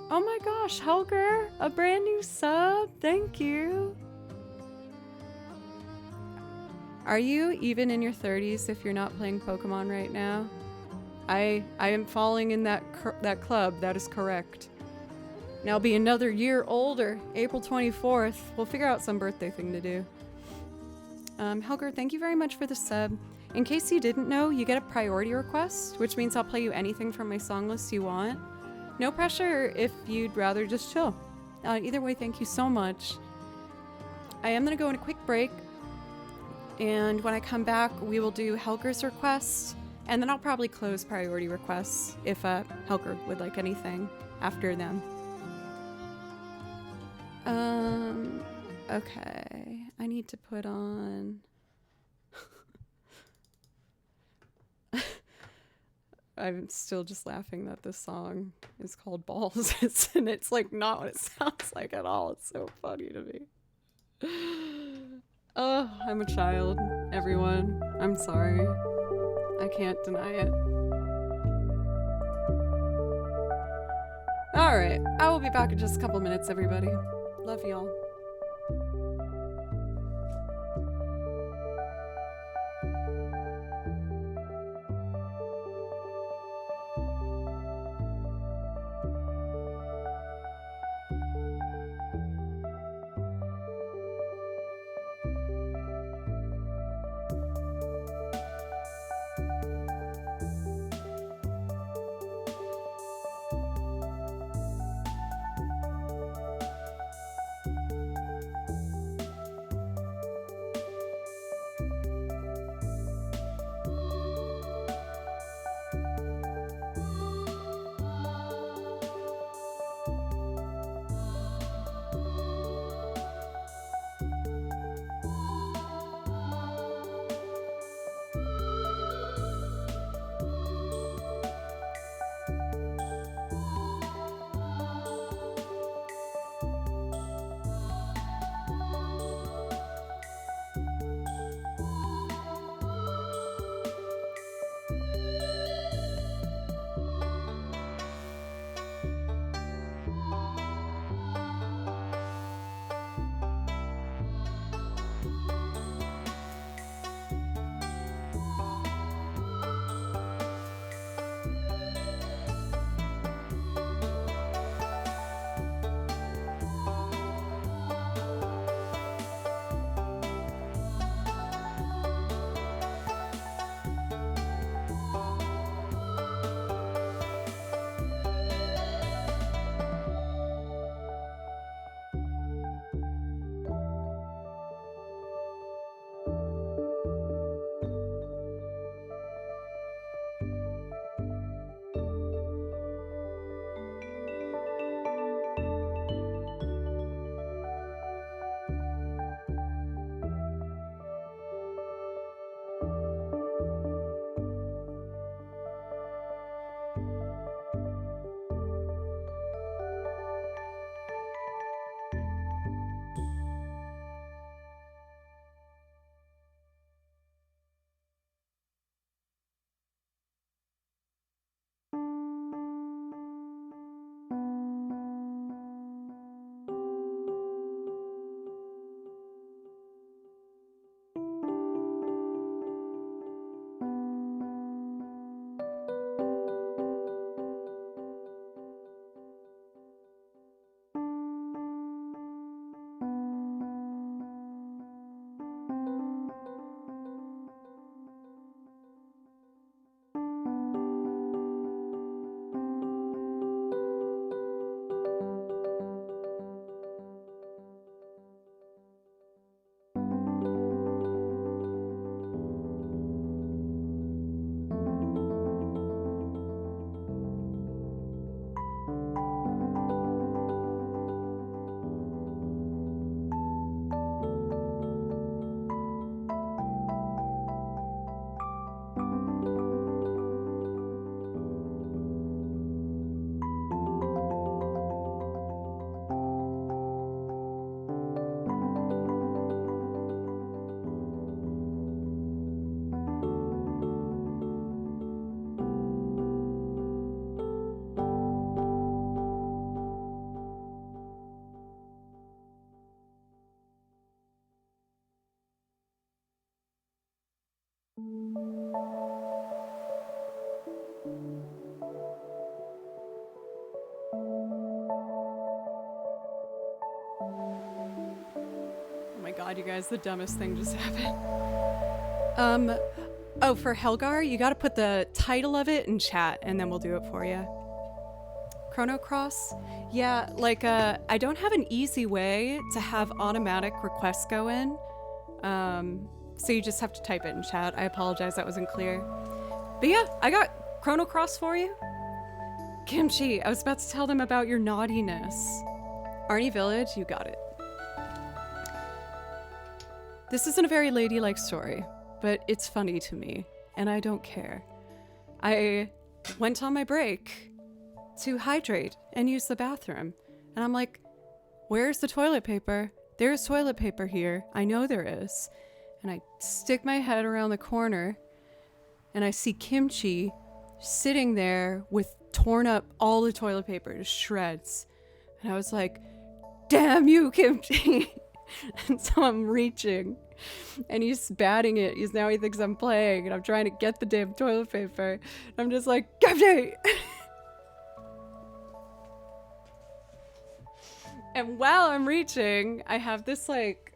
[SPEAKER 1] oh my gosh, Helger, a brand new sub, thank you. Are you even in your 30s if you're not playing Pokemon right now? I am falling in that club. That is correct. Now I'll be another year older. April 24th. We'll figure out some birthday thing to do. Helger, thank you very much for the sub. In case you didn't know, you get a priority request, which means I'll play you anything from my song list you want. No pressure if you'd rather just chill. Either way, thank you so much. I am going to go on a quick break, and when I come back, we will do Helger's request, and then I'll probably close priority requests if Helger would like anything after them. Okay. I need to put on... I'm still just laughing that this song is called Balls, and it's like not what it sounds like at all. It's so funny to me. Oh, I'm a child, everyone. I'm sorry. I can't deny it. Alright, I will be back in just a couple minutes, everybody. Love y'all. god, you guys, the dumbest thing just happened. Oh, for Helgar, you gotta put the title of it in chat, and then we'll do it for you. Chrono Cross? Yeah, like, I don't have an easy way to have automatic requests go in. So you just have to type it in chat. I apologize, that wasn't clear. But yeah, I got Chrono Cross for you. Kimchi, I was about to tell them about your naughtiness. Arnie Village, you got it. This isn't a very ladylike story, but it's funny to me, and I don't care. I went on my break to hydrate and use the bathroom, and I'm like, where's the toilet paper? There's toilet paper here. I know there is. And I stick my head around the corner, and I see Kimchi sitting there with torn up all the toilet paper to shreds. And I was like, damn you, Kimchi. And so I'm reaching, and he's batting it. He thinks I'm playing, and I'm trying to get the damn toilet paper. And I'm just like, Kimchi! And while I'm reaching, I have this like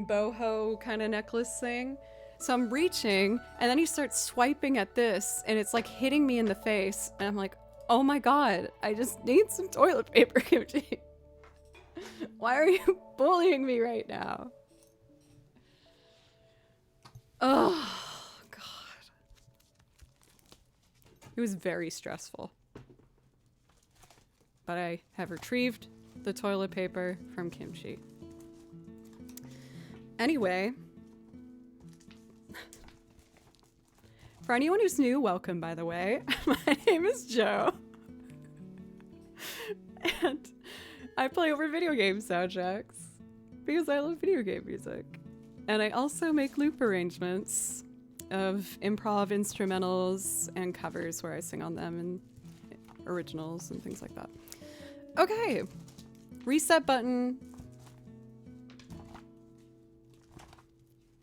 [SPEAKER 1] boho kind of necklace thing. So I'm reaching, and then he starts swiping at this, and it's like hitting me in the face. And I'm like, oh my god, I just need some toilet paper, Kimchi. Why are you bullying me right now? Oh, God. It was very stressful. But I have retrieved the toilet paper from Kimchi. Anyway, for anyone who's new, welcome, by the way. My name is Joe. And I play over video game soundtracks because I love video game music. And I also make loop arrangements of improv instrumentals and covers where I sing on them and originals and things like that. Okay, reset button.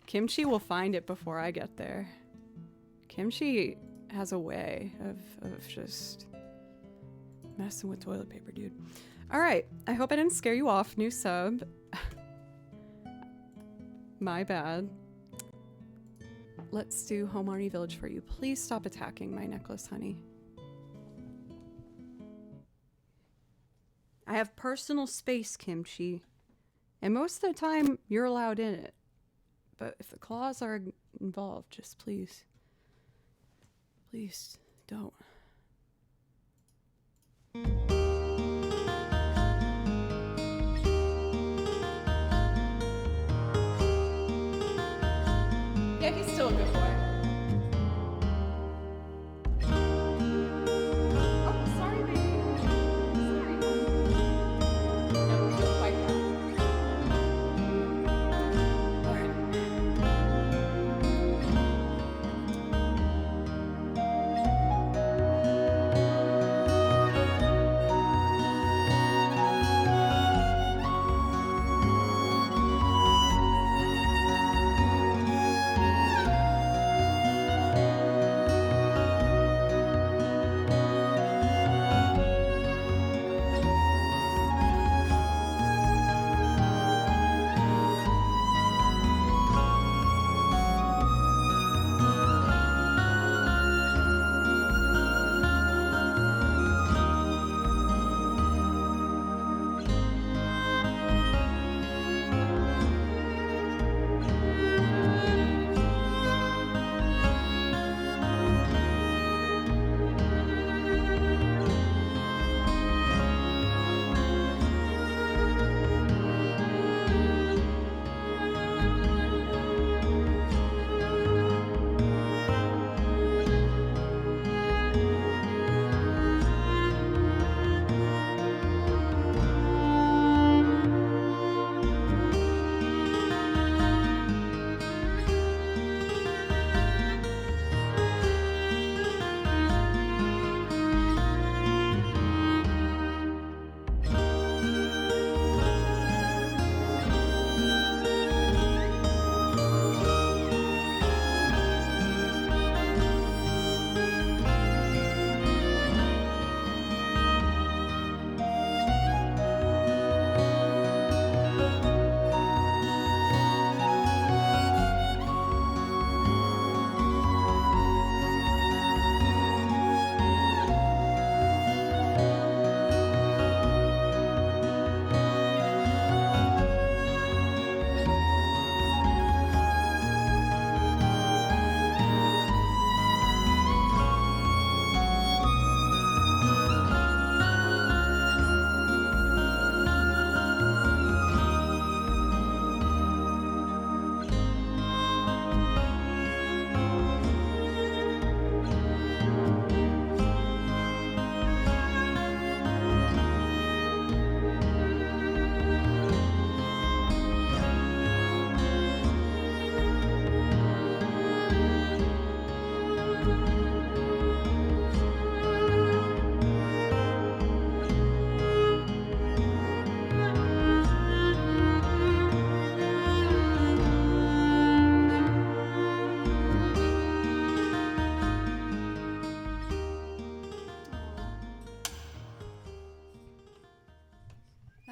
[SPEAKER 1] Kimchi will find it before I get there. Kimchi has a way of just messing with toilet paper, dude. All right, I hope I didn't scare you off. New sub. My bad. Let's do Home Arnie Village for you. Please stop attacking my necklace, honey. I have personal space, Kimchi. And most of the time, you're allowed in it. But if the claws are involved, just please don't. Yeah, he's still a good boy. Oh, sorry, baby. Sorry. No, we don't fight that.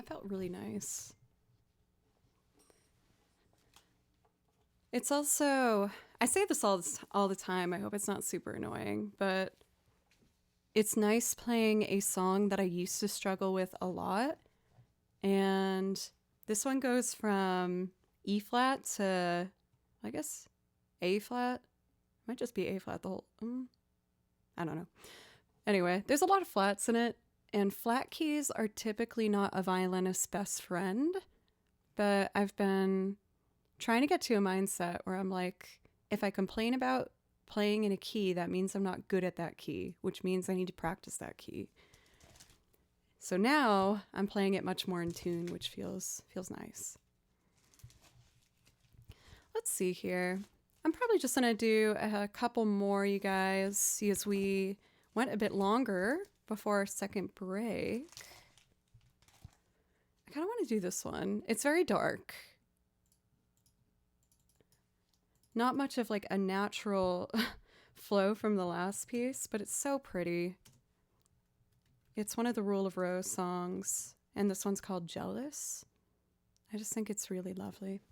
[SPEAKER 1] That felt really nice. It's also, I say this all the time. I hope it's not super annoying, but it's nice playing a song that I used to struggle with a lot. And this one goes from E flat to, I guess, A flat. Might just be A flat the whole, I don't know. Anyway, there's a lot of flats in it, and flat keys are typically not a violinist's best friend, but I've been trying to get to a mindset where I'm like, if I complain about playing in a key, that means I'm not good at that key, which means I need to practice that key. So now I'm playing it much more in tune, which feels nice. Let's see here. I'm probably just gonna do a couple more, you guys, see as we went a bit longer before our second break. I kind of want to do this one. It's very dark. Not much of like a natural flow from the last piece, but it's so pretty. It's one of the Rule of Rose songs, and this one's called Jealous. I just think it's really lovely.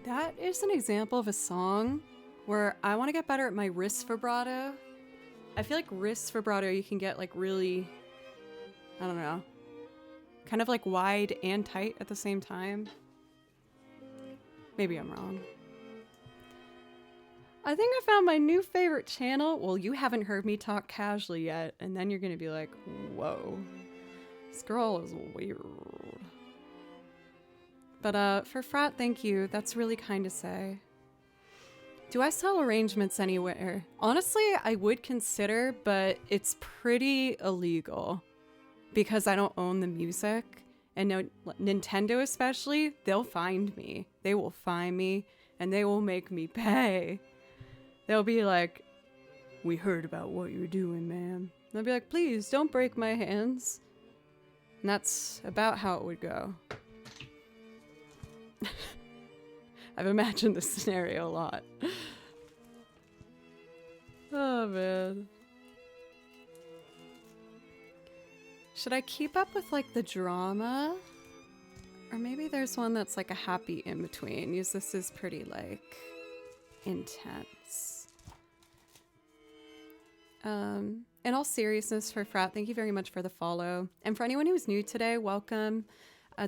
[SPEAKER 1] That is an example of a song where I want to get better at my wrist vibrato. I feel like wrist vibrato you can get like really, I don't know, kind of like wide and tight at the same time. Maybe I'm wrong. I think I found my new favorite channel. Well, you haven't heard me talk casually yet, and then you're gonna be like, whoa, this girl is weird. But for Frat, thank you. That's really kind to say. Do I sell arrangements anywhere? Honestly, I would consider, but it's pretty illegal because I don't own the music. And no, Nintendo especially, they'll find me. They will find me and they will make me pay. They'll be like, we heard about what you're doing, ma'am. And I'll be like, please don't break my hands. And that's about how it would go. I've imagined this scenario a lot. Oh, man. Should I keep up with, like, the drama? Or maybe there's one that's, like, a happy in-between. Use this is pretty, like, intense. In all seriousness, for Frat, thank you very much for the follow. And for anyone who's new today, welcome.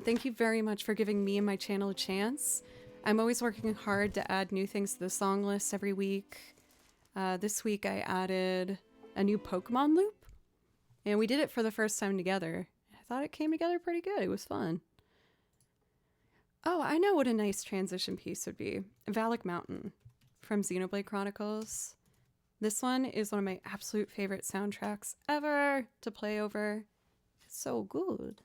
[SPEAKER 1] Thank you very much for giving me and my channel a chance. I'm always working hard to add new things to the song list every week. This week I added a new Pokemon loop, and we did it for the first time together. I thought it came together pretty good. It was fun. Oh, I know what a nice transition piece would be. Valak Mountain from Xenoblade Chronicles. This one is one of my absolute favorite soundtracks ever to play over. It's so good.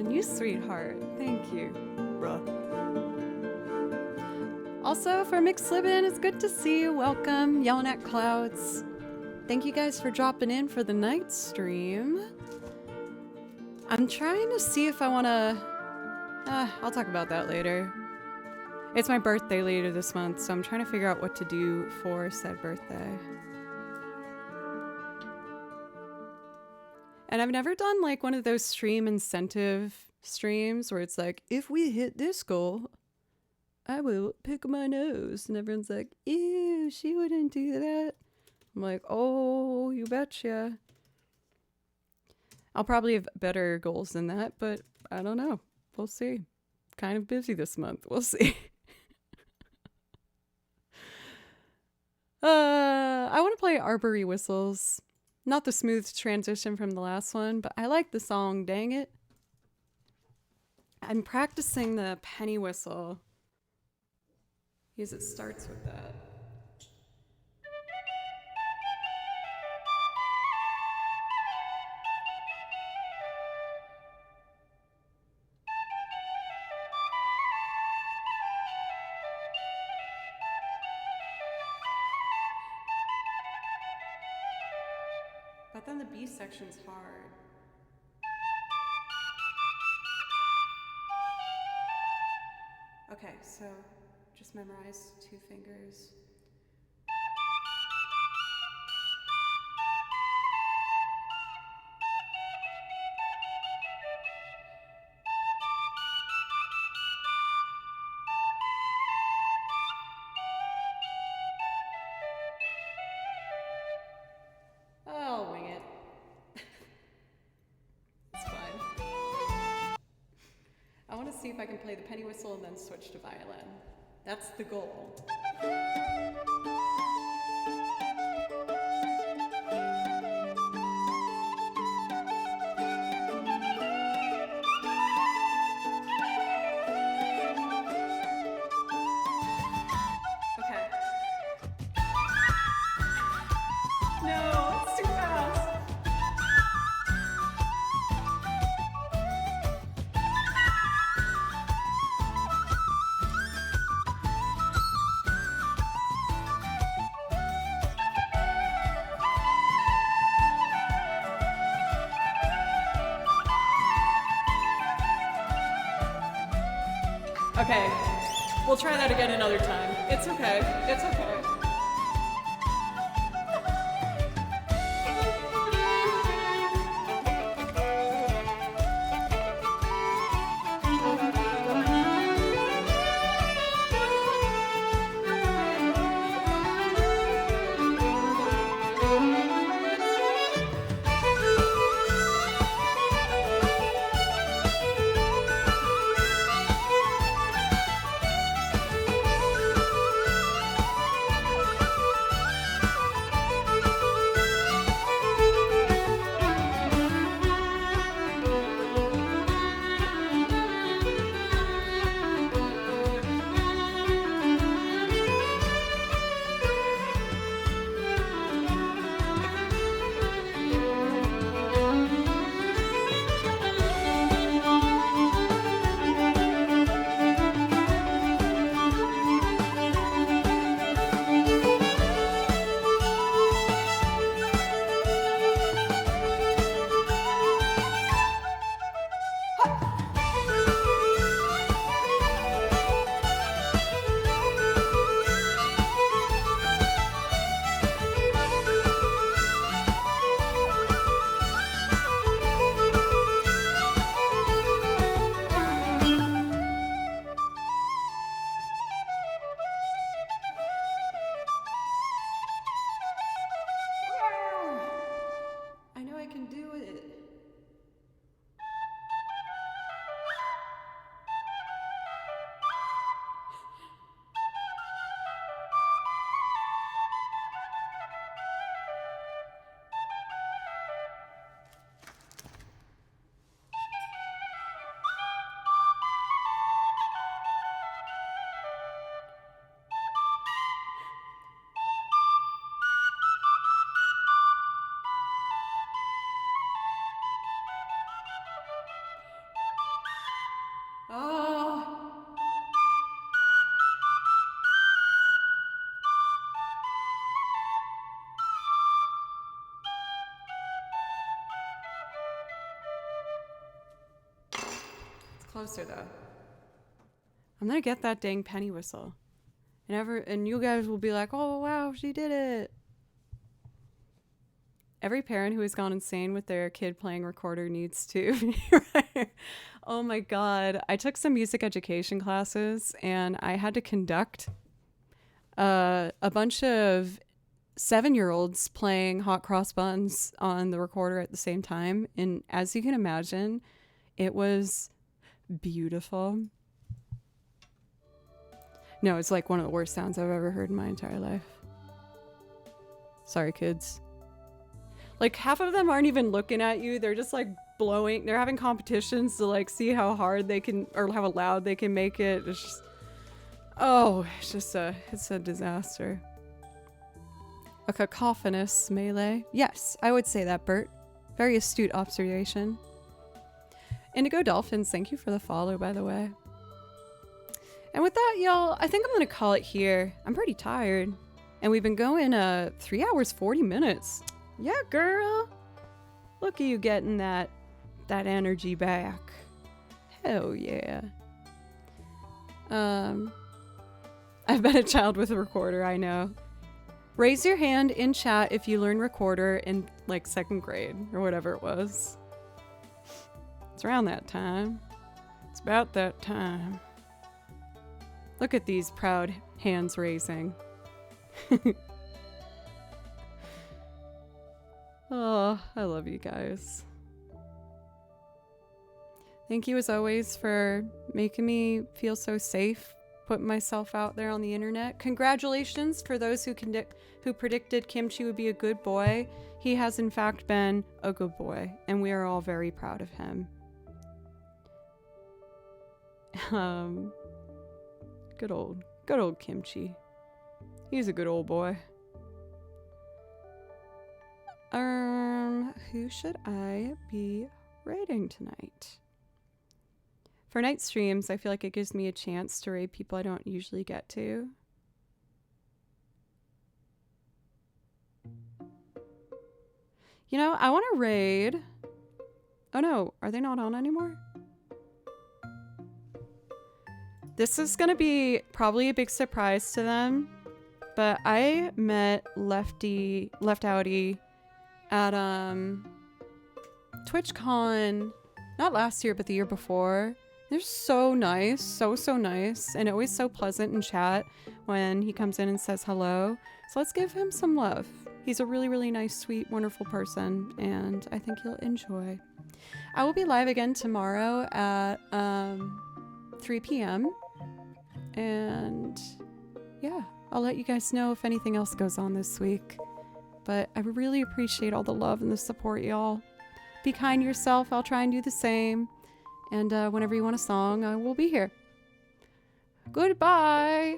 [SPEAKER 1] You sweetheart. Thank you. Bruh. Also, for McSlibbin, it's good to see you. Welcome. Yelling at Clouds. Thank you guys for dropping in for the night stream. I'm trying to see if I want to... I'll talk about that later. It's my birthday later this month, so I'm trying to figure out what to do for said birthday. And I've never done like one of those stream incentive streams where it's like, if we hit this goal, I will pick my nose. And everyone's like, ew, she wouldn't do that. I'm like, oh, you betcha. I'll probably have better goals than that, but I don't know. We'll see. Kind of busy this month. We'll see. I want to play Arbory Whistles. Not the smooth transition from the last one, but I like the song, dang it. I'm practicing the penny whistle because it starts with that. But then the B section's hard. Okay, so just memorize 2 fingers. I'll wing it. It's fine. I want to see if I can play the penny whistle and then switch to violin. That's the goal. Okay. No, it's too fast. Okay, we'll try that again another time. It's okay, it's okay. I know I can do it. Oh. It's closer though. I'm gonna get that dang penny whistle. And you guys will be like, oh wow, she did it. Every parent who has gone insane with their kid playing recorder needs to. Right? Oh my God. I took some music education classes and I had to conduct a bunch of 7-year-olds playing hot cross buns on the recorder at the same time. And as you can imagine, it was beautiful. No, it's like one of the worst sounds I've ever heard in my entire life. Sorry, kids. Like half of them aren't even looking at you. They're just like blowing. They're having competitions to like see how hard they can or how loud they can make it. It's just, oh, it's a disaster. A cacophonous melee. Yes, I would say that, Bert. Very astute observation. Indigo Dolphins, thank you for the follow, by the way. And with that, y'all, I think I'm gonna call it here. I'm pretty tired. And we've been going 3 hours, 40 minutes. Yeah, girl. Look at you getting that energy back. Hell yeah. I've been a child with a recorder, I know. Raise your hand in chat if you learned recorder in like 2nd grade or whatever it was. It's around that time. It's about that time. Look at these proud hands raising. Oh, I love you guys. Thank you as always for making me feel so safe, putting myself out there on the internet. Congratulations for those who predicted Kimchi would be a good boy. He has in fact been a good boy, and we are all very proud of him. Good old Kimchi. He's a good old boy. Who should I be raiding tonight? For night streams, I feel like it gives me a chance to raid people I don't usually get to. You know, I want to raid... Oh no, are they not on anymore? This is going to be probably a big surprise to them, but I met Left Outy at TwitchCon, not last year, but the year before. They're so nice, so nice, and always so pleasant in chat when he comes in and says hello. So let's give him some love. He's a really nice, sweet, wonderful person, and I think you'll enjoy. I will be live again tomorrow at 3 p.m. And yeah, I'll let you guys know if anything else goes on this week. But I really appreciate all the love and the support, y'all. Be kind to yourself. I'll try and do the same. And whenever you want a song, I will be here. Goodbye.